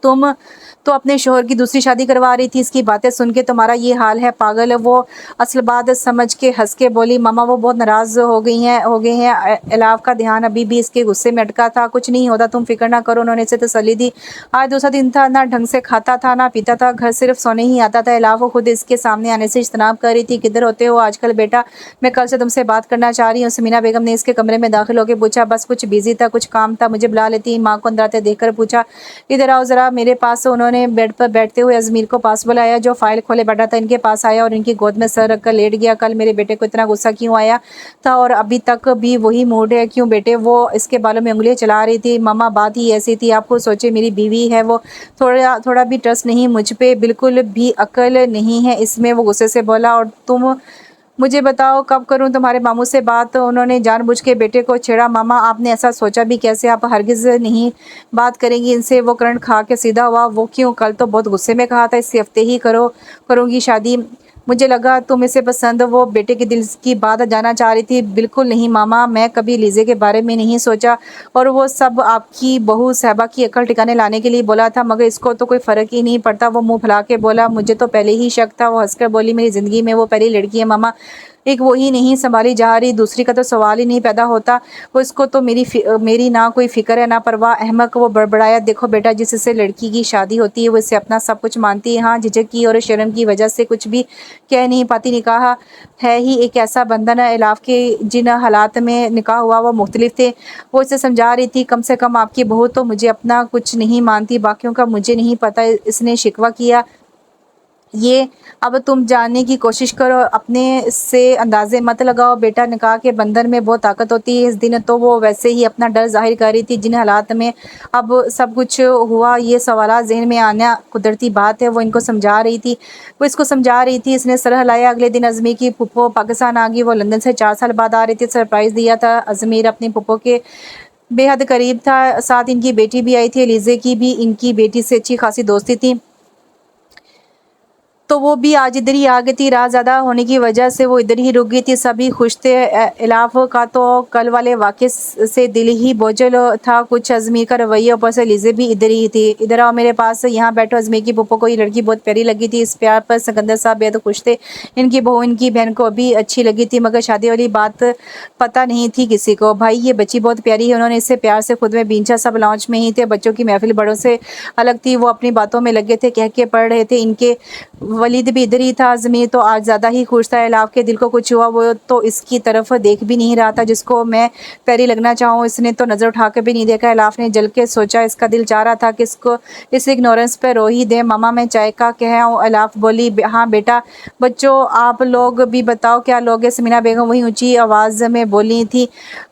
तो अपने शोहर की दूसरी शादी करवा रही थी, इसकी बातें सुन के तुम्हारा ये हाल है पागल। वो असल बात समझ के हंस के बोली, मामा वो बहुत नाराज़ हो गए हैं। इलाफ का ध्यान अभी भी इसके गुस्से में अटका था। कुछ नहीं होता, तुम फिक्र ना करो, उन्होंने इसे तसल्ली दी। आज दूसरा दिन था, ना ढंग से खाता था ना पीता था, घर सिर्फ सोने ही आता था। इलाफ वो खुद इसके सामने आने से इज्तनाब कर रही थी। किधर होते हो आजकल बेटा, मैं कल से तुमसे बात करना चाह रही हूँ। समीना बेगम ने इसके कमरे में दाखिल होकर पूछा। बस कुछ बिजी था, कुछ काम था, मुझे बुला लेती। माँ को अंदर आते देखकर पूछा, इधर आओ जरा मेरे पास। उन्होंने बेड पर बैठते हुए अजमीर को पास बुलाया, जो फाइल खोले बैठा था। इनके पास आया और इनकी गोद में सर रखकर लेट गया। कल मेरे बेटे को इतना गुस्सा क्यों आया था और अभी तक भी वही मूड है क्यों बेटे? वो इसके बालों में उंगलियां चला रही थी। मामा बात ही ऐसी थी, आप खुद सोचे, मेरी बीवी है, वो थोड़ा थोड़ा भी ट्रस्ट नहीं मुझ पे, बिल्कुल भी अकल नहीं है इसमें। वो गुस्से से बोला, और तुम मुझे बताओ कब करूं तुम्हारे मामू से बात? उन्होंने जानबूझ के बेटे को छेड़ा। मामा आपने ऐसा सोचा भी कैसे? आप हरगिज नहीं बात करेंगी इनसे। वो करंट खा के सीधा हुआ। वो क्यों? कल तो बहुत गुस्से में कहा था इसी हफ्ते ही करूंगी शादी। मुझे लगा तुम इसे पसंद। वो बेटे के दिल की बात जानना चाह रही थी। बिल्कुल नहीं मामा, मैं कभी लीजे के बारे में नहीं सोचा, और वो सब आपकी बहू साहबा की अकल ठिकाने लाने के लिए बोला था, मगर इसको तो कोई फ़र्क ही नहीं पड़ता। वो मुंह फुला के बोला, मुझे तो पहले ही शक था। वो हंसकर बोली, मेरी ज़िंदगी में वो पहली लड़की है मामा, एक वो ही नहीं संभाली जा रही, दूसरी का तो सवाल ही नहीं पैदा होता। वो इसको तो मेरी ना कोई फिक्र है ना परवाह। अहमक। वो बड़बड़ाया, देखो बेटा, जिससे लड़की की शादी होती है वो इससे अपना सब कुछ मानती है। हाँ, झिझक की और शर्म की वजह से कुछ भी कह नहीं पाती। निकाह है ही एक ऐसा बंधन है, इलाफ के जिन हालात में निकाह हुआ वो मुख्तलिफ थे। वो इसे समझा रही थी, कम से कम आपकी बहू तो मुझे अपना कुछ नहीं मानती, बाकियों का मुझे नहीं पता। इसने शिकवा किया ये। अब तुम जानने की कोशिश करो, अपने से अंदाजे मत लगाओ बेटा। निकाह के बंधन में बहुत ताकत होती है। इस दिन तो वो वैसे ही अपना डर जाहिर कर रही थी। जिन हालात में अब सब कुछ हुआ, ये सवाल जहन में आना कुदरती बात है। वो इनको समझा रही थी, वो इसको समझा रही थी। इसने सर हिलाया। अगले दिन अजमीर की पुप्पो पाकिस्तान आ गई। वो लंदन से 4 साल बाद आ रही थी। सरप्राइज़ दिया था। अजमीर अपनी पुप्पो के बेहद करीब था। साथ इनकी बेटी भी आई थी, एलिज़े की भी इनकी बेटी से अच्छी खासी दोस्ती थी, तो वो भी आज इधर ही आ गई थी। रात ज़्यादा होने की वजह से वो इधर ही रुक गई थी। सभी खुश थे। इलाफ का तो कल वाले वाक़े से दिल ही बोझल था। कुछ अजमीर का रवैया, ऊपर से लिज़े भी इधर ही थी। इधर आओ मेरे पास, यहाँ बैठो। अजमीर की पुप्पो को ये लड़की बहुत प्यारी लगी थी। इस प्यार पर सिकंदर साहब बेहद खुश थे। इनकी बहू इनकी बहन को भी अच्छी लगी थी, मगर शादी वाली बात पता नहीं थी किसी को। भाई ये बच्ची बहुत प्यारी है, उन्होंने इससे प्यार से खुद में बींचा। सब लॉन्च में ही थे। बच्चों की महफिल बड़ों से अलग थी। वो अपनी बातों में लगे थे, कह के पढ़ रहे थे। इनके वलीद भी इधर ही था। अजमीर तो आज ज़्यादा ही खुश था। इलाफ के दिल को कुछ हुआ, वो तो इसकी तरफ देख भी नहीं रहा था जिसको मैं प्यारी लगना चाहूँ। इसने तो नज़र उठा के भी नहीं देखा। इलाफ ने जल के सोचा, इसका दिल चाह रहा था कि इसको इस इग्नोरेंस पे रो ही दे। मामा मैं चाय का कह आऊँ? इलाफ बोली, हाँ बेटा। बच्चों आप लोग भी बताओ क्या लोगे? समीना बेगम वही ऊँची आवाज़ में बोली थी,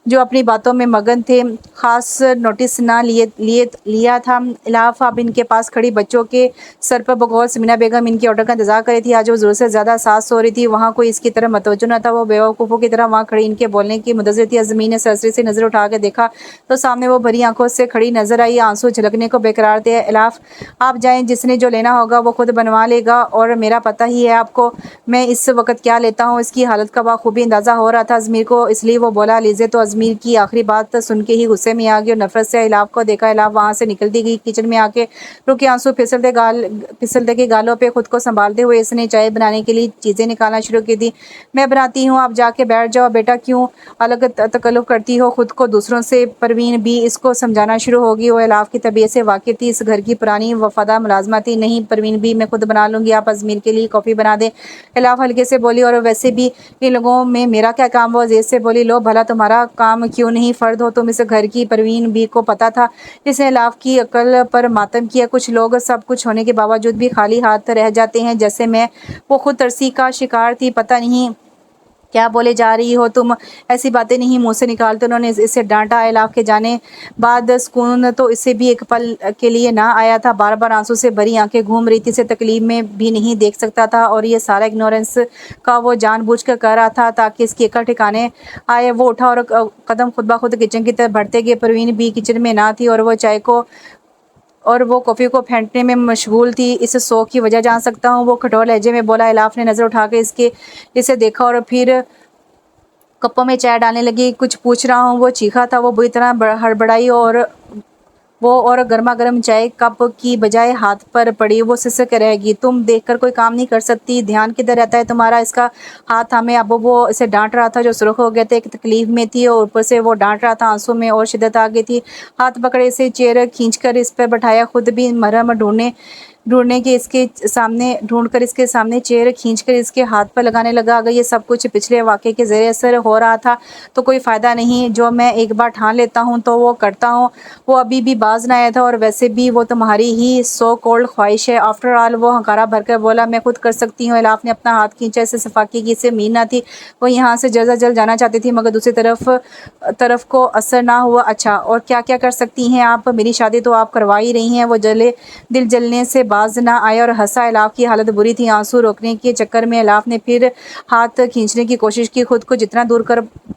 जो अपनी बातों में मगन थे। ख़ास नोटिस ना लिया था इलाफ। अब इनके पास खड़ी बच्चों के सर पर बगौर समीना बेगम इनके ऑर्डर का इंतजार कर रही थी। आज वो ज़रूरत से ज़्यादा सास हो रही थी। वहाँ कोई इसकी तरफ मतवज्जो न था। वो बेवकूफ़ों की तरह वहाँ खड़ी इनके बोलने की मुंतज़िर थी। अज़मीर ने सरसरी से नज़र उठा के देखा तो सामने वो भरी आंखों से खड़ी नजर आई। आंसू झलकने को बेकरार थे। इलाफ आप जाएँ, जिसने जो लेना होगा वो खुद बनवा लेगा, और मेरा पता ही है आपको मैं इस वक्त क्या लेता हूँ। इसकी हालत का बखूबी अंदाज़ा हो रहा था अज़मीर को, इसलिए वो बोला। लीज़े तो अज़मीर की आखिरी बात सुन के ही गुस्से में आ गई और नफरत से इलाफ को देखा। इलाफ वहाँ से निकलती गई। किचन में आके रुके। आंसू फिसलते के गालों पे खुद को संभालते हुए इसने चाय बनाने के लिए चीज़ें निकालना शुरू की थी। मैं बनाती हूँ, आप जाके बैठ जाओ। बेटा क्यों अलग तकल्लुफ़ करती हो खुद को दूसरों से? परवीन भी इसको समझाना शुरू होगी। वो इलाफ की तबीयत से वाकिफ़ थी, इस घर की पुरानी वफादार मुलाजमा थी। नहीं परवीन भी, मैं खुद बना लूँगी, आप अज़मीर के लिए कॉफ़ी बना दें। इलाफ हल्के से बोली, और वैसे भी इन लोगों में मेरा क्या काम? वो अजीज़ से बोली, लो भला तुम्हारा काम क्यों नहीं? फ़र्द हो तुम इस घर की। परवीन भी को पता था इसने इलाफ की अकल पर मातम किया। कुछ लोग सब कुछ होने के बावजूद भी खाली हाथ रह जाते हैं, जैसे मैं। वो खुद तरसी का शिकार थी। पता नहीं क्या बोले जा रही हो तुम, ऐसी बातें नहीं मुंह से निकालते। उन्होंने इसे डांटा। इलाफ के जाने बाद सुकून तो इसे भी एक पल के लिए ना आया था। बार बार आंसू से भरी आंखें घूम रही थी। इसे तकलीफ में भी नहीं देख सकता था, और ये सारा इग्नोरेंस का वो जानबूझ कर कर रहा था ताकि इसकी अकल ठिकाने आए। वो उठा और कदम खुद ब खुद किचन की तरफ बढ़ते गए। परवीन भी किचन में ना थी, और वो कॉफ़ी को फेंटने में मशगूल थी। इस शौक की वजह जान सकता हूँ, वो कठोर लहजे में बोला। इलाफ ने नज़र उठा के इसे देखा और फिर कपों में चाय डालने लगी। कुछ पूछ रहा हूँ, वो चीखा था। वो बुरी तरह हड़बड़ाई और वो और गर्मा-गर्म चाय कप की बजाय हाथ पर पड़ी, वो सिसक रहेगी। तुम देखकर कोई काम नहीं कर सकती, ध्यान किधर रहता है तुम्हारा? इसका हाथ थामे अब वो इसे डाँट रहा था जो सुर्ख हो गया था, एक तकलीफ में थी और ऊपर से वो डाँट रहा था, आँसू में और शिद्दत आ गई थी। हाथ पकड़े इसे चेयर खींचकर इस पर बैठाया, खुद भी मरहम ढूँढ कर इसके सामने चेयर खींचकर इसके हाथ पर लगाने लगा। अगर ये सब कुछ पिछले वाक़ये के ज़ेरे असर हो रहा था तो कोई फ़ायदा नहीं, जो मैं एक बार ठान लेता हूँ तो वो करता हूँ। वो अभी भी बाज़ न आया था और वैसे भी वो तुम्हारी ही सो कॉल्ड ख्वाहिश है। आफ्टर ऑल वो हंकारा भरकर बोला, मैं खुद कर सकती हूँ। इलाफ ने अपना हाथ खींचा, इसे सफाकी की इसे उम्मीद न थी। वो यहाँ से जल्द जाना चाहती थी मगर दूसरी तरफ को असर ना हुआ। अच्छा, और क्या-क्या कर सकती हैं आप? मेरी शादी तो आप करवा ही रही हैं। वो दिल जलने से बाज ना आया और हंसा। इलाफ की हालत बुरी थी। आंसू रोकने के चक्कर में इलाफ ने फिर हाथ खींचने की कोशिश की। खुद को जितना दूर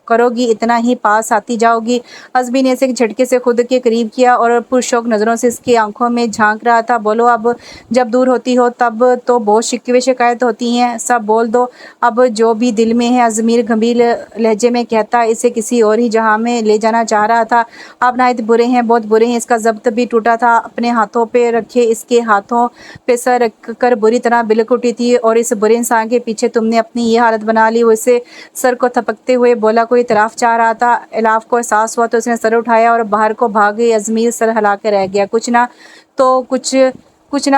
करोगी इतना ही पास आती जाओगी। अज़मी ने इसे एक झटके से खुद के करीब किया और पुरशौक नज़रों से इसकी आंखों में झांक रहा था। बोलो अब, जब दूर होती हो तब तो बहुत शिकवे शिकायत होती हैं, सब बोल दो अब जो भी दिल में है। अज़मीर गंभीर लहजे में कहता, इसे किसी और ही जहां में ले जाना चाह रहा था। आप नाहित बुरे हैं, बहुत बुरे हैं। इसका ज़ब्त भी टूटा था। अपने हाथों पे रखे इसके हाथों पे सर रख कर बुरी तरह बिलक उठी थी और इस बुरे इंसान के पीछे तुमने अपनी ये हालत बना ली। वो इसे सर को थपकते हुए बोला, कोई इतराफ़ चाह रहा था। इलाफ को एहसास हुआ तो उसने सर उठाया और बाहर को भाग गई। अज़मीर सर हिला के रह गया। कुछ ना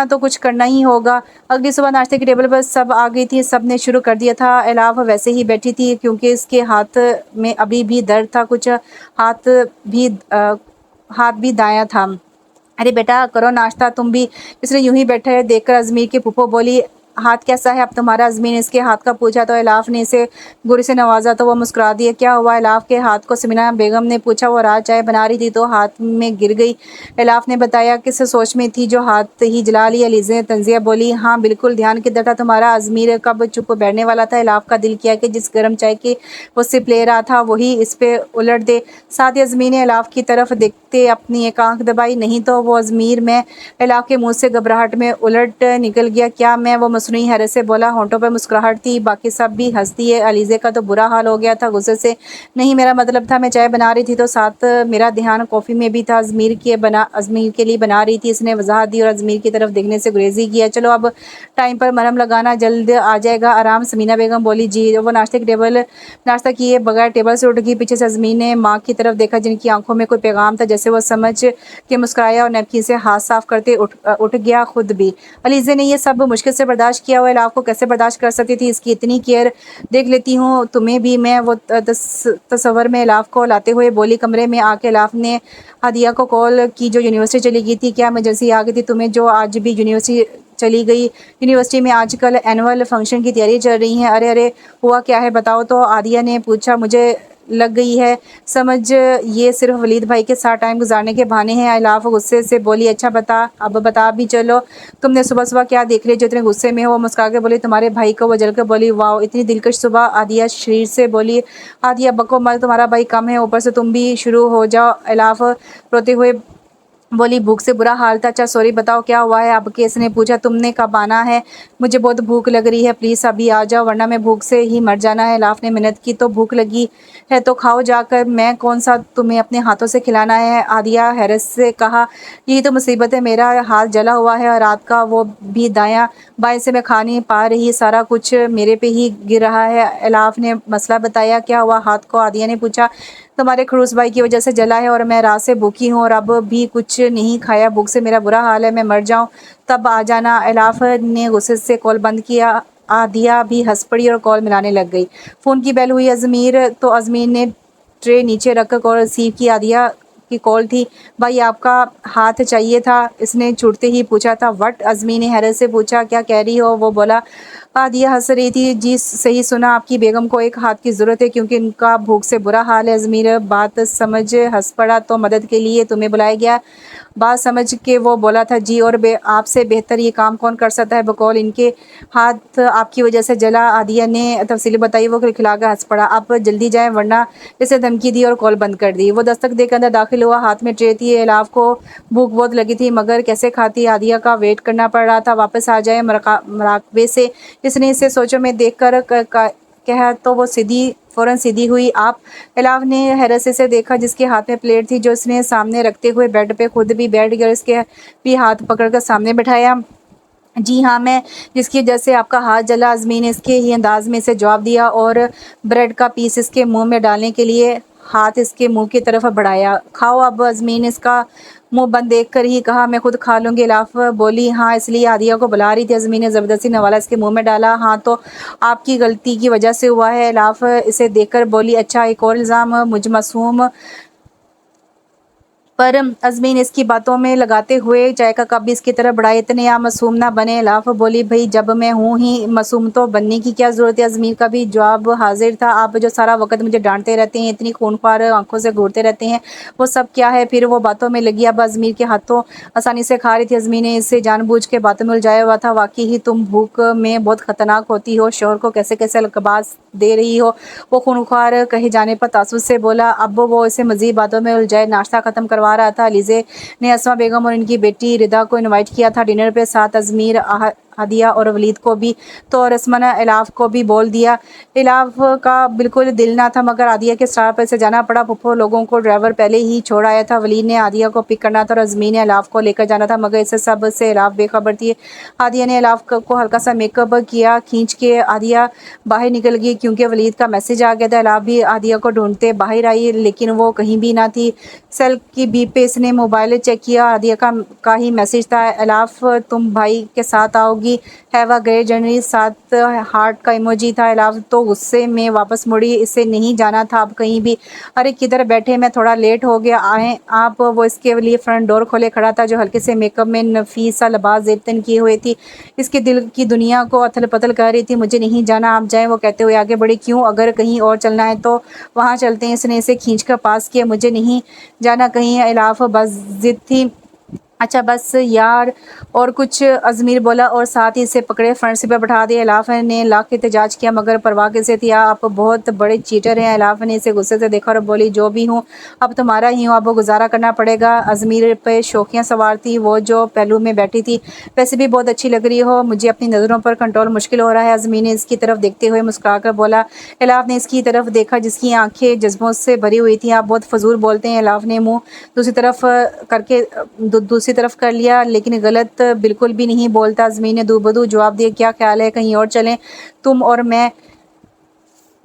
तो कुछ करना ही होगा। अगली सुबह नाश्ते की टेबल पर सब आ गई थी। सब ने शुरू कर दिया था। इलाफ वैसे ही बैठी थी क्योंकि इसके हाथ में अभी भी दर्द था। हाथ हाथ भी दायां था। अरे बेटा करो नाश्ता तुम भी। इसने यूं ही बैठे देखकर अज़मीर की फूफो बोली, हाथ कैसा है अब तुम्हारा? अज़मीर ने इसके हाथ का पूछा तो इलाफ ने इसे गुर्रे से नवाजा तो वह मुस्कुरा दिया। क्या हुआ? इलाफ के हाथ को समीना बेगम ने पूछा। वो रात चाय बना रही थी तो हाथ में गिर गई। इलाफ ने बताया। किस सोच में थी जो हाथ ही जला लिया? लीज़ा ने तंज़िया बोली। हाँ बिल्कुल, ध्यान किधर था तुम्हारा? अज़मीर कब चुप बैठने वाला था। इलाफ का दिल किया कि जिस गर्म चाय की वो सिप ले रहा था वही इस पे उलट दे। साथ ही अज़मीर ने इलाफ की तरफ देखते अपनी एक आंख दबाई। नहीं तो वो अज़मीर में इलाफ के मुंह से घबराहट में उलट निकल गया। क्या मैं? वो मसनूई हैरत से बोला। होंठों पर मुस्कुराहट थी। बाकी सब भी हंस दिए। अलीज़े का तो बुरा हाल हो गया था गुस्से से। नहीं मेरा मतलब था मैं चाय बना रही थी तो साथ मेरा ध्यान कॉफ़ी में भी था। अज़मीर के लिए बना रही थी। इसने वजाहत दी और अज़मीर की तरफ देखने से गुरेजी किया। चलो अब टाइम पर मरहम लगाना, जल्द आ जाएगा आराम। समीना बेगम बोली। जी। वो नाश्ता किए बगैर टेबल से उठ गई। पीछे से अज़मीर ने माँ की तरफ देखा जिनकी आंखों में कोई पैगाम था। जैसे वो समझ के मुस्कुराया और नैपकिन से हाथ साफ करते उठ गया खुद भी। अलीज़े ने ये सब मुश्किल से बर्दाश्त किया हुआ इलाफ को कैसे बर्दाश्त कर सकती थी? इसकी इतनी केयर देख लेती हूँ तुम्हें भी मैं। वो तसव्वुर में इलाफ को लाते हुए बोली। कमरे में आके इलाफ ने हादिया को कॉल की जो यूनिवर्सिटी चली गई थी। क्या इमरजेंसी आ गई थी तुम्हें जो आज भी यूनिवर्सिटी चली गई? यूनिवर्सिटी में आजकल एनुअल फंक्शन की तैयारी चल रही है। अरे अरे हुआ क्या है बताओ तो? आदिया ने पूछा। मुझे लग गई है समझ, ये सिर्फ वलीद भाई के साथ टाइम गुजारने के बहाने हैं। इलाफ गुस्से से बोली। अच्छा अब बता भी चलो, तुमने सुबह सुबह क्या देख लिया जो इतने गुस्से में हो? मुस्कुरा के बोली, तुम्हारे भाई को। वो जलकर बोली, वाह इतनी दिलकश सुबह। आदिया शरीर से बोली। आदिया बको मत, तुम्हारा भाई कम है, ऊपर से तुम भी शुरू हो जाओ। इलाफ रोते हुए बोली, भूख से बुरा हाल था। अच्छा सॉरी बताओ क्या हुआ है? अब केस ने पूछा। तुमने कब आना है? मुझे बहुत भूख लग रही है, प्लीज़ अभी आ जाओ वरना मैं भूख से ही मर जाना है। इलाफ ने मिन्नत की। तो भूख लगी है तो खाओ जाकर, मैं कौन सा तुम्हें अपने हाथों से खिलाना है? आदिया हैरत से कहा। यही तो मुसीबत है, मेरा हाथ जला हुआ है और रात का वो भी बाएं से मैं खा नहीं पा रही, सारा कुछ मेरे पे ही गिर रहा है। इलाफ ने मसला बताया। क्या हुआ हाथ को? आदिया ने पूछा। तुम्हारे खड़ूस भाई की वजह से जला है और मैं रात से भूखी हूँ और अब भी कुछ नहीं खाया। भूख से मेरा बुरा हाल है, मैं मर जाऊँ तब आ जाना। इलाफ ने गुस्से से कॉल बंद किया। आदिया भी हंस पड़ी और कॉल मिलाने लग गई। फ़ोन की बेल हुई। अज़मीर ने ट्रे नीचे रखकर कॉल रिसीव की। आदिया की कॉल थी। भाई आपका हाथ चाहिए था, इसने छूटते ही पूछा था। वट? अज़मीर ने हैरत से पूछा। क्या कह रही हो? वो बोला। आदिया हंस रही थी। जी सही सुना, आपकी बेगम को एक हाथ की ज़रूरत है क्योंकि उनका भूख से बुरा हाल है। अज़मीर बात समझ हंस पड़ा। तो मदद के लिए तुम्हें बुलाया गया? बात समझ के वो बोला था। जी। और आपसे बेहतर ये काम कौन कर सकता है बकौल इनके? हाथ आपकी वजह से जला। आदिया ने तफसील बताई। वो खिलखिलाकर हंस पड़ा। आप जल्दी जाएं वरना, इसे धमकी दी और कॉल बंद कर दी। वो दस्तक देकर अंदर दाखिल हुआ। हाथ में ट्रे थी। इलाफ को भूख बहुत लगी थी मगर कैसे खाती? आदिया का वेट करना पड़ रहा था वापस आ जाए मराकबे से। इसने इसे सोचों में देख कर कहा तो वो सीधी फ़ौरन सीधी हुई। आप इलाफ ने हैरत से देखा जिसके हाथ में प्लेट थी जो उसने सामने रखते हुए बेड पे खुद भी बैठ गया और इसके भी हाथ पकड़कर सामने बिठाया। जी हाँ, मैं जिसकी वजह से आपका हाथ जला। अज़मी ने इसके ही अंदाज में इसे जवाब दिया और ब्रेड का पीस इसके मुंह में डालने के लिए हाथ इसके मुंह की तरफ बढ़ाया। खाओ अब। अज़मी ने इसका मुंह बंद देख कर ही कहा, मैं खुद खा लूँगी। इलाफ बोली, हाँ इसलिए आदिया को बुला रही थी। अज़मी ने ज़बरदस्ती नवाला इसके मुंह में डाला। हाँ तो आपकी गलती की वजह से हुआ है। इलाफ इसे देख कर बोली, अच्छा एक और इल्ज़ाम मुझ मासूम पर। अज़मी ने इसकी बातों में लगाते हुए चाय का कप भी इसकी तरफ बढ़ाया, इतने आप मासूम ना बने। इलाफ बोली, भाई जब मैं हूँ ही मासूम तो बनने की क्या ज़रूरत है। अज़मी का भी जवाब हाजिर था, आप जो सारा वक्त मुझे डांटते रहते हैं, इतनी खूनख्वार आंखों से घूरते रहते हैं, वो सब क्या है। फिर वो बातों में लगी। अब अज़मी के हाथों आसानी से खा रही थी। अज़मी ने इसे जानबूझ के बातों में उलझाया हुआ था। वाकई ही तुम भूख में बहुत ख़तरनाक होती हो, शोहर को कैसे कैसे अलकबास दे रही हो। वो खूनख्वार कहे जाने पर तासुस से बोला। अब वो इसे मज़ीद बातों में उलझाए नाश्ता ख़त्म करवा रहा था। अलीज़े ने अस्मा बेगम और इनकी बेटी रिदा को इनवाइट किया था डिनर पे, साथ अज़मीर, हादिया और वलीद को भी। तो और असमा ने इलाफ को भी बोल दिया। इलाफ का बिल्कुल दिल ना था मगर आदिया के स्टार पर से जाना पड़ा। फुफ्फो लोगों को ड्राइवर पहले ही छोड़ आया था। वलीद ने आदिया को पिक करना था और अज़मीर ने इलाफ को लेकर जाना था मगर इससे सब से इलाफ बेखबर थी। आदिया ने इलाफ को हल्का सा मेकअप किया, खींच के आदिया बाहर निकल गई क्योंकि वलीद का मैसेज आ गया था। इलाफ भी आदिया को ढूंढते बाहर आई लेकिन वो कहीं भी ना थी। सेल की बीप पे इसने मोबाइल चेक किया, आदिया का ही मैसेज था, इलाफ तुम भाई के साथ आओगी, हैव अ ग्रेट जर्नी, साथ हार्ट का इमोजी था। इलाफ तो गुस्से में वापस मुड़ी, इसे नहीं जाना था अब कहीं भी। अरे किधर बैठे, मैं थोड़ा लेट हो गया, आए आप। वो इसके लिए फ्रंट डोर खोले खड़ा था जो हल्के से मेकअप में नफीसा लिबास जेबतन किए हुए थी। इसके दिल की दुनिया को अथल पथल कर रही थी। मुझे नहीं जाना, आप जाएं, वो कहते हुए आगे बढ़ी। क्यों, अगर कहीं और चलना है तो वहाँ चलते हैं। इसने इसे खींचकर पास किया। मुझे नहीं जाना कहीं, इलाफ बस जिद थी। अच्छा बस यार, और कुछ, अज़मीर बोला और साथ ही इसे पकड़े फ्रंट सीट पर बैठा दिया। इलाफ ने लाख एहतजाज किया मगर परवाह कैसे थी, आप बहुत बड़े चीटर हैं। इलाफ ने इसे गुस्से से देखा और बोली, जो भी हूँ अब तुम्हारा ही हूँ, अब गुजारा करना पड़ेगा। अज़मीर पे शौकियाँ सवार थी, वो जो पहलू में बैठी थी, वैसे भी बहुत अच्छी लग रही हो, मुझे अपनी नज़रों पर कंट्रोल मुश्किल हो रहा है। अज़मीर ने इसकी तरफ देखते हुए मुस्कुराकर बोला। इलाफ ने इसकी तरफ देखा जिसकी आंखें जज्बों से भरी हुई थी। आप बहुत फजूल बोलते हैं। इलाफ ने मुँह दूसरी तरफ करके दूसरी तरफ कर लिया, लेकिन गलत बिल्कुल भी नहीं बोलता। अज़मीर ने दूबदू जवाब दिया, क्या ख्याल है कहीं और चलें, तुम और मैं।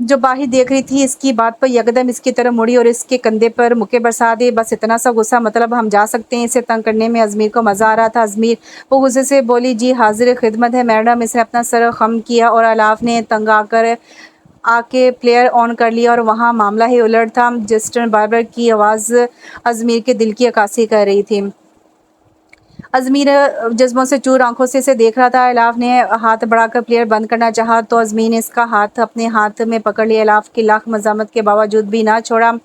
जो बाहिर देख रही थी इसकी बात पर यकदम इसकी तरफ मुड़ी और इसके कंधे पर मुक्के बरसा दिए। बस इतना सा गुस्सा, मतलब हम जा सकते हैं। इसे तंग करने में अज़मीर को मज़ा आ रहा था। अज़मीर वो गुस्से से बोली, जी हाजिर खिदमत है मैडम। इसने अपना सर खम किया और अलाफ ने तंग आके प्लेयर ऑन कर लिया और वहाँ मामला ही उलट था। जस्टिन बार्बर की आवाज़ अज़मीर के दिल की अक्कासी कर रही थी। अज़मीर जज्बों से चूर आंखों से इसे देख रहा था। इलाफ ने हाथ बढ़ाकर प्लेयर बंद करना चाहा तो अज़मीर ने इसका हाथ अपने हाथ में पकड़ लिया। इलाफ की लाख मज़ामत के बावजूद भी ना छोड़ा।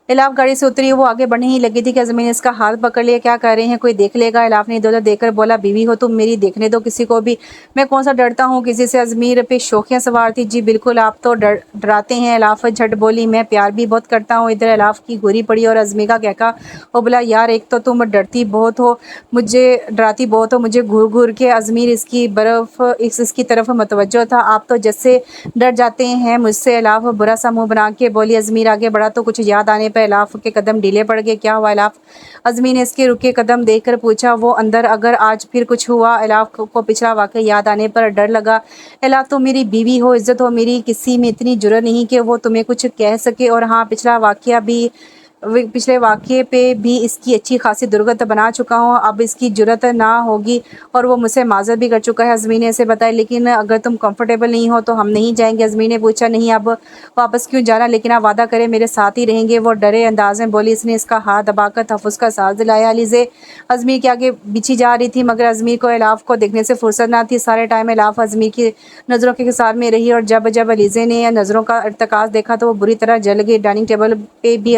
इलाफ गाड़ी से उतरी, वो आगे बढ़ने ही लगी थी कि अज़मीर ने इसका हाथ पकड़ लिया। क्या कर रहे हैं, कोई देख लेगा। इलाफ ने इधर-उधर देखकर बोला, बीवी हो तुम मेरी, देखने दो किसी को भी। मैं कौन सा डरता हूँ किसी से। अज़मीर पे शौकियाँ सवार थी। जी बिल्कुल, आप तो डराते हैं। इलाफ झट बोली, मैं प्यार भी बहुत करता हूँ। इधर इलाफ की घूरी पड़ी और अज़मीर का कहका वो बोला, यार एक तो तुम डरती बहुत हो, मुझे डराती बहुत हो, मुझे घूर घूर के। अज़मीर इसकी तरफ मतवज्जो था। आप तो जैसे डर जाते हैं मुझसे। इलाफ बुरा सा मुंह बना के बोली। अज़मीर आगे बढ़ा तो कुछ याद आने पर इलाफ के कदम ढीले पड़ गए। क्या हुआ इलाफ, अज़मीर ने इसके रुके कदम देखकर पूछा। वो अंदर, अगर आज फिर कुछ हुआ। इलाफ को पिछला वाक़या याद आने पर डर लगा। इलाफ तुम मेरी बीवी हो, इज्जत हो मेरी, किसी में इतनी जुर्रत नहीं कि वो तुम्हें कुछ कह सके। और हाँ, पिछले वाक़ये पे भी इसकी अच्छी खासी दुर्गत बना चुका हूँ, अब इसकी जुर्रत ना होगी और वो मुझसे माज़रत भी कर चुका है। अज़मीर ने इसे बताया, लेकिन अगर तुम कंफर्टेबल नहीं हो तो हम नहीं जाएंगे। अज़मीर ने पूछा, नहीं अब वापस क्यों जाना, लेकिन आप वादा करें मेरे साथ ही रहेंगे। वो डरे अंदाज में बोली। इसने इसका हाथ दबाकर तहफ़्फ़ुज़ का सांस दिलाया। अलीज़े अज़मीर के आगे बिछी जा रही थी मगर अज़मीर को इलाफ को देखने से फुर्सत ना थी। सारे टाइम इलाफ अज़मीर की नज़रों के हिसार में रही और जब जब अलीज़े ने नज़रों का इर्तकाज़ देखा तो वो बुरी तरह जल गई। डाइनिंग टेबल पे भी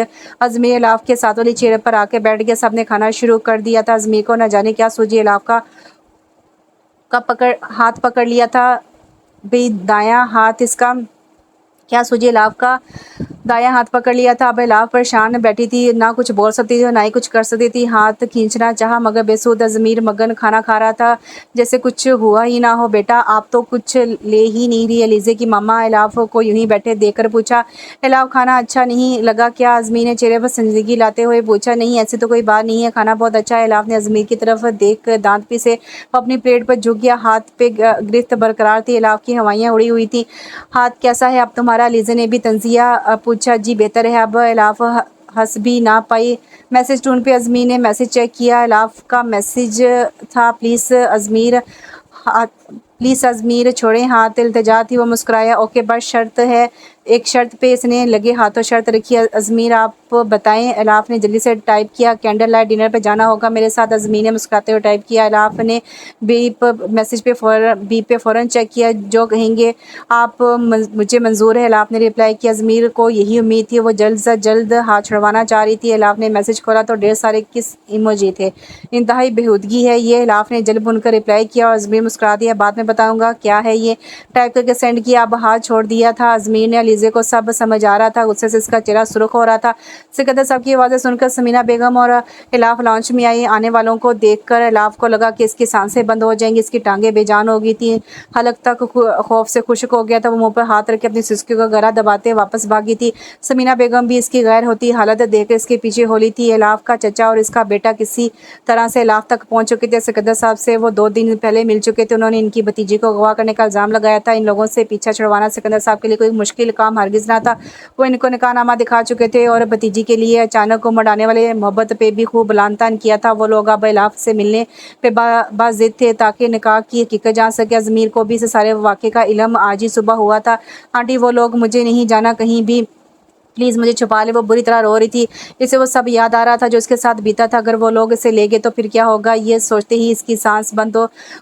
अज़मीर इलाफ के साथ वाली चेयर पर आके बैठ गया। सबने खाना शुरू कर दिया था। अज़मीर को न जाने क्या सूझी, इलाफ का हाथ पकड़ लिया था। भाई दायां हाथ इसका, क्या सूझी इलाफ का दायाँ हाथ पकड़ लिया था। अब इलाफ परेशान बैठी थी, ना कुछ बोल सकती थी और ना ही कुछ कर सकती थी। हाथ खींचना चाहा मगर बेसुध ज़मीर मगन खाना खा रहा था, जैसे कुछ हुआ ही ना हो। बेटा आप तो कुछ ले ही नहीं रही एलिज़े की मम्मा इलाफ को यूं ही बैठे देखकर पूछा। इलाफ खाना अच्छा नहीं लगा क्या? अज़मीर ने चेहरे पर संजीदगी लाते हुए पूछा। नहीं ऐसी तो कोई बात नहीं है, खाना बहुत अच्छा है। इलाफ ने अज़मीर की तरफ देख दांत पिसे अपनी प्लेट पर झुक गया। हाथ पे गिरफ्त बरकरार थी। इलाफ की हवाइयाँ उड़ी हुई थी। हाथ कैसा है अब तुम्हारा? अलीज़ा ने भी तंजिया पूछा। जी बेहतर है। अब इलाफ हंस भी ना पाई। मैसेज टून पे अज़मीर ने मैसेज चेक किया। इलाफ का मैसेज था, प्लीज़ अज़मीर छोड़ें हाथ। इल्तिजा थी। वो मुस्कुराया। ओके बस शर्त है, एक शर्त पे। इसने लगे हाथों शर्त रखी। अज़मीर आप बताएं। इलाफ ने जल्दी से टाइप किया। कैंडल लाइट डिनर पे जाना होगा मेरे साथ। अज़मीर ने मुस्कुराते हुए टाइप किया। इलाफ ने बीप पे फ़ौरन चेक किया। जो कहेंगे आप मुझे मंजूर है। इलाफ ने रिप्लाई किया। अज़मीर को यही उम्मीद थी। वो जल्द से जल्द हाथ छुड़वाना चाह रही थी। इलाफ ने मैसेज खोला तो ढेर सारे किस इमोजी थे। इंतहाई बेहूदगी है ये। इलाफ ने जल्द बुनकर रिप्लाई किया और अज़मीर मुस्कुरा दिया। बाद में बताऊंगा क्या है ये। टाइप करके सेंड किया। अब हाथ छोड़ दिया था। अज़मीर ने अलीज़े को सब समझ आ रहा था। गुस्से से इसका चेहरा सुर्ख हो रहा था। सिकंदर साहब की आवाज़ें सुनकर समीना बेगम और इलाफ लॉन्च में आई। आने वालों को देखकर इलाफ को लगा कि इसकी सांसें बंद हो जाएंगी, इसकी टांगें बेजान हो गई थी। हलक तक खौफ से खुश्क हो गया था। वो मुंह पर हाथ रख के अपनी सिसकी का गला दबाते वापस भागी थी। समीना बेगम भी इसकी गैर होती हालत देखकर इसके पीछे होली थी। इलाफ का चचा और इसका बेटा किसी तरह से इलाफ तक पहुंच चुके थे। सिकंदर साहब से वो 2 दिन पहले मिल चुके थे। उन्होंने इनकी भतीजी को अगवा करने का इल्ज़ाम लगाया था। इन लोगों से पीछा छुड़वाना सिकंदर साहब के लिए कोई मुश्किल काम हरगिज़ ना था। वो इनको निकाहनामा दिखा चुके थे और भतीजी के लिए अचानक उमड़ आने वाले मोहब्बत पे भी खूब लानतान किया था। वो लोग अब इलाफ से मिलने पे बाज़िद थे ताकि निकाह की हकीकत जान सके। अज़मीर को भी इस सारे वाक़े का इल्म आज ही सुबह हुआ था। आंटी वो लोग मुझे नहीं जाना कहीं भी, प्लीज़ मुझे छुपा ले। वो बुरी तरह रो रही थी। इसे वो सब याद आ रहा था जो इसके साथ बीता था। अगर वो लोग इसे ले गए तो फिर क्या होगा, ये सोचते ही इसकी सांस बंद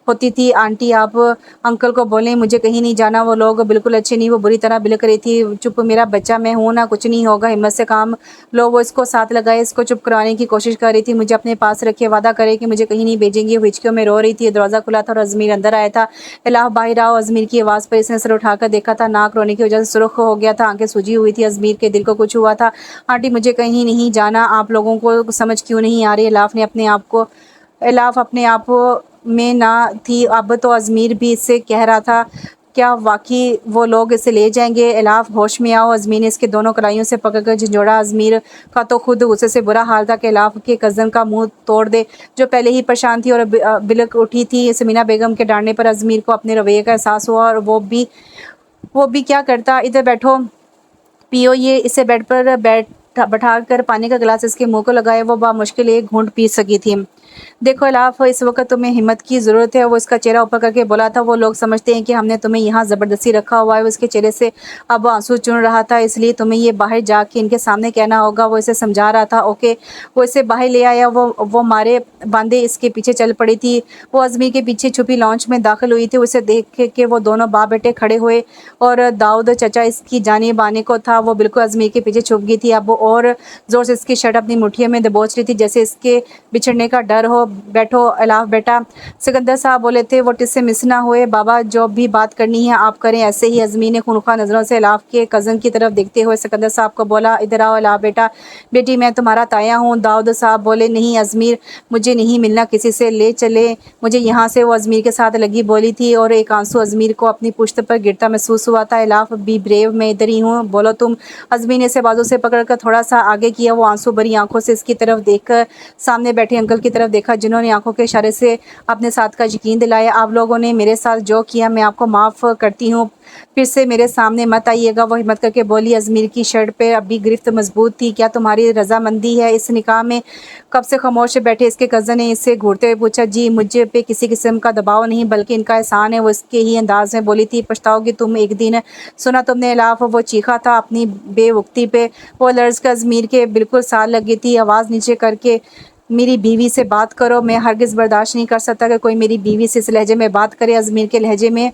होती थी। आंटी आप अंकल को बोलें मुझे कहीं नहीं जाना। वो लोग बिल्कुल अच्छे नहीं। वो बुरी तरह बिलक रही थी। चुप मेरा बच्चा, मैं हूँ ना, कुछ नहीं होगा, हिम्मत से काम लो। वो इसको साथ लगाए, इसको चुप करवाने की कोशिश कर रही थी। मुझे अपने पास रखे, वादा करे कि मुझे कहीं नहीं भेजेंगी। वो हिचकियों में रो रही थी। दरवाज़ा खुला था और अज़मीर अंदर आया था। इलाफ बाहर आओ। अज़मीर की आवाज़ पर इसने सर उठाकर देखा था। नाक रोने की वजह से सुर्ख हो गया था। आंखें सूजी हुई थी। अज़मीर के दिल को कुछ हुआ था। आंटी मुझे कहीं नहीं जाना। आप लोगों को समझ क्यों नहीं आ रही? इलाफ अपने आप में ना थी। अब तो अज़मीर भी इससे कह रहा था, क्या वाकई वो लोग इसे ले जाएंगे? इलाफ होश में आओ। अज़मीर ने इसके दोनों कलाइयों से पकड़कर झंझोड़ा। अज़मीर का तो खुद गुस्से से बुरा हाल था कि इलाफ के कज़न का मुंह तोड़ दे, जो पहले ही परेशान थी और बिलक उठी थी। समीना बेगम के डांटने पर अज़मीर को अपने रवैये का एहसास हुआ और वो भी क्या करता। इधर बैठो, पियो ये। इसे बेड पर बैठाकर पानी का गिलास इसके मुंह को लगाया। वो बामुश्किल एक घूंट पी सकी थी। देखो इलाफ, इस वक्त तुम्हें हिम्मत की ज़रूरत है। वो इसका चेहरा ऊपर करके बोला था। वो लोग समझते हैं कि हमने तुम्हें यहाँ ज़बरदस्ती रखा हुआ है। वो इसके चेहरे से अब आंसू चुन रहा था। इसलिए तुम्हें ये बाहर जाके इनके सामने कहना होगा। वो इसे समझा रहा था। ओके। वो इसे बाहर ले आया। वो मारे बांधे इसके पीछे चल पड़ी थी। वो अज़मीर के पीछे छुपी लॉन्च में दाखिल हुई थी। उसे देख के वो दोनों बाप बेटे खड़े हुए और दाऊद चचा इसकी जानिब आने को था। वो बिल्कुल अज़मीर के पीछे छुप गई थी। अब वो और ज़ोर से इसकी शर्ट अपनी मुठ्ठियों में दबोच रही थी, जैसे इसके बिछड़ने का डर हो। बैठो इलाफ बेटा, सिकंदर साहब बोले थे। वो टिस से मिस ना हुए। बाबा जो भी बात करनी है आप करें। ऐसे ही अज़मीर ने खूनख्वार नज़रों से इलाफ के कज़न की तरफ देखते हुए सिकंदर साहब को बोला, इधर आओ इलाफ बेटा। बेटी मैं तुम्हारा ताया हूँ। दाऊद साहब बोले, नहीं अज़मीर, मुझे नहीं मिलना किसी से, ले चले मुझे यहाँ से। वो अज़मीर के साथ लगी बोली थी और एक आंसू अज़मीर को अपनी पुश्त पर गिरता महसूस हुआ था। इलाफ बी ब्रेव, मैं इधर ही हूँ, बोलो तुम। अज़मीर ने इसे बाजू से पकड़कर थोड़ा सा आगे किया। वो आंसू भरी आंखों से इसकी तरफ देखकर सामने बैठे अंकल की तरफ देखा, जिन्होंने आंखों के इशारे से अपने साथ का यकीन दिलाया। आप लोगों ने मेरे साथ जो किया मैं आपको माफ़ करती हूँ, फिर से मेरे सामने मत आइएगा। वो हिम्मत करके बोली। अज़मीर की शर्ट पे अभी गिरफ्त मजबूत थी। क्या तुम्हारी रजामंदी है इस निकाह में? कब से खामोश बैठे इसके कज़न ने इससे घूरते हुए पूछा। जी मुझे पे किसी किस्म का दबाव नहीं, बल्कि इनका एहसान है। वो इसके ही अंदाज में बोली थी। पछताओगी तुम एक दिन। सुना तुमने इलाफ? वो चीखा था अपनी बेवक्ती पे। वो लर्ज़ का अज़मीर के बिल्कुल साल लगी थी। आवाज़ नीचे करके, मेरी बीवी से बात करो। मैं हरगिज़ बर्दाश्त नहीं कर सकता कि कोई मेरी बीवी से इस लहजे में बात करे। अज़मीर के लहजे में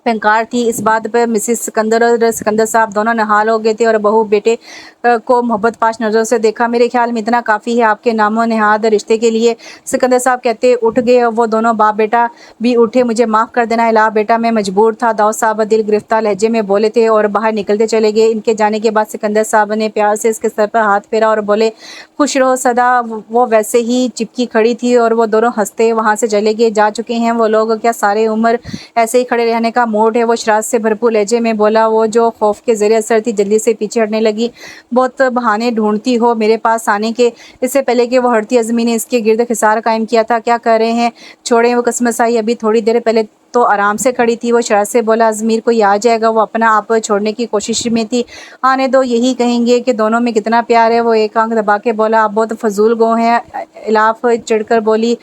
फनकार थी। इस बात पर मिसेस सिकंदर और सिकंदर साहब दोनों नहाल हो गए थे और बहू बेटे को मोहब्बत पाश नज़रों से देखा। मेरे ख्याल में इतना काफ़ी है आपके नामो नेहाद रिश्ते के लिए। सिकंदर साहब कहते उठ गए और वो दोनों बाप बेटा भी उठे। मुझे माफ़ कर देना इलाह बेटा, मैं मजबूर था। दाऊद साहब दिल गिरफ्तार लहजे में बोले थे और बाहर निकलते चले गए। इनके जाने के बाद सिकंदर साहब ने प्यार से इसके सर पर हाथ फेरा और बोले खुश रहो सदा। वो वैसे ही चिपकी खड़ी थी और वो दोनों हंसते वहाँ से चले गए। जा चुके हैं वो लोग, क्या सारे उम्र ऐसे ही खड़े रहने का मूड है? वो शराब से भरपूर लहजे में बोला। वो जो खौफ के जरिए असर थी जल्दी से पीछे हटने लगी। बहुत बहाने ढूंढती हो मेरे पास आने के। इससे पहले कि वो हटती अज़मी ने इसके गिर्द खिसार कायम किया था। क्या कर रहे हैं? छोड़ें। वो कसमस आई, अभी थोड़ी देर पहले तो आराम से खड़ी थी। वो शराब से बोला अज़मीर कोई आ जाएगा। वो अपना आप छोड़ने की कोशिश में थी। आने दो, यही कहेंगे कि दोनों में कितना प्यार है। वो एक आंख दबा के बोला आप बहुत फजूल गो हैं। इलाफ चढ़कर बोली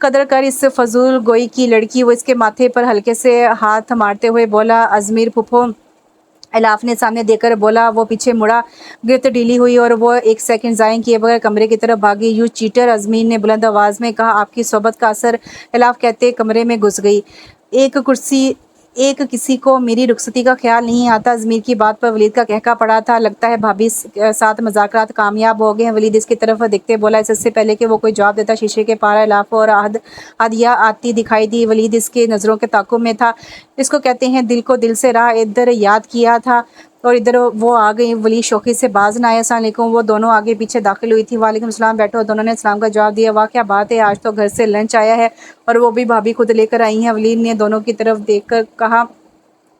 कदर कर इस फजूल गोई की लड़की। वो इसके माथे पर हल्के से हाथ मारते हुए बोला अज़मीर फुफो। इलाफ ने सामने देखकर बोला। वो पीछे मुड़ा, गिरत ढीली हुई और वो एक सेकंड ज़ाय किए बगैर कमरे की तरफ भागी। यू चीटर, अज़मीर ने बुलंद आवाज़ में कहा। आपकी सोबत का असर, इलाफ कहते कमरे में घुस गई। एक किसी को मेरी रुखसती का ख्याल नहीं आता। अज़मीर की बात पर वलीद का कहका पड़ा था। लगता है भाभी साथ मज़ाकरात कामयाब हो गए हैं। वलीद इसकी तरफ देखते बोला। इससे पहले कि वो कोई जवाब देता शीशे के पार इलाफ और आदिया आती दिखाई दी। वलीद इसके नज़रों के ताक़ुब में था। इसको कहते हैं दिल को दिल से राह इधर याद किया था और इधर वो आ गई। वली शौकी से बाज ना आया। अस्सलाम वालेकुम। वो दोनों आगे पीछे दाखिल हुई थी। वालेकुम सलाम, बैठो। दोनों ने सलाम का जवाब दिया। वाह क्या बात है, आज तो घर से लंच आया है और वो भी भाभी खुद लेकर आई हैं। वलीद ने दोनों की तरफ देखकर कहा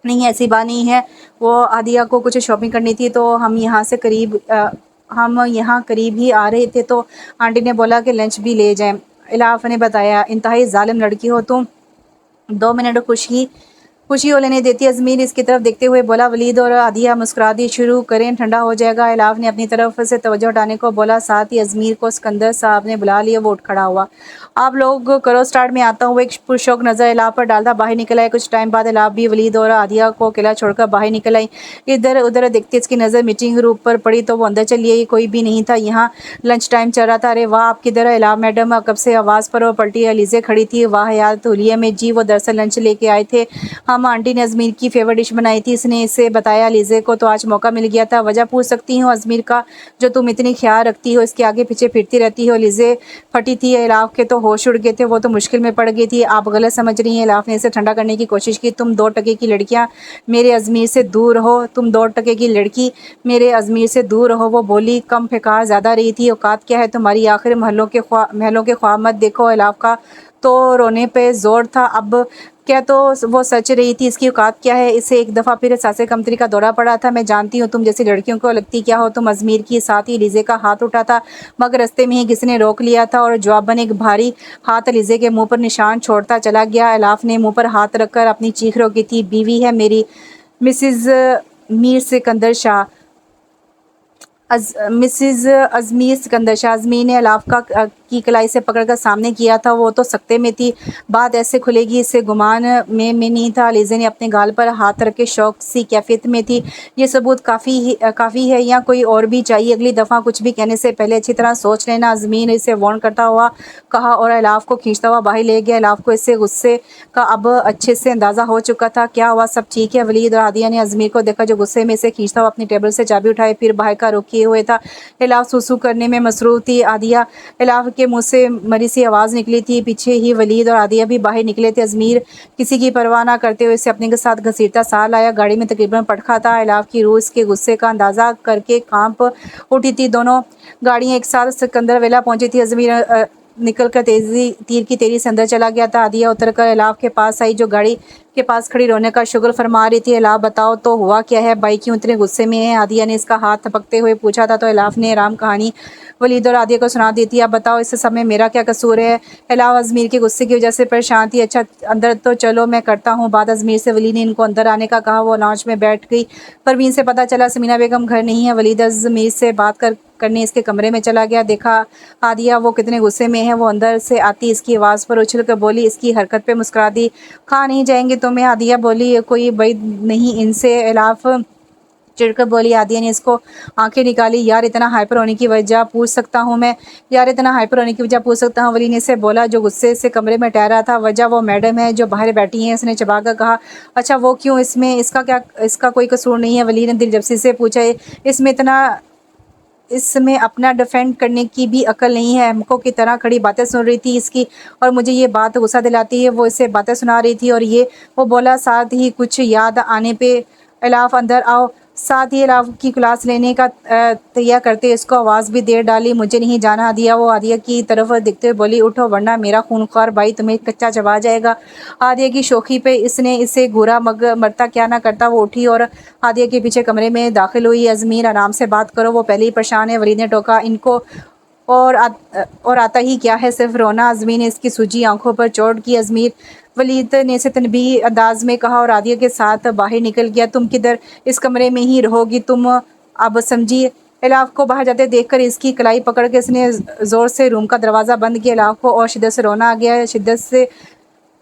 नहीं ऐसी बात नहीं है। वो आदिया को कुछ शॉपिंग करनी थी तो हम यहाँ करीब ही आ रहे थे तो आंटी ने बोला कि लंच भी ले जाएं। इलाफ ने बताया इंतहाई जालिम लड़की हो तुम, 2 मिनट खुशी हो लेने देती। अज़मीर इसकी तरफ देखते हुए बोला। वलीद और आदिया मुस्कुरा दी। शुरू करें, ठंडा हो जाएगा। इलाफ ने अपनी तरफ से तवज्जो हटाने को बोला। साथ ही अज़मीर को सिकंदर साहब ने बुला लिया। वो उठ खड़ा हुआ। आप लोग करो स्टार्ट, में आता हुआ। एक पुरशौक नज़र इलाफ पर डालता बाहर निकल आए। कुछ टाइम बाद इलाफ भी वलीद और आदिया को अकेला छोड़कर बाहर निकल आई। इधर उधर देखते इसकी नज़र मीटिंग रूम पर पड़ी तो वो अंदर चली आई। कोई भी नहीं था यहाँ। लंच टाइम चल रहा था। अरे वाह, आप किधर है? इलाफ मैडम कब से आवाज़ पर वो पलटी। अलीज़े खड़ी थी। वाह यार तौलिया में जी, वो दरअसल लंच लेके आए थे। हम आंटी ने अज़मीर की फेवरेट डिश बनाई थी। इसने इसे बताया। अलीज़े को तो आज मौका मिल गया था। वजह पूछ सकती हूँ अज़मीर का, जो तुम इतनी ख्याल रखती हो, इसके आगे पीछे फिरती रहती हो? अलीज़े फटी थी। इलाफ के तो होश उड़ गए थे। वो तो मुश्किल में पड़ गई थी। आप गलत समझ रही हैं। इलाफ ने इसे ठंडा करने की कोशिश की। तुम 2 टके की लड़कियाँ मेरे अज़मीर से दूर रहो। तुम 2 टके की लड़की मेरे अज़मीर से दूर रहो। वो बोली। कम फिकार ज़्यादा रही थी। औकात क्या है तुम्हारी? आखिर महलों के ख्वाब मत देखो। इलाफ का तो रोने पे जोर था। अब क्या तो वो सच रही थी। इसकी औकात क्या है? इसे एक दफ़ा फिर सासे कमतरी का दौरा पड़ा था। मैं जानती हूँ तुम जैसी लड़कियों को लगती क्या हो तुम। अज़मीर की साथ ही अलीज़े का हाथ उठा था मगर रास्ते में ही किसी ने रोक लिया था और जवाबन एक भारी हाथ अलीज़े के मुंह पर निशान छोड़ता चला गया। इलाफ ने मुंह पर हाथ रखकर अपनी चीख रोकी थी। बीवी है मेरी, मिसिज मीर सिकंदर शाह, मिसिज अज़मीर सिकंदर शाह। अज़मीर ने इलाफ की कलाई से पकड़कर सामने किया था। वो तो सकते में थी। बात ऐसे खुलेगी इसे गुमान में नहीं था। अलीज़े ने अपने गाल पर हाथ रख के शौक सी कैफियत में थी। ये सबूत काफ़ी है या कोई और भी चाहिए? अगली दफ़ा कुछ भी कहने से पहले अच्छी तरह सोच लेना। अज़मीर इसे वार्न करता हुआ कहा और इलाफ को खींचता हुआ बाहर ले गया। इलाफ को इससे गुस्से का अब अच्छे से अंदाज़ा हो चुका था। क्या हुआ? सब ठीक है? वलीद और आदिया ने अज़मीर को देखा जो गुस्से में इसे खींचता हुआ अपनी टेबल से चाबी उठाए फिर बाहर का रुख किए हुए था। इलाफ सुसु करने में मसरूफ़ थी। आदिया इलाफ के मुंह से मरी सी आवाज़ निकली थी। पीछे ही वलीद और आदिया भी बाहर निकले थे। अज़मीर किसी की परवाह ना करते हुए इसे अपने के साथ घसीटता साथ लाया। गाड़ी में तकरीबन पटखा था। इलाफ की रूह इसके गुस्से का अंदाज़ा करके कांप उठी थी। दोनों गाड़ियाँ एक साथ सिकंदर वेला पहुंची थी। अज़मीर निकल कर तीर की तेज़ी से अंदर चला गया था। आदिया उतर कर इलाफ के पास आई जो गाड़ी के पास खड़ी रोने का शुक्र फरमा रही थी। इलाफ बताओ तो हुआ क्या है? भाई क्यों इतने गुस्से में है? आदिया ने इसका हाथ थपकते हुए पूछा था तो इलाफ ने आराम कहानी वलीद और आदिया को सुना दी थी। अब बताओ इस समय मेरा क्या कसूर है? इलाफ अज़मीर के गुस्से की वजह से परेशान थी। अच्छा अंदर तो चलो मैं करता हूँ बात। अज़मीर से वलीद ने इनको अंदर आने का कहा। वो लॉन्च में बैठ गई। परवीन से पता चला समीना बेगम घर नहीं है। वलीद अज़मीर से बात करने इसके कमरे में चला गया। देखा आदिया वो कितने गुस्से में है। वो अंदर से आती इसकी आवाज़ पर उछल कर बोली। इसकी हरकत पे मुस्कुरा दी। खा नहीं जाएंगे तुम्हें? आदिया बोली। कोई बई नहीं इनसे। इलाफ चिढ़कर बोली। आदिया ने इसको आंखें निकाली। यार इतना हाइपर होने की वजह पूछ सकता हूँ मैं? यार इतना हाइपर होने की वजह पूछ सकता हूँ? वली ने इसे बोला, जो गुस्से से कमरे में ठहरा था। वजह वो मैडम है जो बाहर बैठी हैं। उसने चबाकर कहा। अच्छा वो क्यों? इसमें इसका कोई कसूर नहीं है। वली ने दिलचस्पी से पूछा। इसमें अपना डिफेंड करने की भी अकल नहीं है? हमको की तरह खड़ी बातें सुन रही थी इसकी, और मुझे ये बात गुस्सा दिलाती है। वो इसे बातें सुना रही थी और वो बोला। साथ ही कुछ याद आने पे, इलाफ अंदर आओ। साथ ही इलाफ की क्लास लेने का तैयार करते इसको आवाज़ भी दे डाली। मुझे नहीं जाना दिया। वो आदिया की तरफ देखते हुए बोली, उठो वरना मेरा खूनख्वार भाई तुम्हें कच्चा चबा जाएगा। आदिया की शोखी पे इसने इसे घूरा, मगर मरता क्या ना करता। वो उठी और आदिया के पीछे कमरे में दाखिल हुई। अजमीर आराम से बात करो, वो पहले ही परेशान है। वलीद ने टोका। इनको और आता ही क्या है, सिर्फ रोना। अजमीर ने इसकी सूजी आंखों पर चोट की। अजमीर, वलीद ने इसे तनबी अंदाज में कहा और आदिया के साथ बाहर निकल गया। तुम किधर? इस कमरे में ही रहोगी तुम? अब समझी। इलाफ को बाहर जाते देखकर इसकी कलाई पकड़ के इसने ज़ोर से रूम का दरवाज़ा बंद किया। इलाफ को और शिद्दत से रोना आ गया। शिद्दत से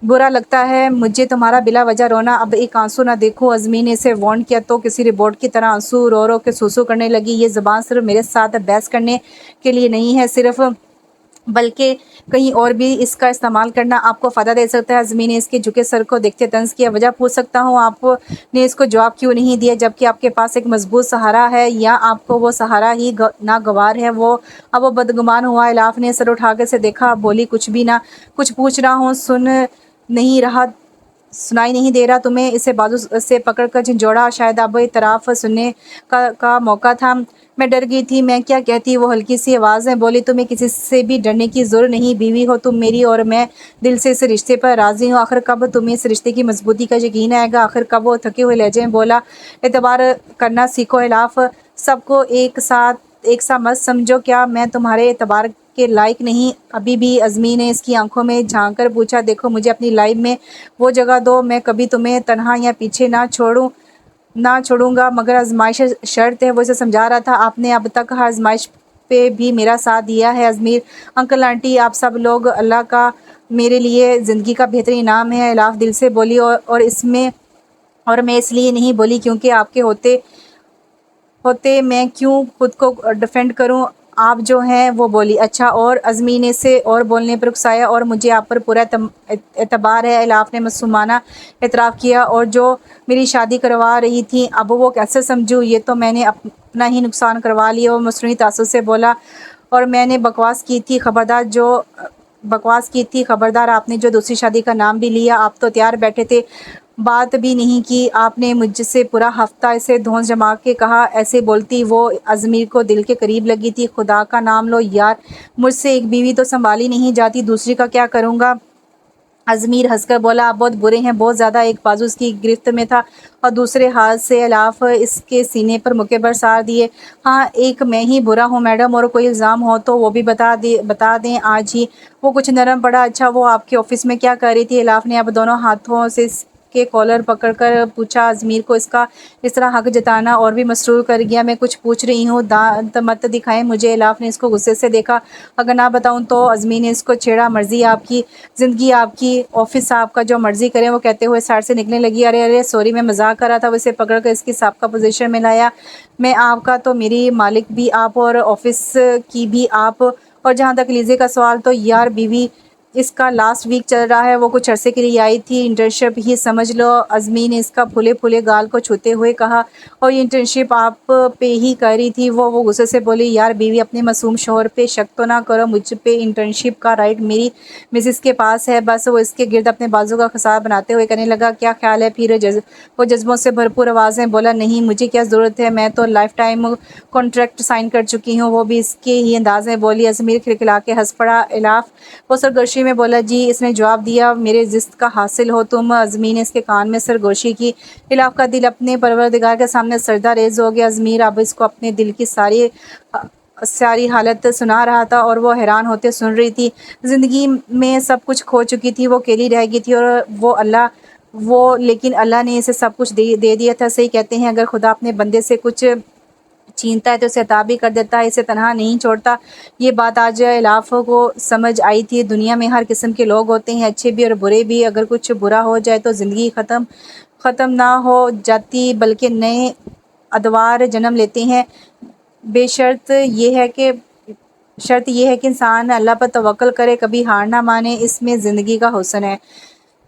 बुरा लगता है मुझे तुम्हारा बिला वजह रोना। अब एक आंसू ना देखो। अजमी ने इसे वार्न किया तो किसी रिपोर्ट की तरह आंसू रो रो के सूसू करने लगी। ये ज़बान सिर्फ मेरे साथ बहस करने के लिए नहीं है सिर्फ, बल्कि कहीं और भी इसका इस्तेमाल करना आपको फ़ायदा दे सकता है। अजमी ने इसके झुके सर को देखते तंज किया। वजह पूछ सकता हूँ? आपने इसको जवाब क्यों नहीं दिया जबकि आपके पास एक मजबूत सहारा है, या आपको वो सहारा ही नागवार है? अब वो बदगुमान हुआ। इलाफ ने सर उठा के से देखा। बोली, कुछ भी ना। कुछ पूछ रहा हूँ, नहीं रहा सुनाई नहीं दे रहा तुम्हें? इसे बाजू से पकड़कर झंझोड़ा। शायद अब इतराफ़ सुनने का मौका था। मैं डर गई थी। मैं क्या कहती? वो हल्की सी आवाज़ में बोली। तुम्हें किसी से भी डरने की ज़रूरत नहीं। बीवी हो तुम मेरी और मैं दिल से इस रिश्ते पर राज़ी हूँ। आखिर कब तुम्हें इस रिश्ते की मजबूती का यकीन आएगा? आखिर कब? वो थके हुए लहजे में बोला। एतबार करना सीखो इलाफ। सबको एक सा मत समझो। क्या मैं तुम्हारे एतबार के लायक नहीं अभी भी? अजमी ने इसकी आंखों में झांक कर पूछा। देखो मुझे अपनी लाइफ में वो जगह दो। मैं कभी तुम्हें तन्हा या पीछे ना छोड़ूंगा, मगर आजमाइश शर्त है। वो इसे समझा रहा था। आपने अब तक हर आजमाइश पे भी मेरा साथ दिया है अजमीर। अंकल आंटी आप सब लोग अल्लाह का मेरे लिए ज़िंदगी का बेहतरीन इनाम है। इलाफ दिल से बोली। और मैं इसलिए नहीं बोली क्योंकि आपके होते होते मैं क्यों खुद को डिफेंड करूं? आप जो हैं वो बोली। अच्छा और? अजमी ने से और बोलने पर उकसाया। और मुझे आप पर पूरा एतबार है। इलाफ ने मासूमाना एतराफ़ किया। और जो मेरी शादी करवा रही थी अब वो कैसे समझूं? ये तो मैंने अपना ही नुकसान करवा लिया। वो मसनूई तासुब से बोला। और मैंने बकवास की थी खबरदार। आपने जो दूसरी शादी का नाम भी लिया, आप तो तैयार बैठे थे, बात भी नहीं की आपने मुझसे। पूरा हफ्ता इसे धौंस जमा के कहा। ऐसे बोलती वो अजमीर को दिल के करीब लगी थी। खुदा का नाम लो यार, मुझसे एक बीवी तो संभाली नहीं जाती, दूसरी का क्या करूँगा? अजमीर हंसकर बोला। आप बहुत बुरे हैं, बहुत ज़्यादा। एक बाजू उसकी गिरफ्त में था और दूसरे हाथ से इलाफ इसके सीने पर मुक्के बरसार दिए। हाँ एक मैं ही बुरा हूँ मैडम, और कोई इल्ज़ाम हो तो वो भी बता दें आज ही। वो कुछ नरम पड़ा। अच्छा वो आपके ऑफिस में क्या कर रही थी? इलाफ ने अब दोनों हाथों से के कॉलर पकड़कर पूछा। अजमीर को इसका इस तरह हक जताना और भी मसरूर कर गया। मैं कुछ पूछ रही हूँ, दांत मत दिखाएं मुझे। इलाफ ने इसको गुस्से से देखा। अगर ना बताऊँ तो? अजमीर ने इसको छेड़ा। मर्जी आपकी, ज़िंदगी आपकी, ऑफिस आपका, जो मर्जी करें। वो कहते हुए साइड से निकलने लगी। अरे अरे सॉरी, मैं मजाक कर रहा था। वैसे पकड़ कर इसकी साबका पोजीशन में लाया। मैं आपका तो मेरी मालिक भी आप और ऑफिस की भी आप। और जहाँ तक लीजे का सवाल, तो यार बीवी इसका लास्ट वीक चल रहा है। वो कुछ अरसे के लिए आई थी, इंटर्नशिप ही समझ लो। अजमी ने इसका फूले फूले गाल को छूते हुए कहा। और ये इंटर्नशिप आप पे ही कर रही थी? वो गुस्से से बोली। यार बीवी अपने मासूम शोहर पे शक तो ना करो। मुझ पे इंटर्नशिप का राइट मेरी मिसिस के पास है बस। वो इसके गिर्द अपने बाजू का खसाब बनाते हुए कहने लगा। क्या ख्याल है फिर? वो जज्बों से भरपूर आवाज़ में बोला। नहीं मुझे क्या ज़रूरत है, मैं तो लाइफ टाइम कॉन्ट्रैक्ट साइन कर चुकी हूँ। वो भी इसके ही अंदाज में बोली। अजमीर खिलखिला के हंस पड़ा। इलाफ वो सरगोशी में बोला। जी इसने जवाब दिया। मेरे जिस्त का हासिल हो तुम? अजमीर ने इसके कान में सरगोशी की। इलाफ का दिल अपने परवरदिगार के सामने सजदा रेज हो गया। अजमीर अब इसको अपने दिल की सारी हालत सुना रहा था और वो हैरान होते सुन रही थी। ज़िंदगी में सब कुछ खो चुकी थी, वो अकेली रह गई थी। और लेकिन अल्लाह ने इसे सब कुछ दे दिया था। सही कहते हैं, अगर खुदा अपने बंदे से कुछ छीनता है तो उसे अता भी कर देता है, इसे तनहा नहीं छोड़ता। ये बात आज इलाफ को समझ आई थी। दुनिया में हर किस्म के लोग होते हैं, अच्छे भी और बुरे भी। अगर कुछ बुरा हो जाए तो ज़िंदगी ख़त्म ना हो जाती, बल्कि अदवार जन्म लेते हैं। बेशर्त ये है कि शर्त ये है कि इंसान अल्लाह पर तवक्ल करे, कभी हार ना माने, इसमें ज़िंदगी का हुस्न है।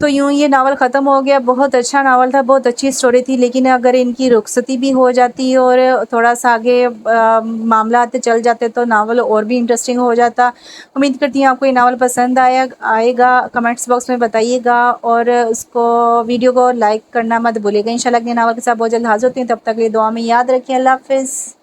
तो यूँ ये नावल ख़त्म हो गया। बहुत अच्छा नावल था, बहुत अच्छी स्टोरी थी, लेकिन अगर इनकी रुखसती भी हो जाती और थोड़ा-सा आगे मामलात चल जाते तो नावल और भी इंटरेस्टिंग हो जाता। उम्मीद करती हूँ आपको ये नावल पसंद आएगा। कमेंट्स बॉक्स में बताइएगा और उसको वीडियो को लाइक करना मत भूलिएगा। इंशाल्लाह अगले नावल के साथ बहुत जल्द हाज़िर होती हूँ, तब तक के लिए दुआ में याद रखिए। अल्लाह हाफ़िज़।